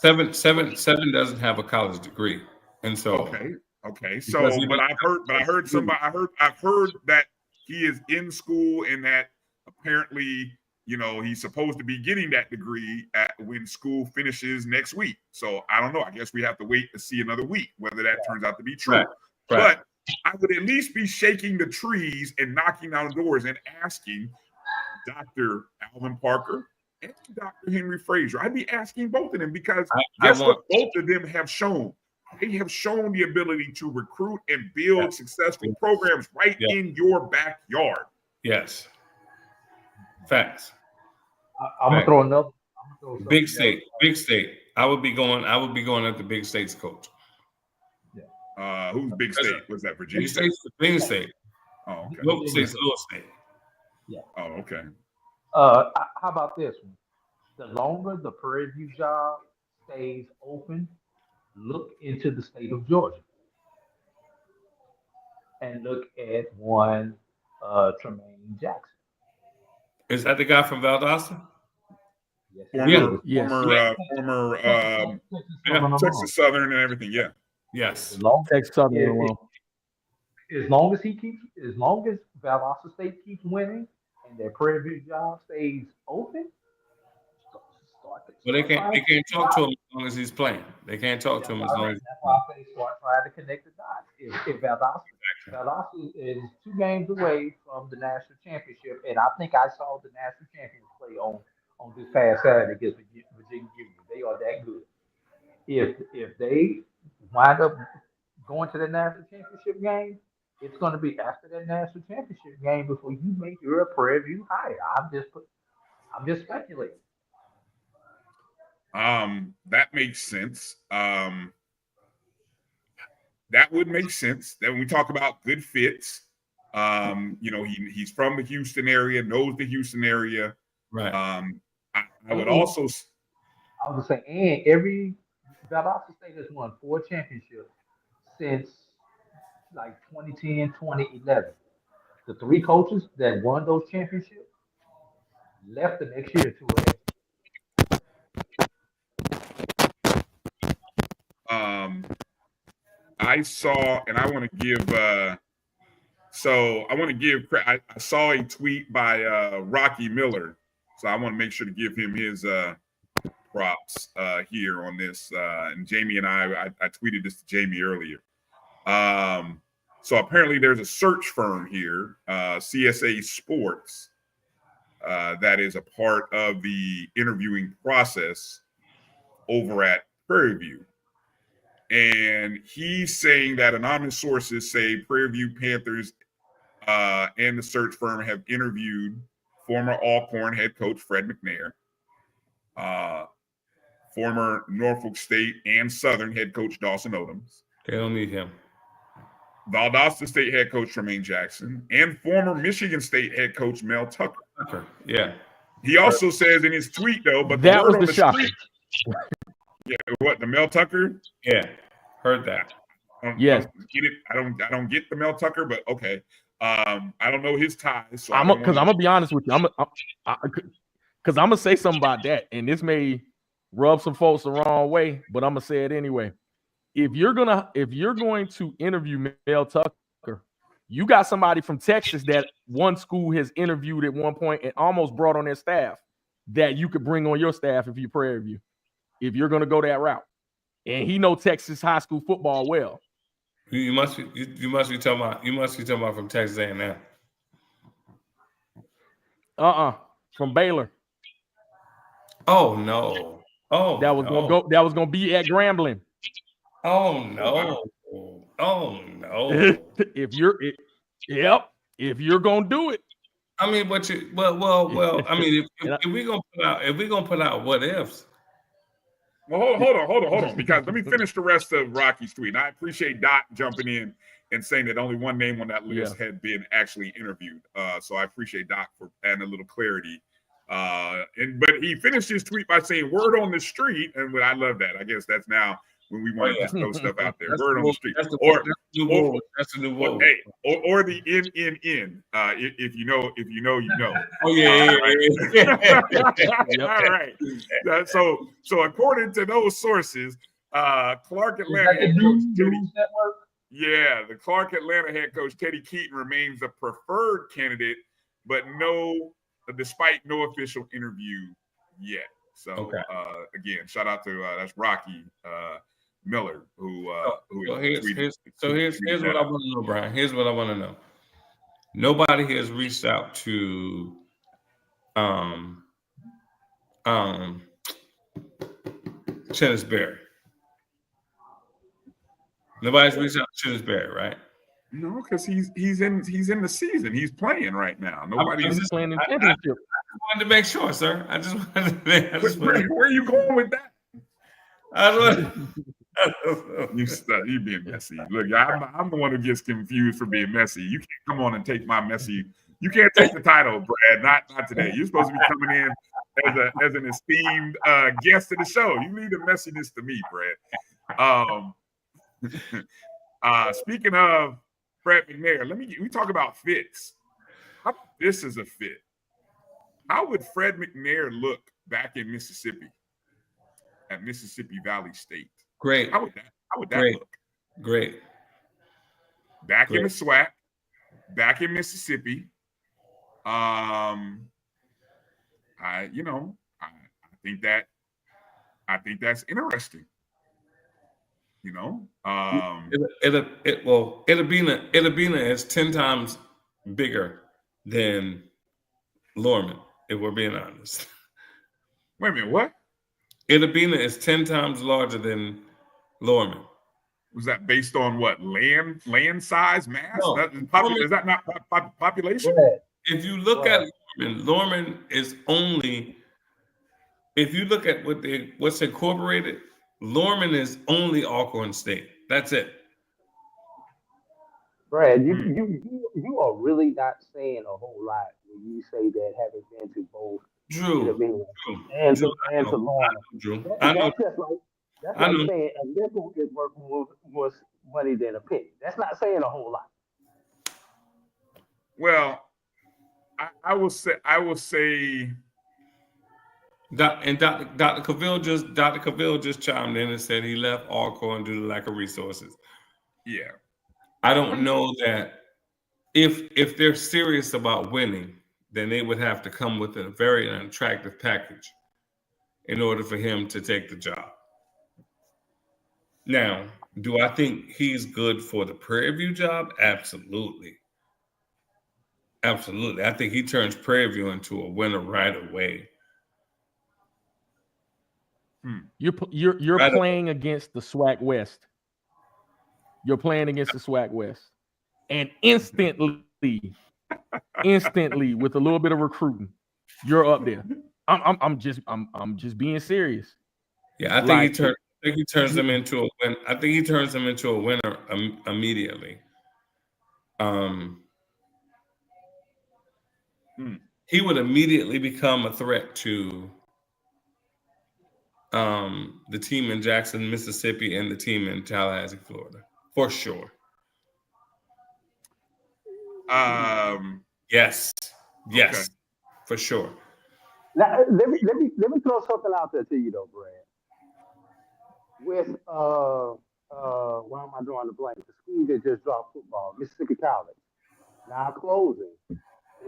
Speaker 9: I mean, seven doesn't have a college degree, and so
Speaker 2: okay. So, but I've heard that he is in school and that apparently, you know, he's supposed to be getting that degree when school finishes next week. So I don't know. I guess we have to wait to see another week whether that turns out to be true.
Speaker 9: Right.
Speaker 2: But I would at least be shaking the trees and knocking on doors and asking Dr. Alvin Parker and Dr. Henry Frazier. I'd be asking both of them because guess what both of them have shown? They have shown the ability to recruit and build successful programs right in your backyard.
Speaker 9: Yes. Facts.
Speaker 7: I'm gonna throw another.
Speaker 9: Big State. I would be going at the Big State's coach.
Speaker 2: Yeah. Who's Big State? Was that Virginia State?
Speaker 9: Virginia State.
Speaker 2: Oh, okay.
Speaker 9: Local State's Little State.
Speaker 7: Yeah.
Speaker 2: Oh, okay.
Speaker 7: How about this one? The longer the Prairie View job stays open, look into the state of Georgia and look at one Tremaine Jackson.
Speaker 9: Is that the guy from Valdosta?
Speaker 7: Yes.
Speaker 2: Former Texas Southern and everything. Yeah.
Speaker 9: Yes.
Speaker 3: Texas Southern.
Speaker 7: As long as Valdosta State keeps winning and their Prairie View job stays open,
Speaker 9: But they can't talk to him as long as he's playing. They can't talk to him as long as.
Speaker 7: That's why I say start trying to connect the dots. If Valdosta is 2 games away from the national championship, and I think I saw the national champions play on this past Saturday against Virginia Union. They are that good. If they wind up going to the national championship game, it's going to be after that national championship game before you make your Prairie View hire. I'm just speculating.
Speaker 2: That makes sense. That would make sense. That when we talk about good fits, you know, he's from the Houston area, knows the Houston area.
Speaker 9: Right.
Speaker 2: I would also.
Speaker 7: I was saying, and every Valdosta State has won 4 championships since like 2010, 2011. The 3 coaches that won those championships left the next year to it.
Speaker 2: I saw, and I want to give. I saw a tweet by Rocky Miller, so I want to make sure to give him his props here on this. And Jamie and I tweeted this to Jamie earlier. So apparently there's a search firm here, CSA Sports, that is a part of the interviewing process over at Prairie View. And he's saying that anonymous sources say Prairie View Panthers and the search firm have interviewed former Alcorn head coach Fred McNair, former Norfolk State and Southern head coach Dawson Odoms.
Speaker 9: They don't need him.
Speaker 2: Valdosta State head coach Tremaine Jackson, and former Michigan State head coach Mel Tucker.
Speaker 9: Yeah.
Speaker 2: He also says in his tweet, though, but
Speaker 3: that was the shock.
Speaker 2: Yeah, what, the Mel Tucker?
Speaker 9: Yeah, heard that.
Speaker 2: Yes, get it. I don't get the Mel Tucker, but okay. I don't know his ties. So
Speaker 3: I'm gonna be honest with you. Because I'm gonna say something about that, and this may rub some folks the wrong way, but I'm gonna say it anyway. If you're going to interview Mel Tucker, you got somebody from Texas that one school has interviewed at one point and almost brought on their staff that you could bring on your staff if you Prairie View. If you're going to go that route, and he know Texas high school football well,
Speaker 9: you must be talking about from Texas A&M.
Speaker 3: From Baylor.
Speaker 9: Oh no. Oh
Speaker 3: That was gonna go. That was gonna be at Grambling.
Speaker 9: Oh no. Oh no.
Speaker 3: If you're gonna do it.
Speaker 9: I mean, but well. I mean, if we gonna put out what ifs.
Speaker 2: Well, hold on, because let me finish the rest of Rocky's tweet. And I appreciate Doc jumping in and saying that only one name on that list had been actually interviewed. So I appreciate Doc for adding a little clarity. But he finished his tweet by saying "word on the street," and I love that. I guess that's now when we want to just throw stuff out there.
Speaker 9: That's
Speaker 2: Word on the street,
Speaker 9: that's the new word.
Speaker 2: Or the NNN. If you know, you know.
Speaker 9: Oh yeah.
Speaker 2: All right. So according to those sources, Clark Atlanta head coach the Clark Atlanta head coach Teddy Keaton remains a preferred candidate, but despite no official interview yet. So again, shout out to that's Rocky Miller who
Speaker 9: here's what I want to know, Brian. Here's what I want to know. Nobody has reached out to Chennis Berry. Nobody's reached out to Chennis Berry, right?
Speaker 2: No, because he's in the season. He's playing right now. Nobody's playing in championship.
Speaker 9: I wanted to make sure, sir. I just wanted to
Speaker 2: where are you going with that? You being messy. Look, I'm the one who gets confused for being messy. You can't come on and take my messy. You can't take the title, Brad. Not today. You're supposed to be coming in as an esteemed guest of the show. You leave the messiness to me, Brad. Speaking of Fred McNair, we talk about fits. How about this is a fit? How would Fred McNair look back in Mississippi at Mississippi Valley State?
Speaker 9: Great.
Speaker 2: How would that look?
Speaker 9: Great.
Speaker 2: Back in the SWAC, back in Mississippi. I think that's interesting.
Speaker 9: Itabena is 10 times bigger than Lorman, if we're being honest.
Speaker 2: Wait a minute, what?
Speaker 9: Itabena is 10 times larger than Lorman.
Speaker 2: Was that based on what? Land size, mass?
Speaker 9: No.
Speaker 2: Is that not population?
Speaker 9: If you look at Lorman is only, if you look at what's incorporated, Lorman is only Alcorn State. That's it.
Speaker 7: Brad, you are really not saying a whole lot when you say that having been to both
Speaker 9: Drew
Speaker 7: and to Lorman.
Speaker 9: I know.
Speaker 7: That's like saying a nickel is worth more money than a penny. That's not saying a whole lot.
Speaker 2: Well, I will say.
Speaker 9: Dr. Cavill just chimed in and said he left Alcorn due to lack of resources.
Speaker 2: Yeah.
Speaker 9: I don't know that if they're serious about winning, then they would have to come with a very unattractive package in order for him to take the job. Now, do I think he's good for the Prairie View job? Absolutely. Absolutely. I think he turns Prairie View into a winner right away.
Speaker 3: You're playing against the SWAC West. You're playing against the SWAC West, and instantly, with a little bit of recruiting, you're up there. I'm just being serious.
Speaker 9: Yeah, I think he turns them into a win. I think he turns them into a winner immediately. He would immediately become a threat to the team in Jackson, Mississippi, and the team in Tallahassee, Florida, for sure. Yes, okay. For sure.
Speaker 7: Now, let me throw something out there to you though, Brad. With why am I drawing the blank? The school that just dropped football, Mississippi College, now closing.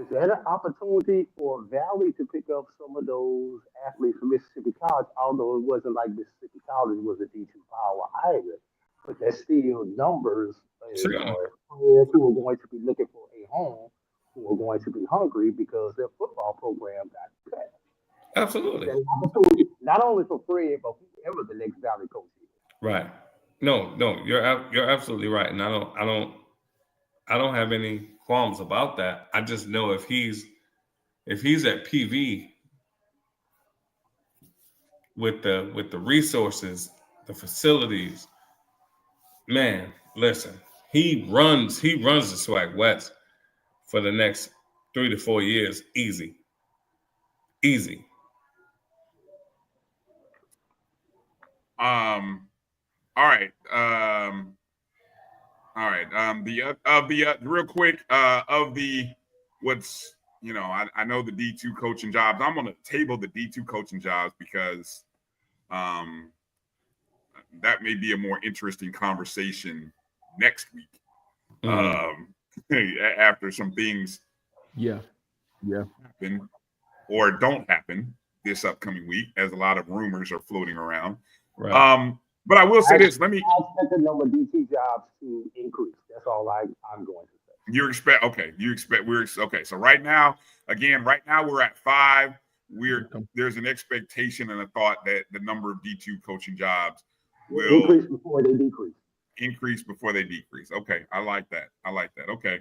Speaker 7: Is there an opportunity for Valley to pick up some of those athletes from Mississippi College? Although it wasn't like Mississippi College was a D2 power either, but there's still numbers of players who are going to be looking for a home, who are going to be hungry because their football program got cut.
Speaker 9: Absolutely.
Speaker 10: There's opportunity, not only for Fred, but whoever the next Valley coach is.
Speaker 9: Right. No, you're absolutely right, and I don't have any qualms about that. I just know if he's at PV with the resources, the facilities, man, listen, he runs the SWAC West for the next 3 to 4 years, easy.
Speaker 2: All right. Real quick, what's, I know the D2 coaching jobs. I'm going to table the D2 coaching jobs because that may be a more interesting conversation next week. After some things happen or don't happen this upcoming week, as a lot of rumors are floating around.
Speaker 9: Right.
Speaker 2: But I will say this.
Speaker 10: I expect the number of DT jobs to increase. That's all I'm going to say. So right now we're at 5. There's an expectation and a thought that the number of D2 coaching jobs will increase before they decrease.
Speaker 2: Okay, I like that. Okay.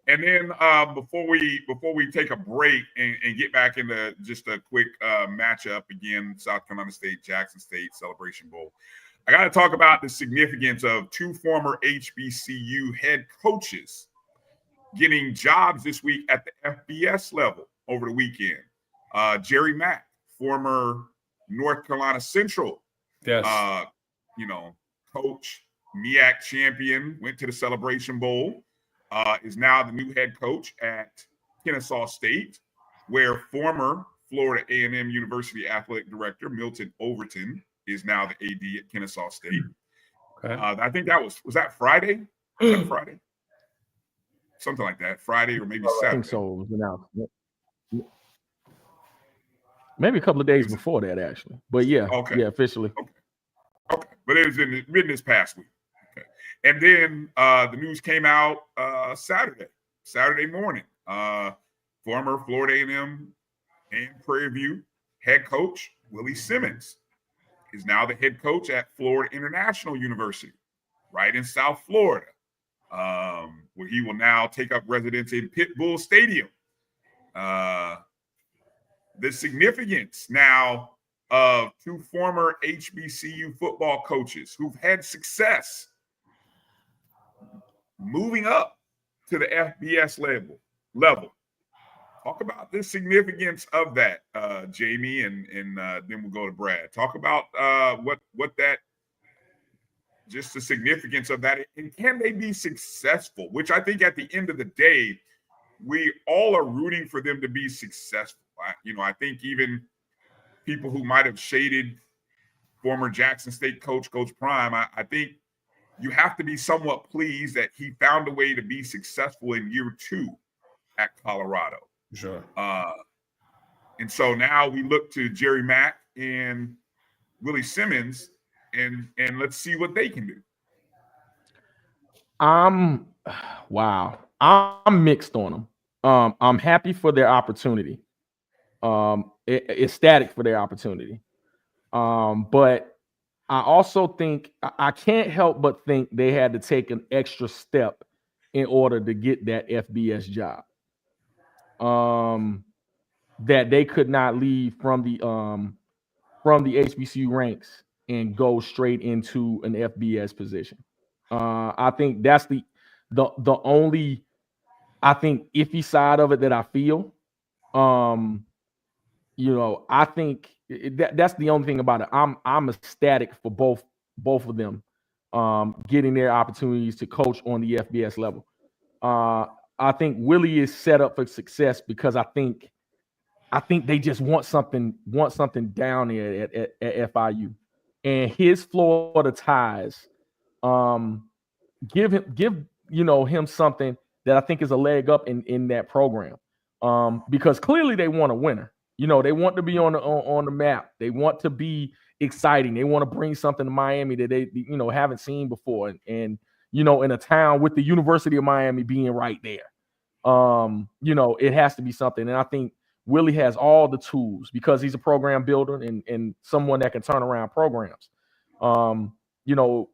Speaker 2: And then before we take a break and get back into just a quick matchup again, South Carolina State, Jackson State Celebration Bowl, I got to talk about the significance of 2 former HBCU head coaches getting jobs this week at the FBS level over the weekend. Jerry Mack, former North Carolina Central, coach, MEAC champion, went to the Celebration Bowl. Is now the new head coach at Kennesaw State, where former Florida A&M University athletic director Milton Overton is now the AD at Kennesaw State. Okay. I think that was that Friday? Was that Friday? Something like that. Friday or maybe Saturday.
Speaker 3: I think so. It was announced. Maybe a couple of days before that, actually. But yeah, officially.
Speaker 2: Okay. But it was in this past week. Okay. And then the news came out Saturday morning. Former Florida A&M and Prairie View head coach Willie Simmons is now the head coach at Florida International University, right in South Florida, where he will now take up residence in Pitbull Stadium. The significance now of 2 former HBCU football coaches who've had success moving up to the FBS level. Talk about the significance of that, Jamie, and then we'll go to Brad. Talk about what that, just the significance of that, and can they be successful? Which I think at the end of the day, we all are rooting for them to be successful. I think even people who might have shaded former Jackson State coach Prime, I think you have to be somewhat pleased that he found a way to be successful in year 2 at Colorado.
Speaker 9: Sure.
Speaker 2: And so now we look to Jerry Mack and Willie Simmons, and let's see what they can do.
Speaker 3: I'm mixed on them. I'm happy for their opportunity. Ecstatic for their opportunity. But I also think I can't help but think they had to take an extra step in order to get that FBS job. That they could not leave from the HBCU ranks and go straight into an FBS position. I think that's the only, I think, iffy side of it that I feel. I think that's the only thing about it. I'm ecstatic for both of them getting their opportunities to coach on the FBS level. I think Willie is set up for success because I think they just want something down there at FIU, and his Florida ties give him something that I think is a leg up in that program, because clearly they want a winner. They want to be on the map. They want to be exciting. They want to bring something to Miami that they haven't seen before, and in a town with the University of Miami being right there. It has to be something. And I think Willie has all the tools because he's a program builder and someone that can turn around programs.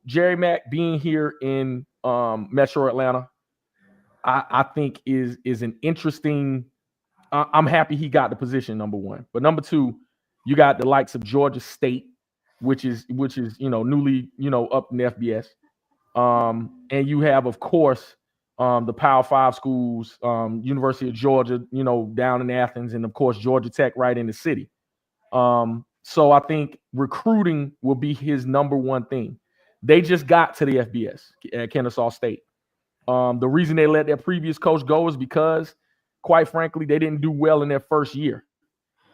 Speaker 3: Jerry Mack being here in Metro Atlanta, I think is an interesting. I'm happy he got the position, number one. But number two, you got the likes of Georgia State, which is newly up in the FBS, and you have, of course, the Power 5 schools, University of Georgia, down in Athens, and of course Georgia Tech right in the city. So I think recruiting will be his number one thing. They just got to the FBS at Kennesaw State. The reason they let their previous coach go is because, quite frankly, they didn't do well in their first year.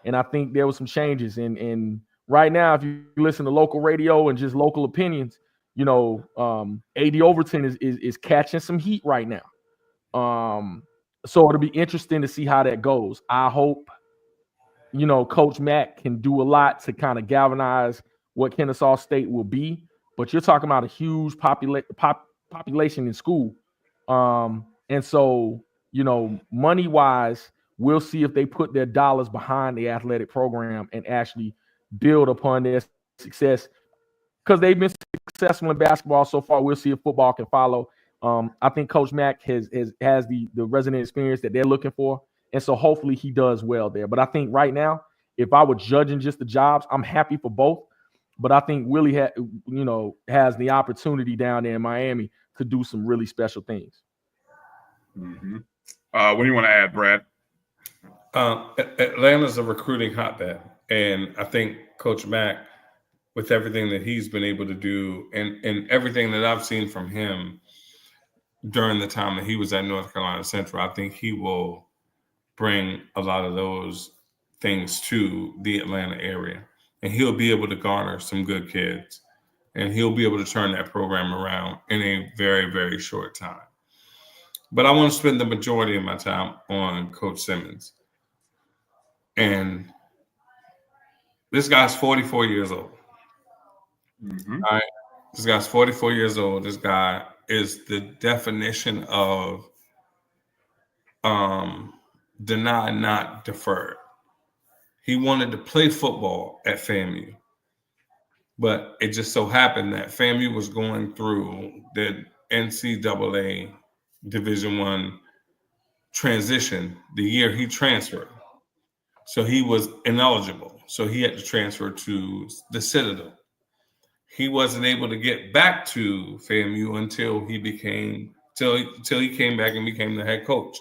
Speaker 3: And I think there was some changes. And right now, if you listen to local radio and just local opinions, A.D. Overton is catching some heat right now. So it'll be interesting to see how that goes. I hope, Coach Mack can do a lot to kind of galvanize what Kennesaw State will be. But you're talking about a huge population in school. And so, money-wise, we'll see if they put their dollars behind the athletic program and actually build upon their success. Because they've been successful in basketball so far, we'll see if football can follow. I think Coach Mack has the resident experience that they're looking for, and so hopefully he does well there. But I think right now, if I were judging just the jobs, I'm happy for both. But I think Willie has the opportunity down there in Miami to do some really special things.
Speaker 2: Mm-hmm. What do you want to add, Brad?
Speaker 9: Atlanta's a recruiting hotbed, and I think Coach Mack, with everything that he's been able to do and everything that I've seen from him during the time that he was at North Carolina Central, I think he will bring a lot of those things to the Atlanta area. And he'll be able to garner some good kids. And he'll be able to turn that program around in a very, very short time. But I want to spend the majority of my time on Coach Simmons. And this guy's 44 years old.
Speaker 2: Mm-hmm.
Speaker 9: All right. This guy's 44 years old. This guy is the definition of deny, not deferred. He wanted to play football at FAMU, but it just so happened that FAMU was going through the NCAA Division I transition the year he transferred. So he was ineligible. So he had to transfer to the Citadel. He wasn't able to get back to FAMU until he came back and became the head coach.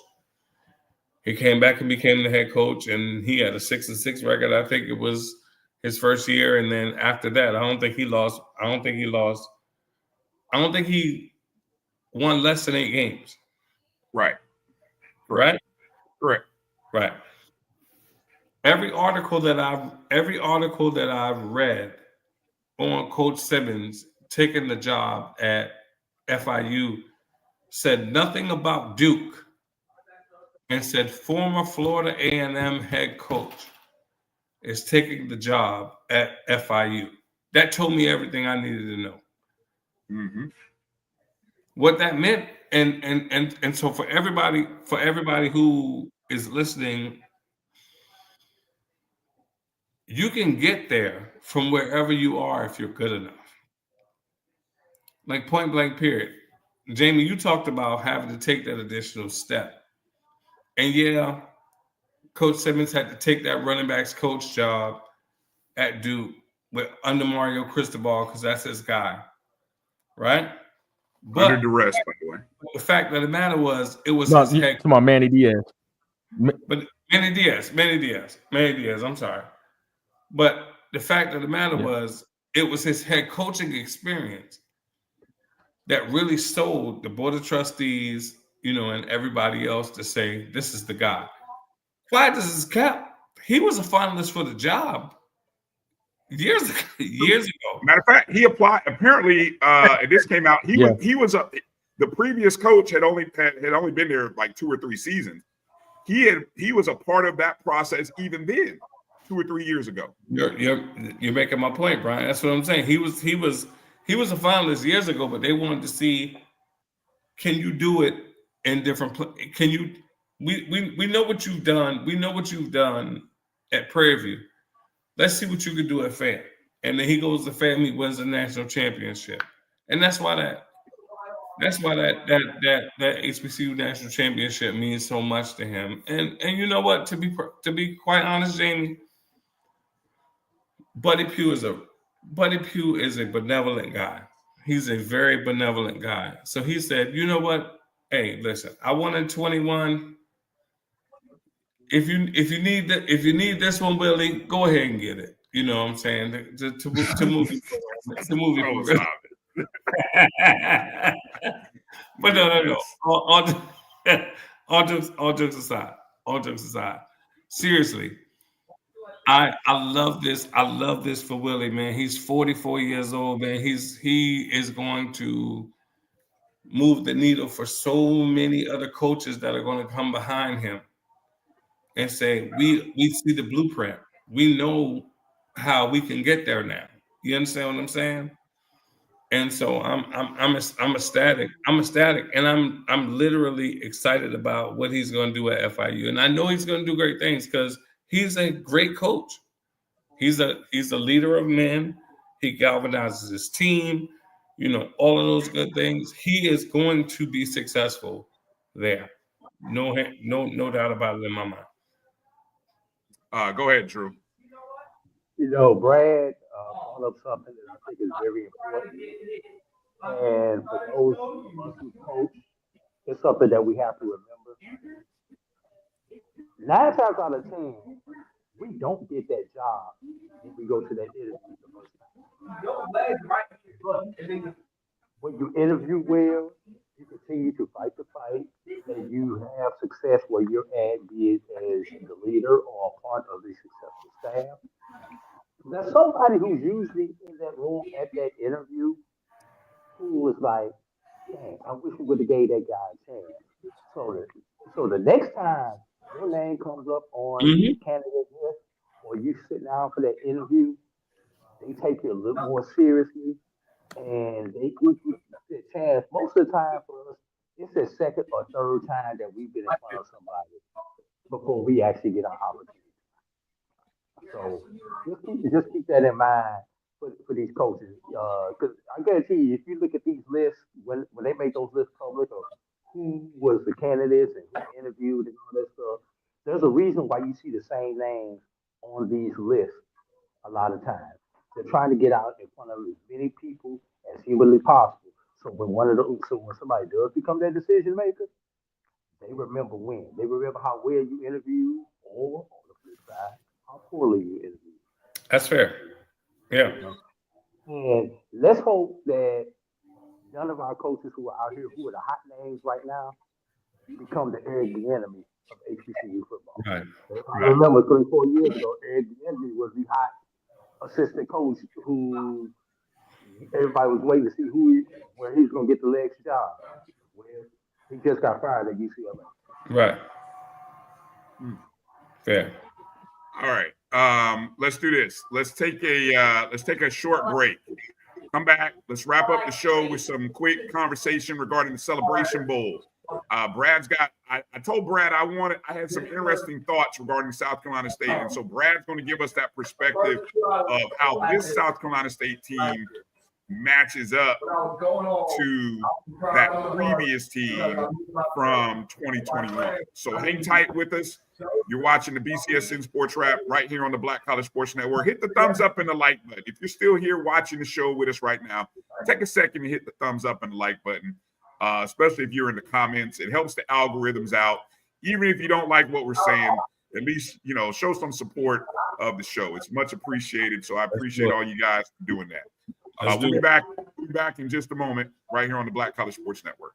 Speaker 9: He came back and became the head coach, and he had a 6-6 record. I think it was his first year, and then after that, I don't think he won less than 8 games.
Speaker 2: Right.
Speaker 9: Right?
Speaker 2: Correct.
Speaker 9: Right. Every article that I've read on Coach Simmons taking the job at FIU said nothing about Duke and said former Florida A&M head coach is taking the job at FIU. That told me everything I needed to know.
Speaker 2: Mm-hmm.
Speaker 9: What that meant, and so for everybody who is listening, you can get there from wherever you are if you're good enough. Like point blank period. Jamie, you talked about having to take that additional step. And yeah, Coach Simmons had to take that running backs coach job at Duke under Mario Cristobal because that's his guy, right? But
Speaker 2: under duress, by the way.
Speaker 9: The fact of the matter was, it was
Speaker 3: his head. Come on, Manny Diaz.
Speaker 9: But Manny Diaz. I'm sorry, but the fact of the matter was, it was his head coaching experience that really sold the board of trustees, and everybody else to say, this is the guy. Why does this cap? He was a finalist for the job years ago.
Speaker 2: Matter of fact, he applied. Apparently, this came out. He was the previous coach had only been there like 2 or 3 seasons. He was a part of that process even then, 2 or 3 years ago.
Speaker 9: You're making my point, Brian. That's what I'm saying. He was a finalist years ago, but they wanted to see, can you do it in different? Can We know what you've done. We know what you've done at Prairie View. Let's see what you can do at Fayette. And then he goes to Fayette and he wins the national championship. And that's why that HBCU national championship means so much to him. And you know what? To be quite honest, Jamie, Buddy Pugh is a benevolent guy. He's a very benevolent guy. So he said, you know what? Hey, listen, I wanted 21. If you need this one, Willie, go ahead and get it. You know what I'm saying? To move it. But no. All jokes aside. Seriously, I love this. I love this for Willie, man. He's 44 years old, man. He is going to move the needle for so many other coaches that are going to come behind him and say, we see the blueprint. We know how we can get there now. You understand what I'm saying? And so I'm ecstatic. And I'm literally excited about what he's going to do at FIU. And I know he's going to do great things because he's a great coach. He's a leader of men. He galvanizes his team, you know, all of those good things. He is going to be successful there. No doubt about it in my mind.
Speaker 2: Go ahead, Drew.
Speaker 7: You know, Brad brought up something that I think is very important. And for those of us who coach, it's something that we have to remember. 9 times out of 10, we don't get that job when we go to that interview the first time. But when you interview well, you continue to fight the fight, and you have success where you're at, be it as the leader or a part of the successful staff. There's somebody who's usually in that room at that interview who was like, dang, I wish we would have gave that guy a chance. So the next time your name comes up on the candidate list or you sit down for that interview, they take you a little more seriously and they give you a chance. Most of the time for us, it's the second or third time that we've been in front of somebody before we actually get our opportunity. So just keep that in mind for these coaches. Because I guarantee you, if you look at these lists, when they make those lists public of who was the candidates and who interviewed and all that stuff, there's a reason why you see the same names on these lists a lot of times. They're trying to get out in front of as many people as humanly possible. So when somebody does become that decision maker, they remember when. They remember how well you interviewed, or on the flip side, how poorly you interviewed.
Speaker 9: That's fair. Yeah.
Speaker 7: And let's hope that none of our coaches who are out here, who are the hot names right now, become the Eric Bieniemy of HBCU football.
Speaker 9: Right.
Speaker 7: I remember 3-4 years ago, Eric Bieniemy was the hot assistant coach who everybody was waiting to see where he's going to get the next job. Well, he just got fired at UCLA.
Speaker 9: Right. Fair.
Speaker 2: All right. Let's do this. Let's take a short break. Come back. Let's wrap up the show with some quick conversation regarding the Celebration Bowl. Brad's got. I told Brad I had some interesting thoughts regarding South Carolina State, and so Brad's going to give us that perspective of how this South Carolina State team matches up to that previous team from 2021. So hang tight with us. You're watching the BCSN SportsWrap right here on the Black College Sports Network. Hit the thumbs up and the like button. If you're still here watching the show with us right now, take a second and hit the thumbs up and the like button, especially if you're in the comments. It helps the algorithms out. Even if you don't like what we're saying, at least, show some support of the show. It's much appreciated. So I appreciate all you guys doing that. We'll be back in just a moment right here on the Black College Sports Network.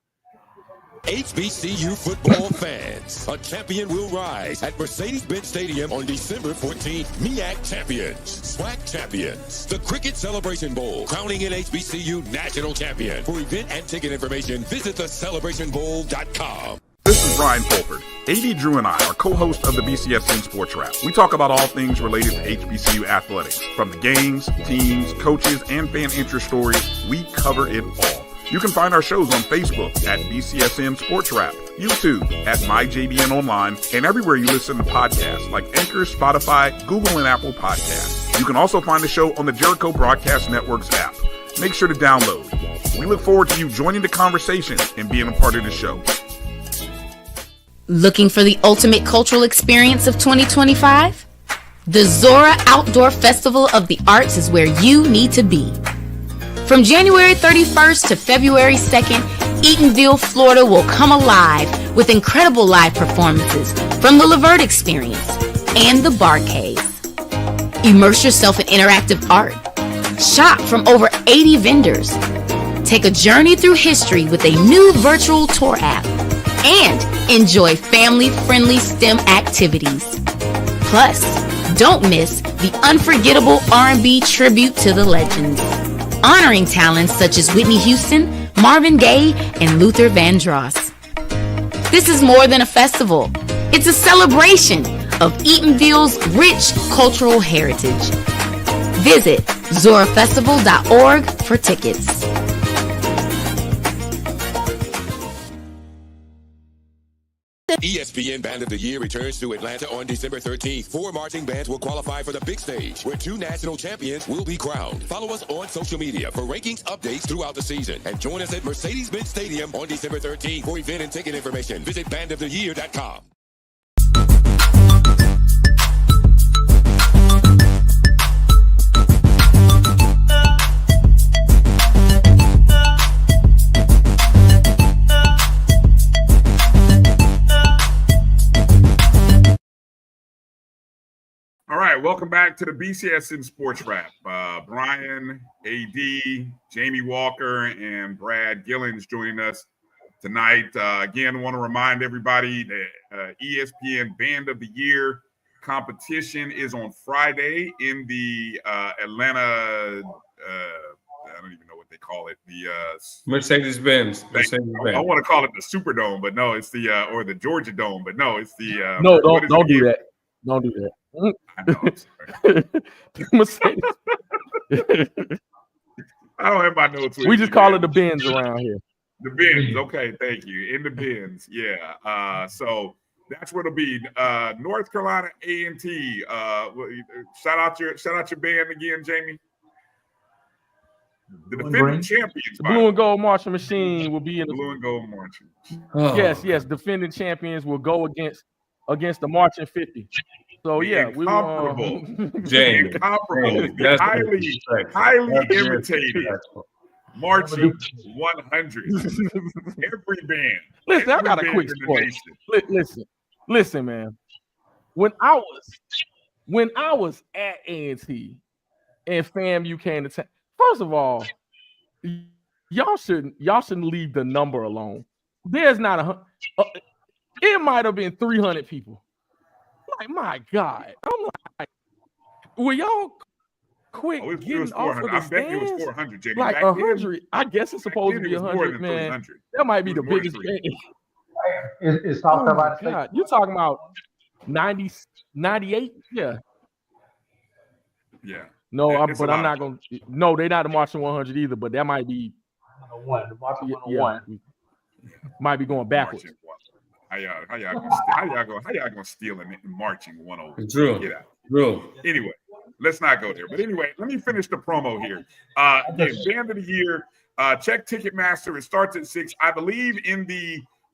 Speaker 4: HBCU football fans, a champion will rise at Mercedes-Benz Stadium on December 14th. MEAC champions, SWAC champions, the Cricket Celebration Bowl, crowning an HBCU national champion. For event and ticket information, visit thecelebrationbowl.com.
Speaker 10: This is Brian Fulford. AD Drew and I are co-hosts of the BCSN SportsWrap. We talk about all things related to HBCU athletics. From the games, teams, coaches, and fan interest stories, we cover it all. You can find our shows on Facebook at BCSN SportsWrap, YouTube at MyJBN Online, and everywhere you listen to podcasts like Anchor, Spotify, Google, and Apple Podcasts. You can also find the show on the Jericho Broadcast Network's app. Make sure to download. We look forward to you joining the conversation and being a part of the show.
Speaker 5: Looking for the ultimate cultural experience of 2025? The Zora Outdoor Festival of the Arts is where you need to be. From January 31st to February 2nd, Eatonville, Florida will come alive with incredible live performances from the Levert Experience and the Bar Cave. Immerse yourself in interactive art. Shop from over 80 vendors. Take a journey through history with a new virtual tour app. And enjoy family-friendly STEM activities. Plus, don't miss the unforgettable R&B tribute to the legends, honoring talents such as Whitney Houston, Marvin Gaye, and Luther Vandross. This is more than a festival. It's a celebration of Eatonville's rich cultural heritage. Visit zorafestival.org for tickets.
Speaker 4: ESPN Band of the Year returns to Atlanta on December 13th. 4 marching bands will qualify for the big stage, where 2 national champions will be crowned. Follow us on social media for rankings updates throughout the season. And join us at Mercedes-Benz Stadium on December 13th. For event and ticket information, visit bandoftheyear.com.
Speaker 10: All right, welcome back to the BCSN Sports Wrap. Bryan, AD, Jamie Walker, and Brad Gillens joining us tonight. Again, I want to remind everybody that ESPN Band of the Year competition is on Friday in the Atlanta, I don't even know what they call it. The
Speaker 9: Mercedes-Benz.
Speaker 10: I want to call it the Superdome, but no, it's the or the Georgia Dome, but no, it's the
Speaker 3: no, don't do that. Don't do that.
Speaker 10: I know.
Speaker 3: Mercedes.
Speaker 10: I don't have my notes.
Speaker 3: We just call it the Benz around here.
Speaker 10: The Benz. Okay, thank you. In the Benz. Yeah. So that's what it'll be. North Carolina A&T. Shout out your band again, Jamie. The defending champions.
Speaker 3: The Blue and Gold Marching Machine will be in the
Speaker 10: Blue and Gold Marching.
Speaker 3: Oh. Yes. Defending champions will go against the Marching 50. So yeah, we will
Speaker 10: James, highly imitated Marching 100. Every band.
Speaker 3: Listen, I got a quick story. Listen, man. When I was at A&T and FAMU came to town, first of all, y'all shouldn't leave the number alone. There's not it might have been 300 people. Like, my God. I'm like, will y'all quit getting off of the stands?
Speaker 10: I bet it was 400, Jamie.
Speaker 3: Like 100. I guess it's supposed to be 100, man. That might be the biggest game.
Speaker 7: Is South Carolina State?
Speaker 3: You're talking about 90, 98? Yeah.
Speaker 10: Yeah.
Speaker 3: No, but I'm not going to. No, they're not the Marching 100 either, but that might be.
Speaker 7: 101. The Marching 101.
Speaker 3: Might be going backwards.
Speaker 10: How y'all gonna steal a Marching 101?
Speaker 9: Drew.
Speaker 10: Get out.
Speaker 9: Drew.
Speaker 10: Anyway, let's not go there. But anyway, let me finish the promo here. Again, Band of the Year. Check Ticketmaster. It starts at 6. I believe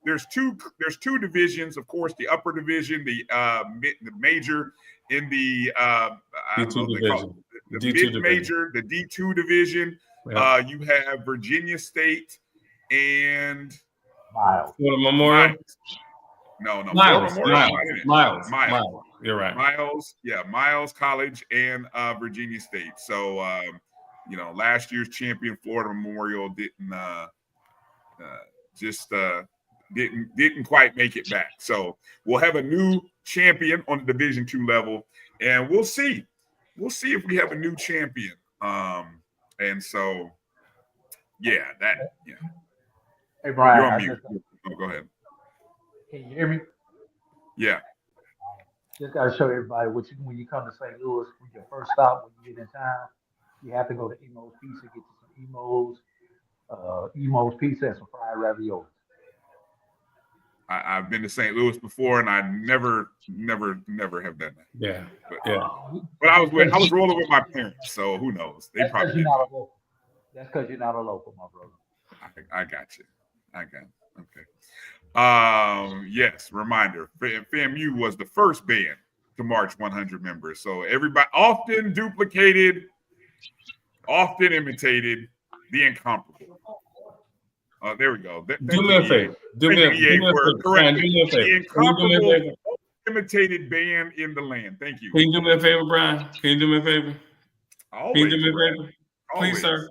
Speaker 10: there's two divisions. Of course, the upper division, the major, in the
Speaker 9: D2
Speaker 10: division. The mid-major, the D2 division. Yeah. You have Virginia State and
Speaker 7: Miles.
Speaker 9: Memorial.
Speaker 10: No.
Speaker 9: Miles. You're right.
Speaker 10: Miles College and Virginia State. So, last year's champion Florida Memorial didn't quite make it back. So we'll have a new champion on the Division II level, and we'll see. We'll see if we have a new champion. And so, yeah.
Speaker 7: Hey, Bryan.
Speaker 10: You're on mute. Go ahead.
Speaker 7: Can you hear me?
Speaker 10: Yeah.
Speaker 7: Just got to show everybody when you come to St. Louis, when your first stop, when you get in town, you have to go to Emo's Pizza, get you some Emo's. Emo's pizza and some fried raviolis.
Speaker 2: I've been to St. Louis before, and I never have done that.
Speaker 9: Yeah,
Speaker 2: But I was rolling with my parents, so who knows? They probably did.
Speaker 7: That's because you're not a local, my brother.
Speaker 2: I got you. Okay. Yes. Reminder: FAMU was the first band to march 100 members. So everybody often duplicated, often imitated the incomparable. There we go.
Speaker 9: Do me a favor. Do me a favor.
Speaker 2: The incomparable imitated band in the land. Thank you.
Speaker 9: Can you do me a favor, Brian? Can you do me a favor?
Speaker 2: Always,
Speaker 9: can you do me a favor?
Speaker 2: Always.
Speaker 9: Please, sir.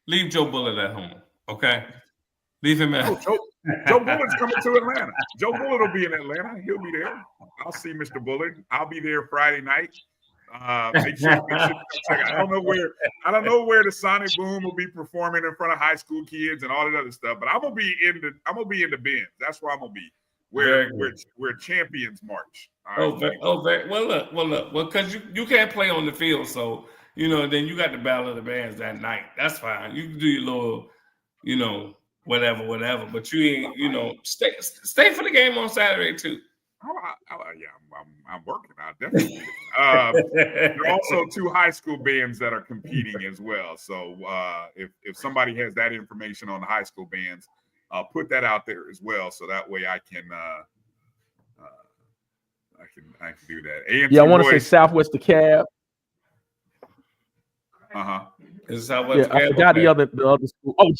Speaker 9: Leave Joe Bullard at home. Okay. Leave him at home.
Speaker 2: Joe Bullard's coming to Atlanta. Joe Bullard will be in Atlanta. He'll be there. I'll see Mr. Bullard. I'll be there Friday night. Make sure check out. I don't know where the Sonic Boom will be performing in front of high school kids and all that other stuff. But I'm gonna be in the bins. That's where I'm gonna be. Where champions march.
Speaker 9: Well, because you can't play on the field, so then you got the battle of the bands that night. That's fine. You can do your little, whatever. But you ain't, stay for the game on Saturday too.
Speaker 2: I'm working. I definitely. There are also 2 high school bands that are competing as well. So if somebody has that information on the high school bands, put that out there as well. So that way I can do that. AMT
Speaker 3: I want to say Southwest DeKalb.
Speaker 9: Is Southwest?
Speaker 3: Yeah, I forgot the other school. Oh,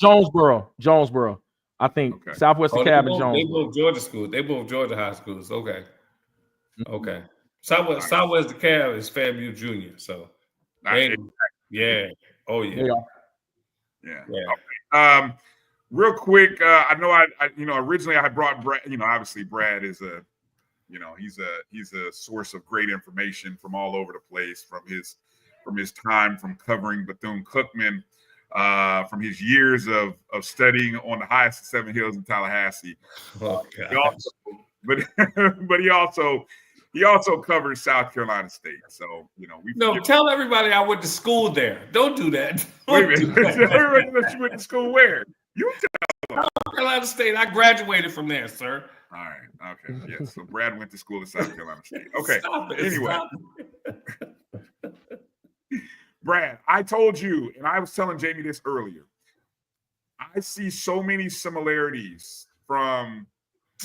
Speaker 3: Jonesboro. I think Southwest DeKalb and Jonesboro.
Speaker 9: They both Georgia schools. They both Georgia high schools. Okay. Southwest DeKalb is FAMU Junior. So, yeah. Oh yeah.
Speaker 2: Okay. Real quick, I know originally I brought Brad. Obviously Brad is he's a source of great information from all over the place, from his time from covering Bethune-Cookman, from his years of studying on the highest of 7 hills in Tallahassee.
Speaker 9: Oh, God.
Speaker 2: But he also covers South Carolina State. So
Speaker 9: tell everybody I went to school there. Don't do that.
Speaker 2: Wait a minute. Everybody you went to school where? You tell them.
Speaker 9: South Carolina State. I graduated from there, sir.
Speaker 2: All right. Okay. Yeah. So Brad went to school at South Carolina State. Okay. Anyway. Brad, I told you, and I was telling Jamie this earlier, I see so many similarities from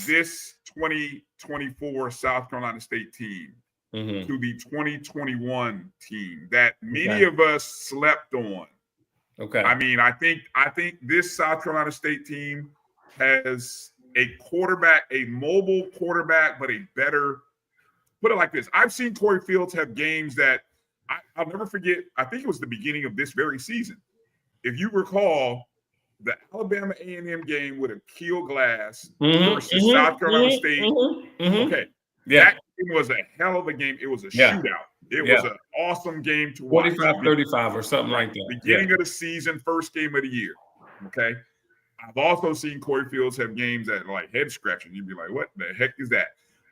Speaker 2: this 2024 South Carolina State team to the 2021 team that many of us slept on.
Speaker 9: Okay.
Speaker 2: I mean, I think this South Carolina State team has a mobile quarterback, but a better, put it like this. I've seen Corey Fields have games that I'll never forget. I think it was the beginning of this very season. If you recall, the Alabama A&M game with Akil Glass versus South Carolina State. Okay.
Speaker 9: Yeah.
Speaker 2: That game was a hell of a game. It was a shootout. It was an awesome game to watch.
Speaker 9: 45-35 or something like that.
Speaker 2: Beginning of the season, first game of the year. Okay. I've also seen Corey Fields have games that are like head scratching. You'd be like, what the heck is that?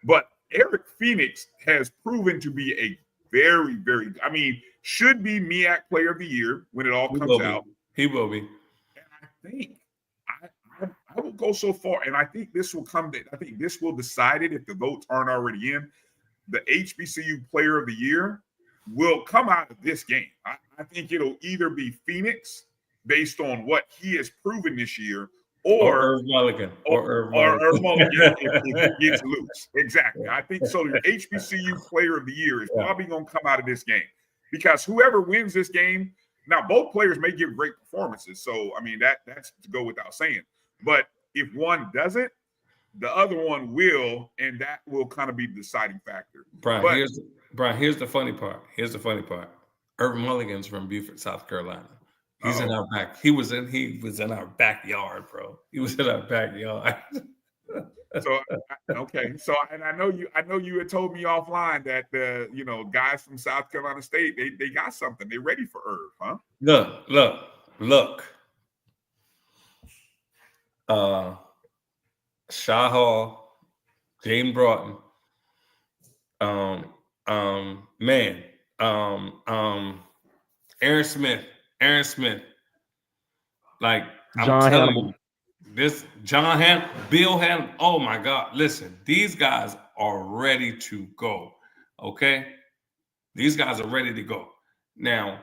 Speaker 2: But Eric Phoenix has proven to be a very, very, should be MEAC Player of the Year when it all comes out.
Speaker 9: He will be.
Speaker 2: And I think I will go so far, and I think this will decide it if the votes aren't already in. The HBCU Player of the Year will come out of this game. I think it'll either be Phoenix based on what he has proven this year, or
Speaker 9: Irv Mulligan,
Speaker 2: or Irv Mulligan if he gets loose. Exactly. I think so. The HBCU Player of the Year is probably going to come out of this game, because whoever wins this game, now both players may give great performances. So that's to go without saying. But if one doesn't, the other one will, and that will kind of be the deciding factor.
Speaker 9: Brian, here's the funny part. Irv Mulligan's from Beaufort, South Carolina. He's in our back. He was in our backyard, bro. He was in our backyard.
Speaker 2: So okay. So and I know you had told me offline that guys from South Carolina State, they got something. They're ready for Irv, huh?
Speaker 9: Look. Shaw Hall, James Broughton, Aaron Smith. Like,
Speaker 3: John Hannibal.
Speaker 9: This Bill Hannibal. Oh my God. Listen, these guys are ready to go. Okay? These guys are ready to go. Now,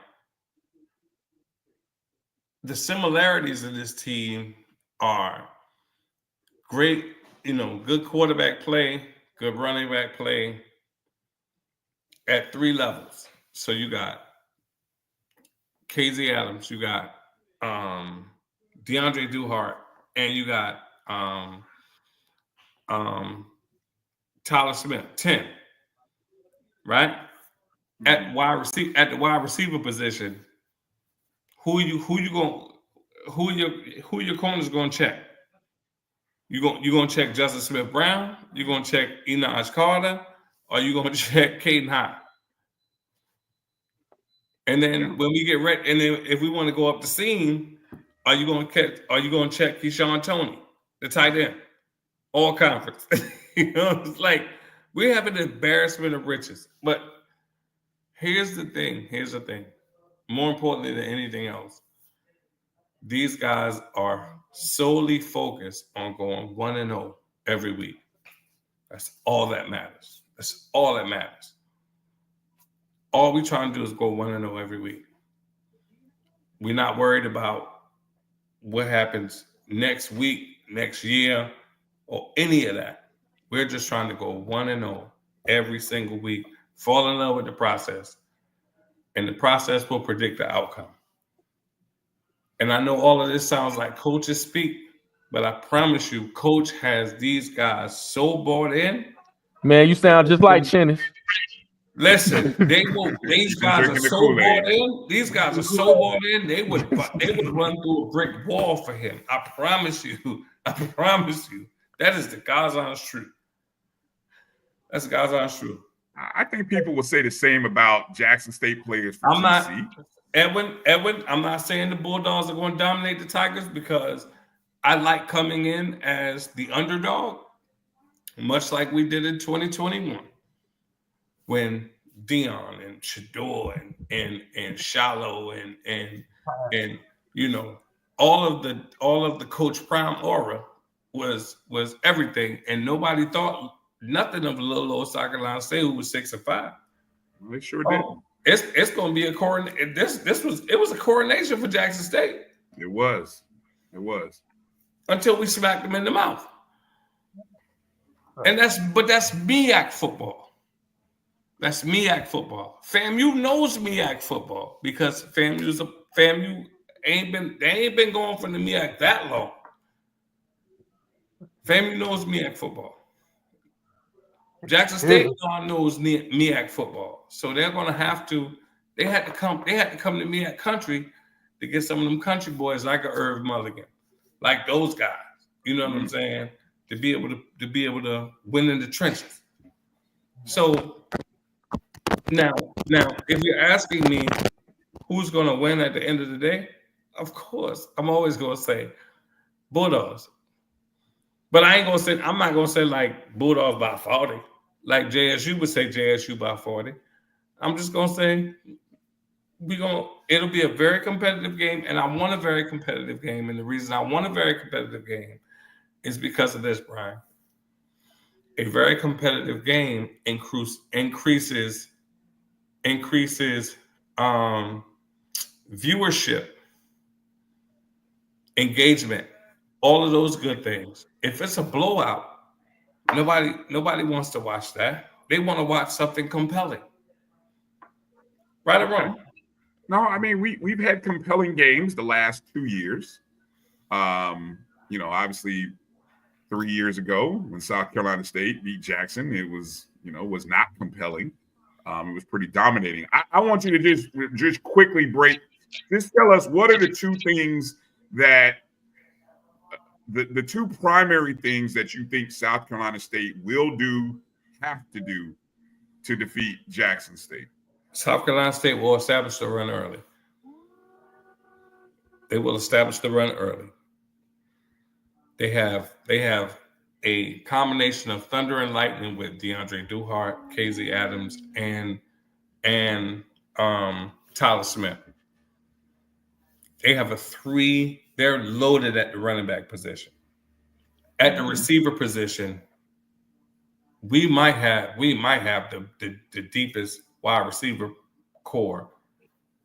Speaker 9: the similarities of this team are great, good quarterback play, good running back play at 3 levels. So you got KZ Adams, you got DeAndre Duhart, and you got Tyler Smith, 10, right? At the wide receiver position, who your corners gonna check? You gonna check Justin Smith Brown? You gonna check Enoch Carter? Or you gonna check Caden High? And then when we get ready, and then if we want to go up the seam, are you gonna check Keyshawn Toney, the tight end, all conference? It's like we have an embarrassment of riches. But here's the thing. More importantly than anything else, these guys are solely focused on going 1-0 every week. That's all that matters. All we're trying to do is go 1-0 every week. We're not worried about what happens next week, next year, or any of that. We're just trying to go 1-0 every single week, fall in love with the process, and the process will predict the outcome. And I know all of this sounds like coaches speak, but I promise you, Coach has these guys so bought in.
Speaker 3: Man, you sound just like Chennis.
Speaker 9: Listen, these guys are so bought in. These guys are so bought in. They would run through a brick wall for him. I promise you. That is the God's honest truth. That's the God's honest truth.
Speaker 10: I think people will say the same about Jackson State players for
Speaker 9: Edwin, I'm not saying the Bulldogs are going to dominate the Tigers because I like coming in as the underdog, much like we did in 2021 when Dion and Shador and Shallow and all of the Coach Prime aura was everything, and nobody thought nothing of a little old South Carolina State who was 6-5.
Speaker 10: Well, they sure did.
Speaker 9: It's going to be a coronation. It was a coronation for Jackson State.
Speaker 10: It was.
Speaker 9: Until we smacked them in the mouth. And that's MEAC football. That's MEAC football. FAMU knows MEAC football because FAMU ain't been going from the MEAC that long. FAMU knows MEAC football. Jackson State knows MEAC football, so they're going to have to. They had to come to MEAC country to get some of them country boys like a Irv Mulligan, like those guys. You know what I'm saying? To be able to win in the trenches. So now, if you're asking me who's going to win at the end of the day, of course, I'm always going to say Bulldogs. But I'm not going to say like Bulldogs by 40, like JSU would say JSU by 40. I'm just going to say it'll be a very competitive game, and I want a very competitive game. And the reason I want a very competitive game is because of this, Brian. A very competitive game increases viewership, engagement, all of those good things. If it's a blowout, nobody wants to watch that. They want to watch something compelling. Right or wrong?
Speaker 10: No, I mean we've had compelling games the last 2 years. Obviously 3 years ago when South Carolina State beat Jackson, it was not compelling. It was pretty dominating. I want you to just quickly just tell us what are the two things that the two primary things that you think South Carolina State have to do to defeat Jackson State.
Speaker 9: South Carolina State will establish the run early. They will establish the run early. They have a combination of thunder and lightning with DeAndre Duhart, KZ Adams, and Tyler Smith. They have a 3 They're loaded at the running back position. At the receiver position, we might have the deepest wide receiver core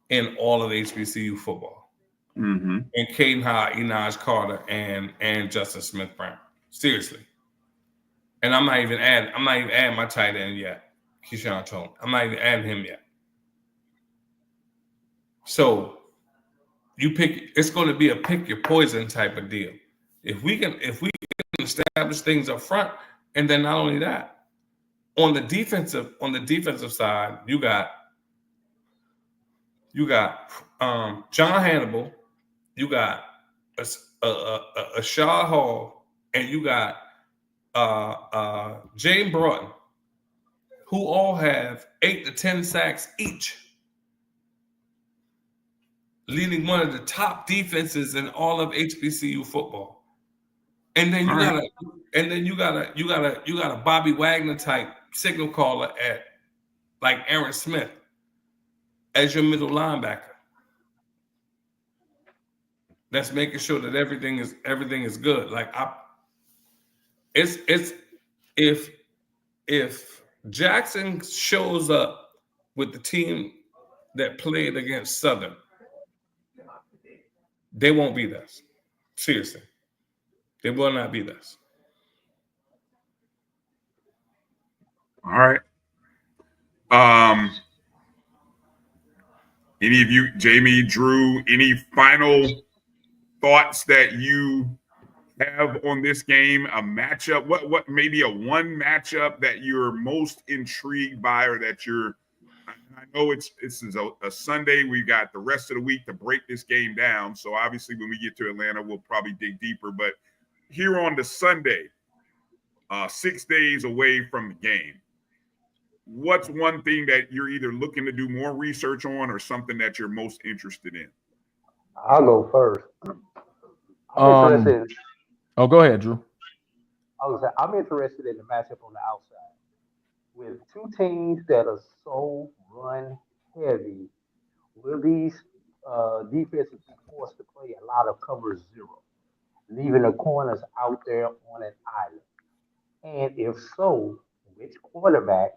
Speaker 9: in all of HBCU football.
Speaker 2: Mm-hmm.
Speaker 9: And Caden High, Enaj Carter, and Justin Smith Brown. Seriously. And I'm not even adding my tight end yet, Keyshawn Tone. I'm not even adding him yet. So it's going to be a pick your poison type of deal. If we can establish things up front, and then not only that, on the defensive side, you got John Hannibal, you got a Shaw Hall, and you got James Broughton, who all have 8 to 10 sacks each, leading one of the top defenses in all of HBCU football. And then you got a Bobby Wagner type signal caller at like Aaron Smith as your middle linebacker. That's making sure that everything is good. Like if Jackson shows up with the team that played against Southern, they won't beat us. Seriously. They will not beat us.
Speaker 2: All right. Any of you, Jamie, Drew, any final thoughts that you have on this game? A matchup? What maybe a one matchup that you're most intrigued by, or that I know this is a Sunday. We got the rest of the week to break this game down. So obviously when we get to Atlanta, we'll probably dig deeper. But here on the Sunday, 6 days away from the game, what's one thing that you're either looking to do more research on or something that you're most interested in?
Speaker 7: I'll go first.
Speaker 3: Go ahead, Drew.
Speaker 7: I'm interested in the matchup on the outside with two teams that are so run heavy. Will these defenses be forced to play a lot of cover zero, leaving the corners out there on an island? And if so, which quarterback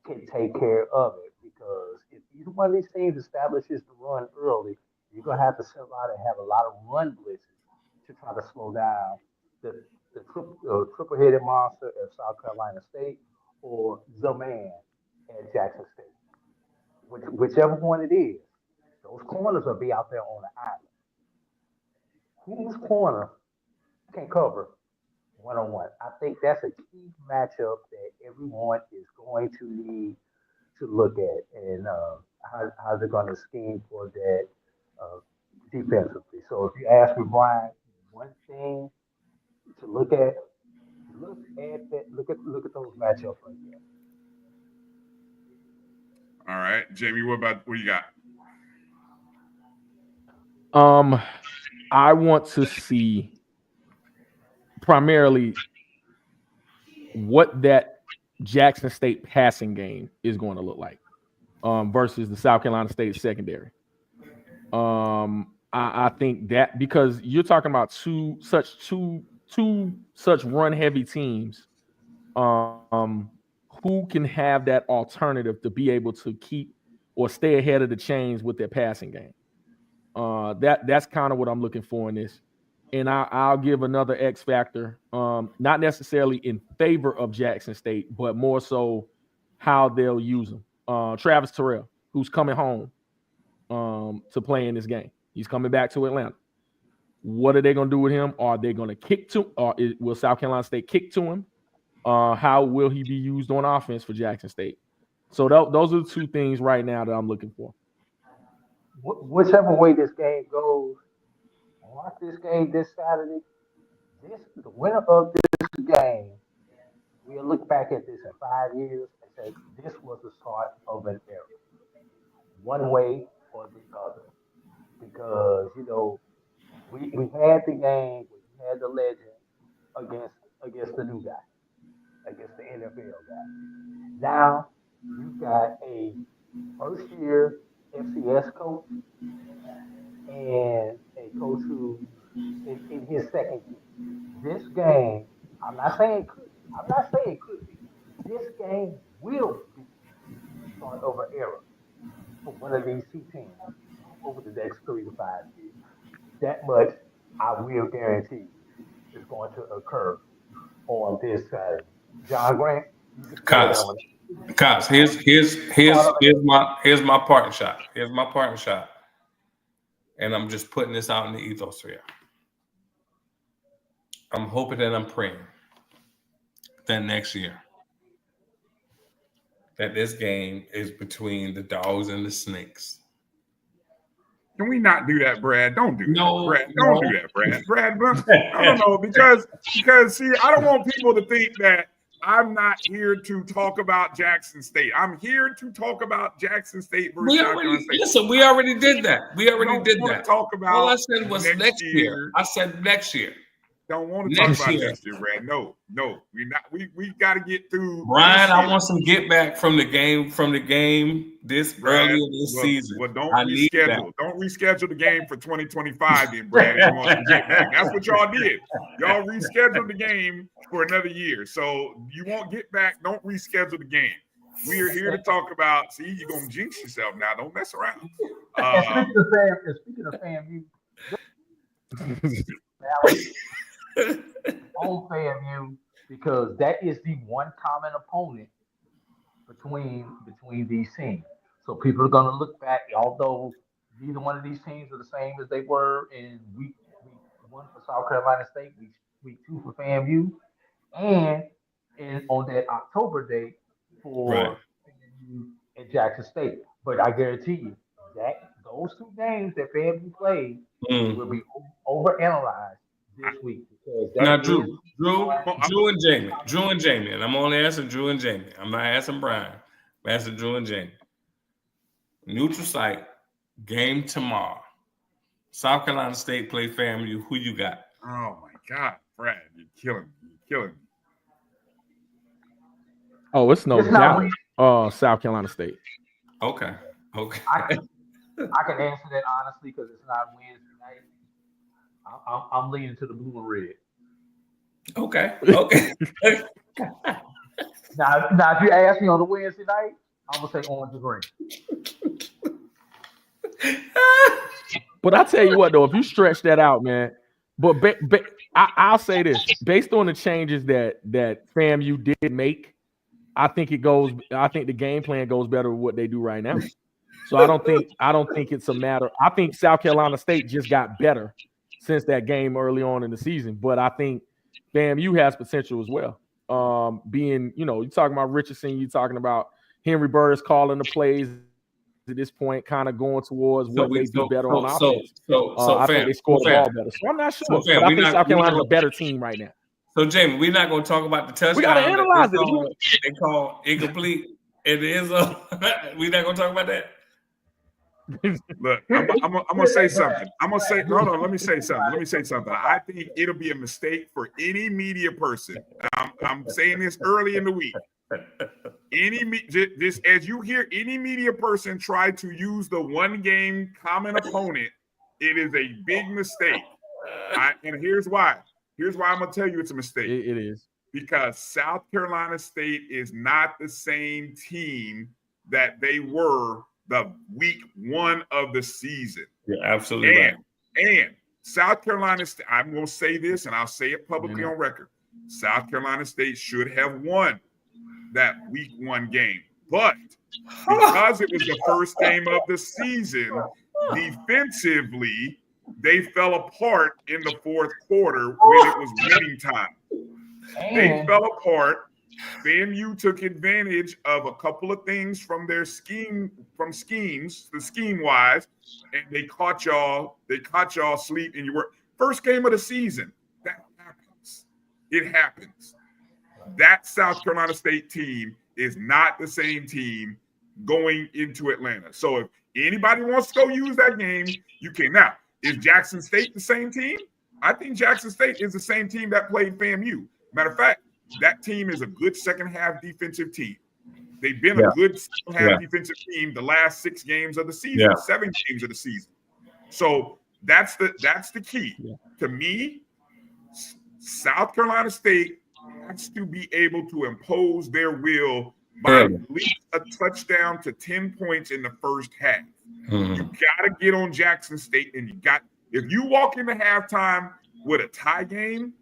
Speaker 7: can take care of it? Because if either one of these teams establishes the run early, you're gonna have to sell out and have a lot of run blitzes to try to slow down the triple-headed monster at South Carolina State or the man at Jackson State. Whichever one it is, those corners will be out there on the island. Whose corner can cover one-on-one? I think that's a key matchup that everyone is going to need to look at, and how they're going to scheme for that defensively. So if you ask me, Brian, one thing to look at those matchups right there.
Speaker 2: All right, Jamie, what you got?
Speaker 3: I want to see primarily what that Jackson State passing game is going to look like versus the South Carolina State secondary. I think that because you're talking about two such run heavy teams, who can have that alternative to be able to keep or stay ahead of the chains with their passing game. That's kind of what I'm looking for in this. And I'll give another X factor, not necessarily in favor of Jackson State, but more so how they'll use them. Travis Terrell, who's coming home to play in this game. He's coming back to Atlanta. What are they going to do with him? Are they going to kick to, or will South Carolina State kick to him? How will he be used on offense for Jackson State? So those are the two things right now that I'm looking for.
Speaker 7: Whichever way this game goes, watch this game this Saturday. The winner of this game, we'll look back at this in 5 years and say this was the start of an era, one way or the other. Because we had the game, we had the legend against the new guy, against the NFL guy. Now you've got a first-year FCS coach and a coach who's his second year. This game, I'm not saying it could be. This game will be the start of an era for one of these two teams over the next 3 to 5 years. That much I will guarantee is going to occur on this Saturday. John Grant,
Speaker 9: Cops, here's my parting shot. Here's my parting shot. And I'm just putting this out in the ethos here. I'm hoping and I'm praying that next year that this game is between the dogs and the snakes.
Speaker 10: Can we not do that, Brad? Don't do
Speaker 9: No,
Speaker 10: that, Brad. Don't do that, Brad. I don't know because see, I don't want people to think that I'm not here to talk about Jackson State. I'm here to talk about Jackson State versus South Carolina State.
Speaker 9: Listen, we already did that. We already did that.
Speaker 10: Talk about
Speaker 9: all I said was next year. I said next year.
Speaker 10: Don't want to talk about next year, Brad. No, we not. We got to get through.
Speaker 9: Brian, I want some get back from the game this
Speaker 10: Brad,
Speaker 9: early in this season.
Speaker 10: Well, don't reschedule. Don't reschedule the game for 2025, then, Brad. If you want to get back. That's what y'all did. Y'all rescheduled the game for another year, so you won't get back. Don't reschedule the game. We are here to talk about. See, you're gonna jinx yourself now. Don't mess around.
Speaker 7: Speaking of FAMU. On FAMU, because that is the one common opponent between these teams. So people are going to look back, although neither one of these teams are the same as they were in week 1 for South Carolina State, week 2 for FAMU, and on that October date for FAMU and Jackson State. But I guarantee you that those two games that FAMU played will be overanalyzed this week.
Speaker 9: Now, Drew and Jamie, and I'm only asking Drew and Jamie. I'm not asking Brian. I'm asking Drew and Jamie. Neutral site game tomorrow. South Carolina State play FAMU. Who you got?
Speaker 10: Oh my God, Brad, you're killing me.
Speaker 3: Oh, it's no doubt. South Carolina State.
Speaker 9: Okay.
Speaker 7: I can answer that honestly because it's not Wednesday night. I'm leaning to the blue and red.
Speaker 9: Okay.
Speaker 7: Now, if you ask me on the Wednesday night, I'm gonna say orange and green.
Speaker 3: But I tell you what, though, if you stretch that out, man. But I'll say this: based on the changes that FAMU did make, I think the game plan goes better with what they do right now. So I don't think it's a matter. I think South Carolina State just got better since that game early on in the season. But I think FAMU has potential as well. Being, you're talking about Richardson, you're talking about Henry Burris calling the plays at this point, kind of going towards what they do better on offense. I think they score the ball better. So I'm not sure. But I think South Carolina's a better team right now.
Speaker 9: So, Jamie, we're not going to talk about the touchdown.
Speaker 3: We got to analyze it.
Speaker 9: They call incomplete. It is. We're not going to talk about that.
Speaker 10: Look, I'm gonna say something. Hold on. Let me say something. I think it'll be a mistake for any media person. I'm saying this early in the week. This as you hear any media person try to use the one game common opponent, it is a big mistake. And here's why. Here's why I'm gonna tell you it's a mistake.
Speaker 3: It is
Speaker 10: because South Carolina State is not the same team that they were the week 1 of the season.
Speaker 9: Yeah, absolutely.
Speaker 10: And South Carolina State, I'm going to say this, and I'll say it publicly on record. South Carolina State should have won that week 1 game. But because it was the first game of the season, defensively, they fell apart in the fourth quarter when it was winning time. They fell apart. FAMU took advantage of a couple of things from their scheme wise, and they caught y'all sleep in your work. First game of the season. That happens. It happens. That South Carolina State team is not the same team going into Atlanta. So if anybody wants to go use that game, you can. Now, is Jackson State the same team? I think Jackson State is the same team that played FAMU. Matter of fact, that team is a good second half defensive team. They've been a good second half defensive team the last 6 games of the season, 7 games of the season. So that's the key. To me,
Speaker 2: South Carolina State has to be able to impose their will by at least a touchdown to 10 points in the first half. You got to get on Jackson State, and if you walk into halftime with a tie game,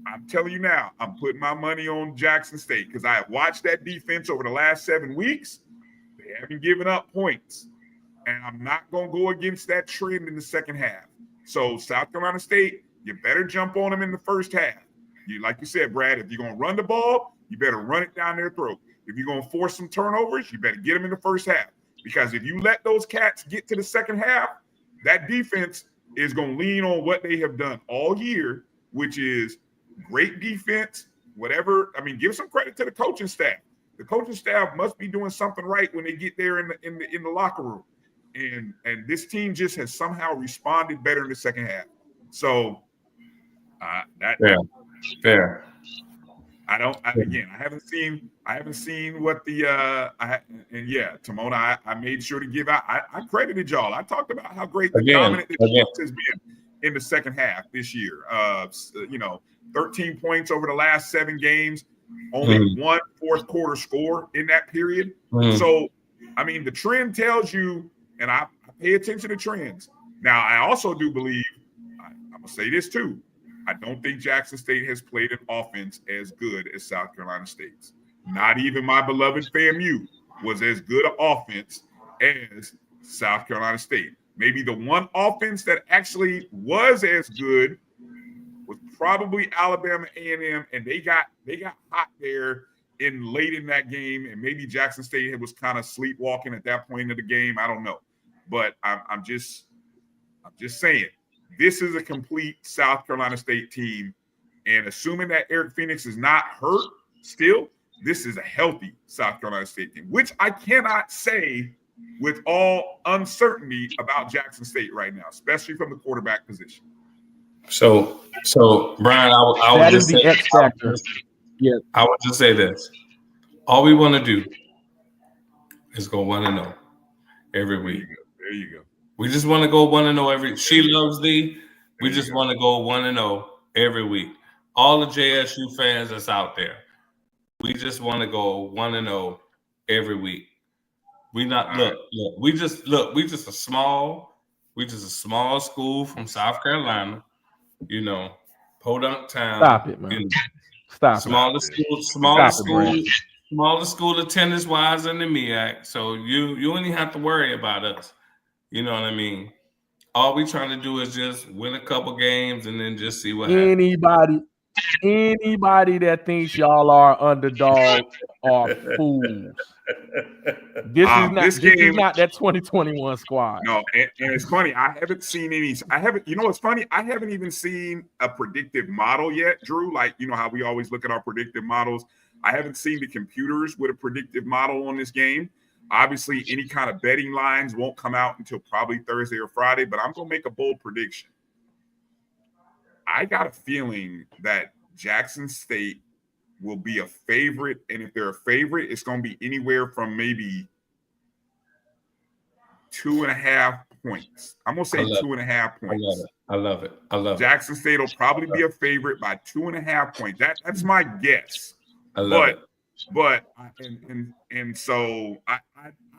Speaker 2: I'm telling you now, I'm putting my money on Jackson State because I have watched that defense over the last 7 weeks. They haven't given up points, and I'm not going to go against that trend in the second half. So South Carolina State, you better jump on them in the first half. Like you said, Brad, if you're going to run the ball, you better run it down their throat. If you're going to force some turnovers, you better get them in the first half. Because if you let those cats get to the second half, that defense is going to lean on what they have done all year, which is great defense, whatever. I mean, give some credit to the coaching staff. The coaching staff must be doing something right when they get there in the locker room. And this team just has somehow responded better in the second half. So
Speaker 9: fair.
Speaker 2: I haven't seen what the Timona, I made sure to give out. I credited y'all. I talked about how great the dominant defense has been in the second half this year. 13 points over the last 7 games, only one fourth quarter score in that period. So, I mean, the trend tells you, and I pay attention to trends. Now, I also do believe, I'm going to say this too, I don't think Jackson State has played an offense as good as South Carolina State's. Not even my beloved FAMU was as good an offense as South Carolina State. Maybe the one offense that actually was as good was probably Alabama A&M, and they got hot there late in that game, and maybe Jackson State was kind of sleepwalking at that point of the game. I don't know, but I'm just saying. This is a complete South Carolina State team, and assuming that Eric Phoenix is not hurt still, this is a healthy South Carolina State team, which I cannot say with all uncertainty about Jackson State right now, especially from the quarterback position.
Speaker 9: So Brian, I would just say X factor. Yeah, I would just say this: all we want to do is go 1-0 every week.
Speaker 2: There you go.
Speaker 9: We just want to go 1-0 every. She loves thee. We just want to go 1-0 every week. All the JSU fans that's out there, we just want to go 1-0 every week. We not look. We just a small school from South Carolina. Podunk town.
Speaker 3: Stop it, man. Stop
Speaker 9: smallest
Speaker 3: it.
Speaker 9: Smallest school attendance wise in the MEAC. So you only have to worry about us. You know what I mean? All we trying to do is just win a couple games and then just see what happens. Anybody
Speaker 3: that thinks y'all are underdog are fools. This is not that 2021 squad.
Speaker 2: No, and it's funny. I haven't seen any. You know what's funny? I haven't even seen a predictive model yet, Drew. Like, you know how we always look at our predictive models. I haven't seen the computers with a predictive model on this game. Obviously, any kind of betting lines won't come out until probably Thursday or Friday, but I'm going to make a bold prediction. I got a feeling that Jackson State will be a favorite, and if they're a favorite, it's going to be anywhere from maybe 2.5 points. I'm going to say 2.5 points.
Speaker 9: I love it.
Speaker 2: Jackson State will probably be a favorite by 2.5 points. That's my guess.
Speaker 9: I love it.
Speaker 2: But so I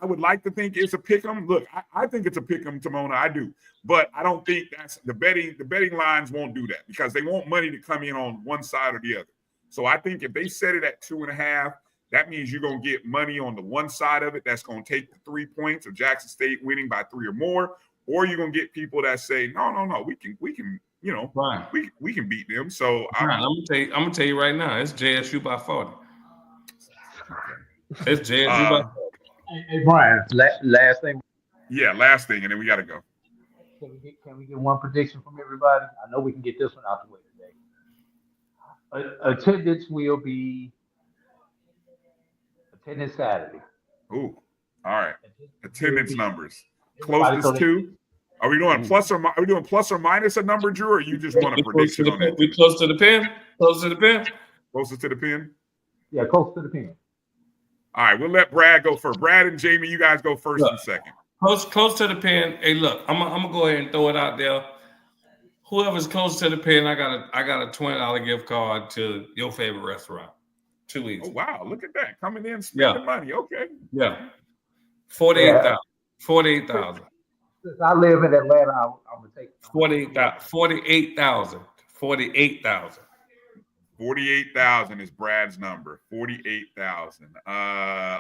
Speaker 2: would like to think it's a pick 'em. Look, I think it's a pick 'em, Timona. I do, but I don't think that's the betting. The betting lines won't do that because they want money to come in on one side or the other. So I think if they set it at 2.5, that means you're gonna get money on the one side of it. That's gonna take the 3 points of Jackson State winning by 3 or more, or you're gonna get people that say no, we can.
Speaker 9: Right.
Speaker 2: We can beat them. So
Speaker 9: I'm gonna tell you right now, it's JSU by 40. It's JSU by 40.
Speaker 7: Hey Brian, last thing.
Speaker 2: Yeah, last thing, and then we got to go.
Speaker 7: Can we get one prediction from everybody? I know we can get this one out the way today. Attendance will be Saturday.
Speaker 2: Ooh, all right. Attendance numbers closest to. Are we doing plus or minus a number, Drew, or you just want a prediction on that?
Speaker 9: We close to the pin. Close to the pin.
Speaker 2: Closest to the pin.
Speaker 7: Yeah, close to the pin.
Speaker 2: All right, we'll let Brad go first. Brad and Jamie, you guys go first and second.
Speaker 9: Close to the pin. Hey, look, I'm gonna go ahead and throw it out there. whoever's close to the pin, I got a $20 gift card to your favorite restaurant. 2 weeks.
Speaker 2: Oh wow, look at that. Coming in spending money. Okay.
Speaker 9: Yeah. 48,000. 48,000.
Speaker 7: Since I live in Atlanta, I'm gonna take
Speaker 9: 48,000. 48,000.
Speaker 2: 48,000 is Brad's number. 48,000.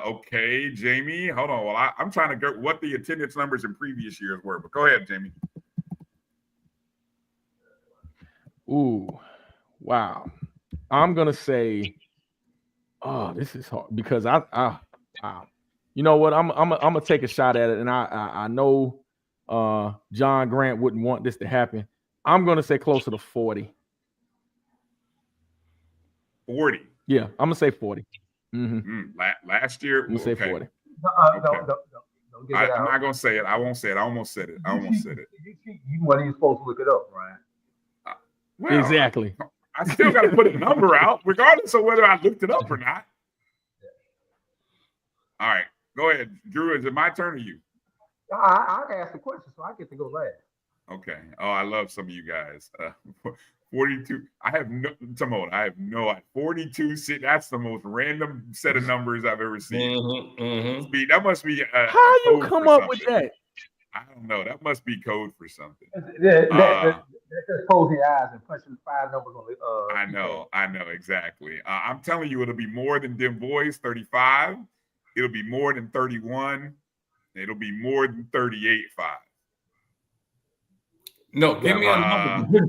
Speaker 2: Okay, Jamie. Hold on. Well, I'm trying to get what the attendance numbers in previous years were, but go ahead, Jamie.
Speaker 3: Ooh, wow. I'm gonna say, oh, this is hard because you know what? I'm gonna take a shot at it, and I know John Grant wouldn't want this to happen. I'm gonna say closer to 40.
Speaker 2: 40.
Speaker 3: Yeah, I'm gonna say 40.
Speaker 2: Last year,
Speaker 3: we say 40.
Speaker 7: Don't get it out.
Speaker 2: I'm not gonna say it. I won't say it. I almost said it.
Speaker 7: You weren't even supposed to look it up, Ryan.
Speaker 2: Well,
Speaker 3: exactly.
Speaker 2: I still got to put a number out, regardless of whether I looked it up or not. All right, go ahead, Drew. Is it my turn or you?
Speaker 7: I asked the question, so I get to go last.
Speaker 2: Okay. Oh, I love some of you guys. 42. I have no. 42. That's the most random set of numbers I've ever seen. That must be.
Speaker 3: How you come up with that?
Speaker 2: I don't know. That must be code for something.
Speaker 7: That's just closing your eyes and punching 5 numbers on the.
Speaker 2: I know exactly. I'm telling you, it'll be more than Dim Boys 35. It'll be more than 31. It'll be more than 38.5.
Speaker 9: No, give me a number.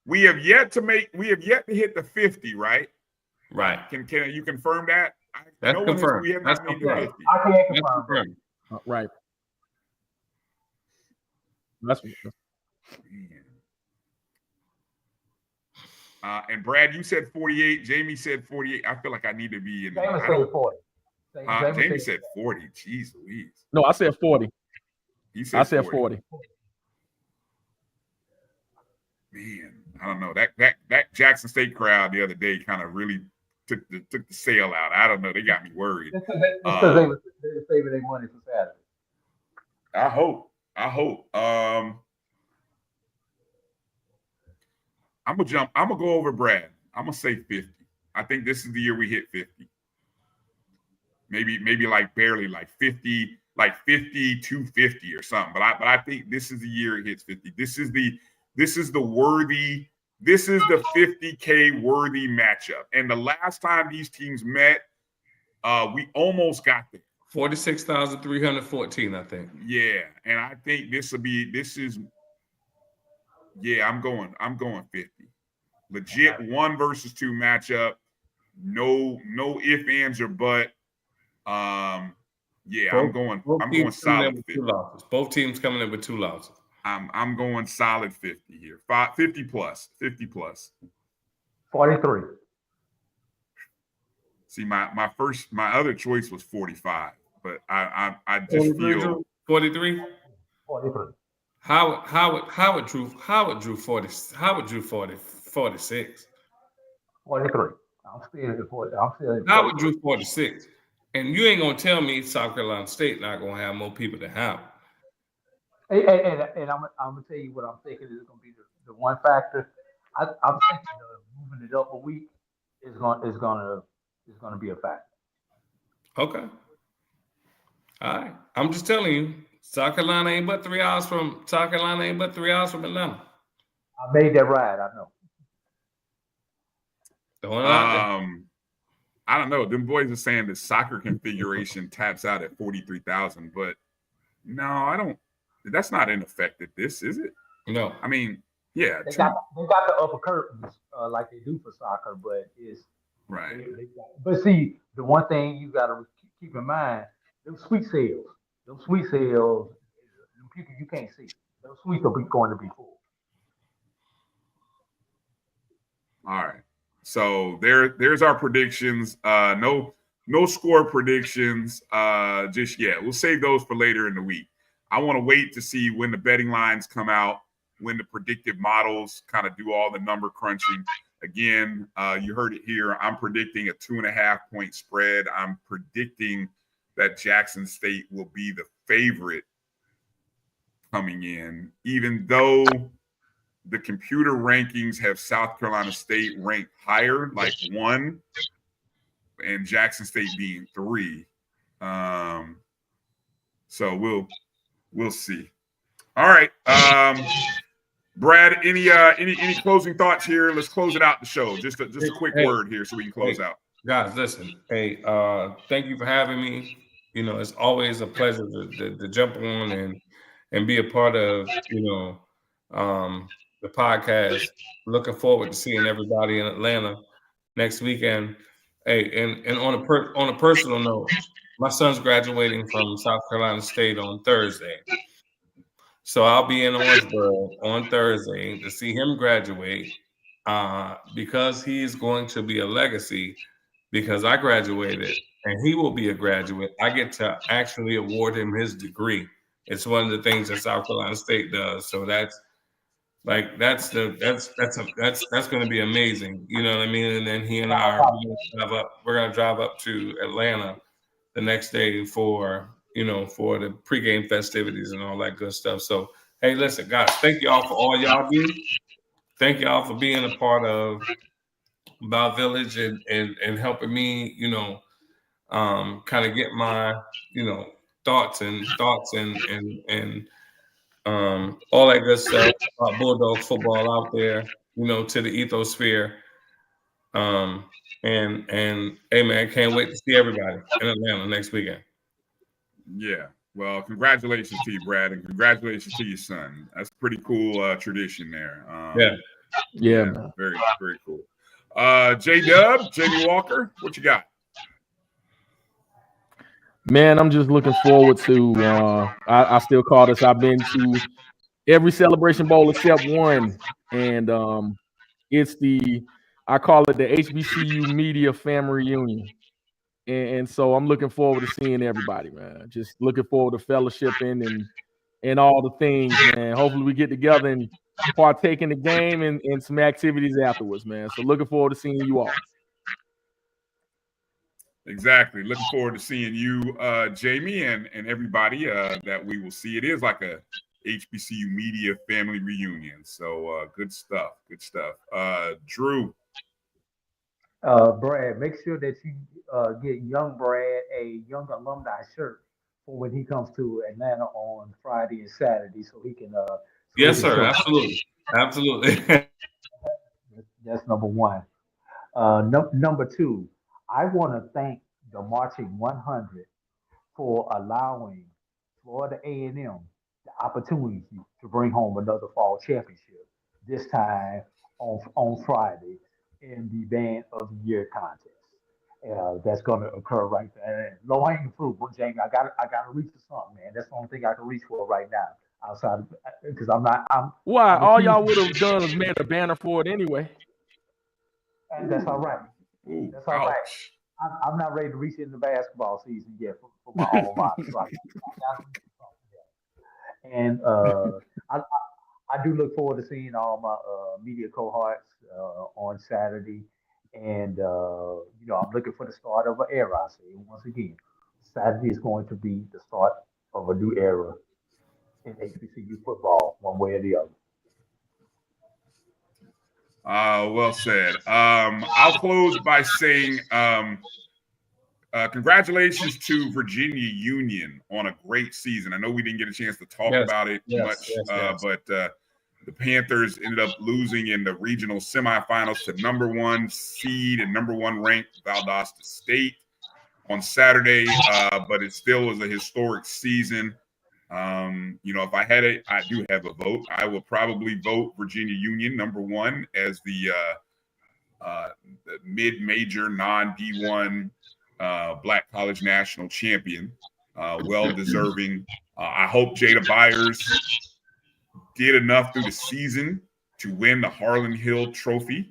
Speaker 2: We have yet to hit the 50, right?
Speaker 9: Right.
Speaker 2: Can you confirm that?
Speaker 9: That's confirmed.
Speaker 2: We have not made the 50.
Speaker 7: I can't confirm.
Speaker 3: Right. That's
Speaker 2: and Brad, you said 48. Jamie said 48. I feel like I need to be in.
Speaker 7: Jamie said 40.
Speaker 2: Jamie said 40. Jeez Louise.
Speaker 3: No, I said 40.
Speaker 2: I said 40. Man, I don't know. That Jackson State crowd the other day kind of really took the sale out. I don't know. They got me worried.
Speaker 7: Because they were saving their money for Saturday.
Speaker 2: I hope. I'm gonna go over Brad. I'm gonna say 50. I think this is the year we hit 50. Maybe like barely like 50, like 50 to 50 or something. But I think this is the year it hits 50. This is the 50K worthy matchup. And the last time these teams met, we almost got there.
Speaker 9: 46,314, I think.
Speaker 2: Yeah, and I think I'm going 50. Legit 1 versus 2 matchup. No if, ands, or but. I'm going solid 50.
Speaker 9: Both teams coming in with 2 losses.
Speaker 2: I'm going solid 50 here. 50 plus.
Speaker 7: 43.
Speaker 2: See, my other choice was 45, but I just feel
Speaker 9: 43.
Speaker 7: 43.
Speaker 9: Howard drew 40. Howard drew 46.
Speaker 7: 43. I'm still at 40.
Speaker 9: Howard drew 46. And you ain't gonna tell me South Carolina State not gonna have more people than Howard.
Speaker 7: And I'm gonna tell you what I'm thinking is gonna be the one factor. I'm thinking moving it up a week is gonna be a factor.
Speaker 9: Okay. All right. I'm just telling you, South Carolina ain't but 3 hours from Atlanta.
Speaker 7: I made that ride, I know.
Speaker 2: I don't know. Them boys are saying the soccer configuration taps out at 43,000, but no, I don't. That's not in effect at this, is it?
Speaker 9: No.
Speaker 2: I mean, yeah.
Speaker 7: They got the upper curtains like they do for soccer, but it's
Speaker 2: right.
Speaker 7: But see, the one thing you got to keep in mind, those sweet sales, people you can't see. Those suites are going to be full.
Speaker 2: All right. So there's our predictions. No score predictions just yet. We'll save those for later in the week. I want to wait to see when the betting lines come out, when the predictive models kind of do all the number crunching. Again, you heard it here. I'm predicting a 2.5-point spread. I'm predicting that Jackson State will be the favorite
Speaker 10: coming in, even though the computer rankings have South Carolina State ranked higher, like 1, and Jackson State being 3. So we'll see. All right. Brad, any closing thoughts here? Let's close it out the show. Just a quick word here so we can close out.
Speaker 9: Guys, listen. Hey, thank you for having me. You know, it's always a pleasure to jump on and be a part of, the podcast. Looking forward to seeing everybody in Atlanta next weekend. Hey, and on a personal note, my son's graduating from South Carolina State on Thursday. So I'll be in Orangeburg on Thursday to see him graduate because he's going to be a legacy because I graduated and he will be a graduate. I get to actually award him his degree. It's one of the things that South Carolina State does. So that's going to be amazing. You know what I mean? And then he and I we're going to drive up to Atlanta the next day for the pregame festivities and all that good stuff. So, hey, listen, guys, thank y'all for all y'all do. Thank y'all for being a part of Bow Village and helping me, kind of get my, thoughts and all that good stuff about Bulldog football out there, to the ethosphere. And hey, man, can't wait to see everybody in Atlanta next weekend.
Speaker 10: Yeah. Well, congratulations to you, Brad, and congratulations to your son. That's pretty cool tradition there.
Speaker 3: Yeah.
Speaker 10: Very, very cool. J-Dub, Jamie Walker, what you got?
Speaker 3: Man, I'm just looking forward to I still call this. I've been to every Celebration Bowl except one. And I call it the HBCU Media Family Reunion. And so I'm looking forward to seeing everybody, man. Just looking forward to fellowshipping and all the things, man. Hopefully we get together and partake in the game and some activities afterwards, man. So looking forward to seeing you all.
Speaker 10: Exactly. Looking forward to seeing you, Jamie, and everybody that we will see. It is like a HBCU Media Family Reunion. So good stuff. Good stuff. Drew.
Speaker 7: Brad, make sure that you get young Brad a young alumni shirt for when he comes to Atlanta on Friday and Saturday, so he can.
Speaker 9: Yes, sir. Absolutely.
Speaker 7: That's number one. Number two, I want to thank the Marching 100 for allowing Florida A&M the opportunity to bring home another fall championship. This time on Friday in the Band of the Year contest. That's going to occur right there. Low hanging fruit, Jamie. I got to reach for something, man. That's the only thing I can reach for right now. Outside, because
Speaker 3: why? All y'all would have done was made a banner for it anyway.
Speaker 7: And that's all right. That's all right. I'm not ready to reach into the basketball season yet for my alma mater. Right? And I do look forward to seeing all my media cohorts on Saturday. And, I'm looking for the start of an era. I say once again, Saturday is going to be the start of a new era in HBCU football, one way or the other.
Speaker 10: Well said. I'll close by saying congratulations to Virginia Union on a great season. I know we didn't get a chance to talk about it much, but the Panthers ended up losing in the regional semifinals to number 1 seed and number 1 ranked Valdosta State on Saturday, but it still was a historic season. If I had it, I do have a vote. I will probably vote Virginia Union number 1 as the mid-major non-D1 Black College National Champion. Well-deserving. I hope Jada Byers did enough through the season to win the Harlan Hill Trophy.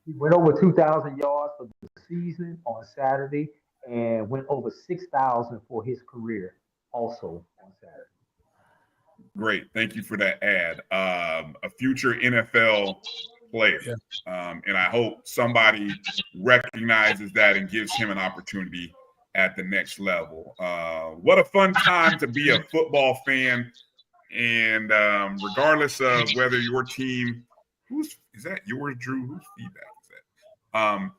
Speaker 7: He went over 2,000 yards for the season on Saturday and went over 6,000 for his career also on Saturday.
Speaker 10: Great. Thank you for that ad. A future NFL player. And I hope somebody recognizes that and gives him an opportunity at the next level. What a fun time to be a football fan
Speaker 2: And regardless of whether your team, is that yours, Drew? Whose feedback is that?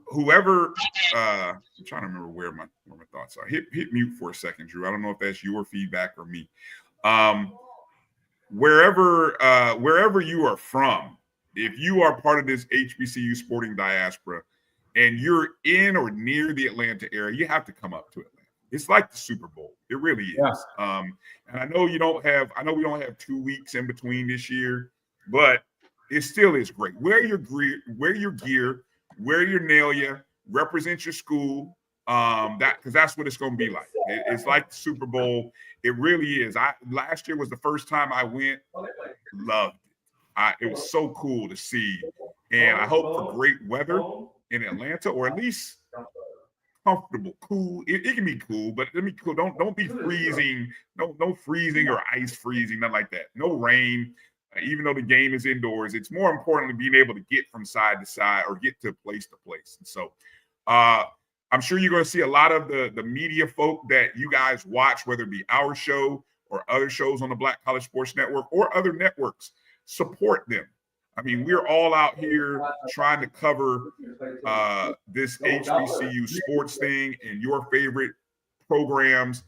Speaker 2: Whoever, I'm trying to remember where my thoughts are. Hit mute for a second, Drew. I don't know if that's your feedback or me. Wherever you are from, if you are part of this HBCU sporting diaspora and you're in or near the Atlanta area, you have to come up to Atlanta. It's like the Super Bowl. It really is. Yeah. And I know we don't have 2 weeks in between this year, but it still is great. Wear your gear, wear your nail, represent your school. Because that's what it's going to be like. It's like the Super Bowl. It really is. Last year was the first time I went. Loved it. It was so cool to see, and I hope for great weather in Atlanta, or at least comfortable, cool. It can be cool, but let me cool. Don't be freezing. No freezing or ice freezing, nothing like that. No rain. Even though the game is indoors, it's more important being able to get from side to side or get to place. And so, I'm sure you're going to see a lot of the media folk that you guys watch, whether it be our show or other shows on the Black College Sports Network or other networks. Support them. I mean, we're all out here trying to cover this HBCU sports thing and your favorite programs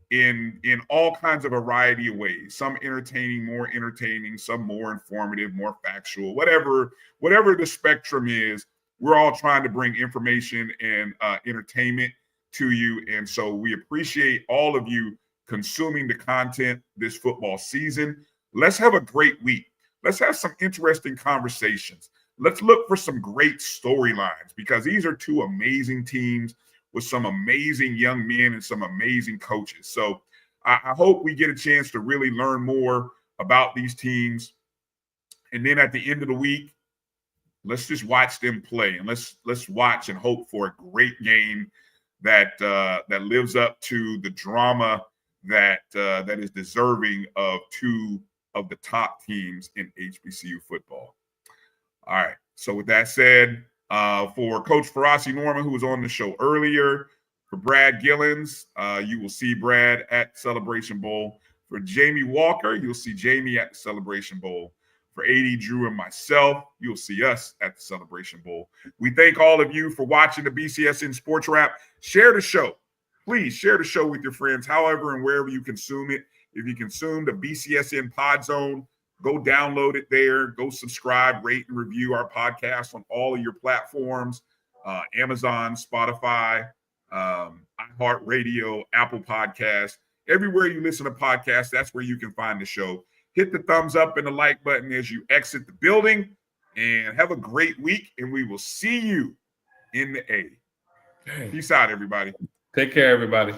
Speaker 2: in all kinds of variety of ways. Some entertaining, more entertaining, some more informative, more factual, whatever the spectrum is. We're all trying to bring information and entertainment to you. And so we appreciate all of you consuming the content this football season. Let's have a great week. Let's have some interesting conversations. Let's look for some great storylines, because these are two amazing teams with some amazing young men and some amazing coaches. So I hope we get a chance to really learn more about these teams. And then at the end of the week, let's just watch them play, and let's watch and hope for a great game that lives up to the drama that is deserving of two of the top teams in HBCU football. All right. So with that said, for Coach Ferrasi Norman, who was on the show earlier, for Brad Gillens, you will see Brad at Celebration Bowl. For Jamie Walker, you'll see Jamie at the Celebration Bowl. For AD Drew and myself, you'll see us at the Celebration Bowl. We thank all of you for watching the BCSN Sports Wrap. Share the show. Please share the show with your friends, however and wherever you consume it. If you consume the BCSN Pod Zone, go download it there. Go subscribe, rate, and review our podcast on all of your platforms, Amazon, Spotify, iHeartRadio, Apple Podcasts. Everywhere you listen to podcasts, that's where you can find the show. Hit the thumbs up and the like button as you exit the building, and have a great week, and we will see you in the A. Peace out, everybody.
Speaker 9: Take care, everybody.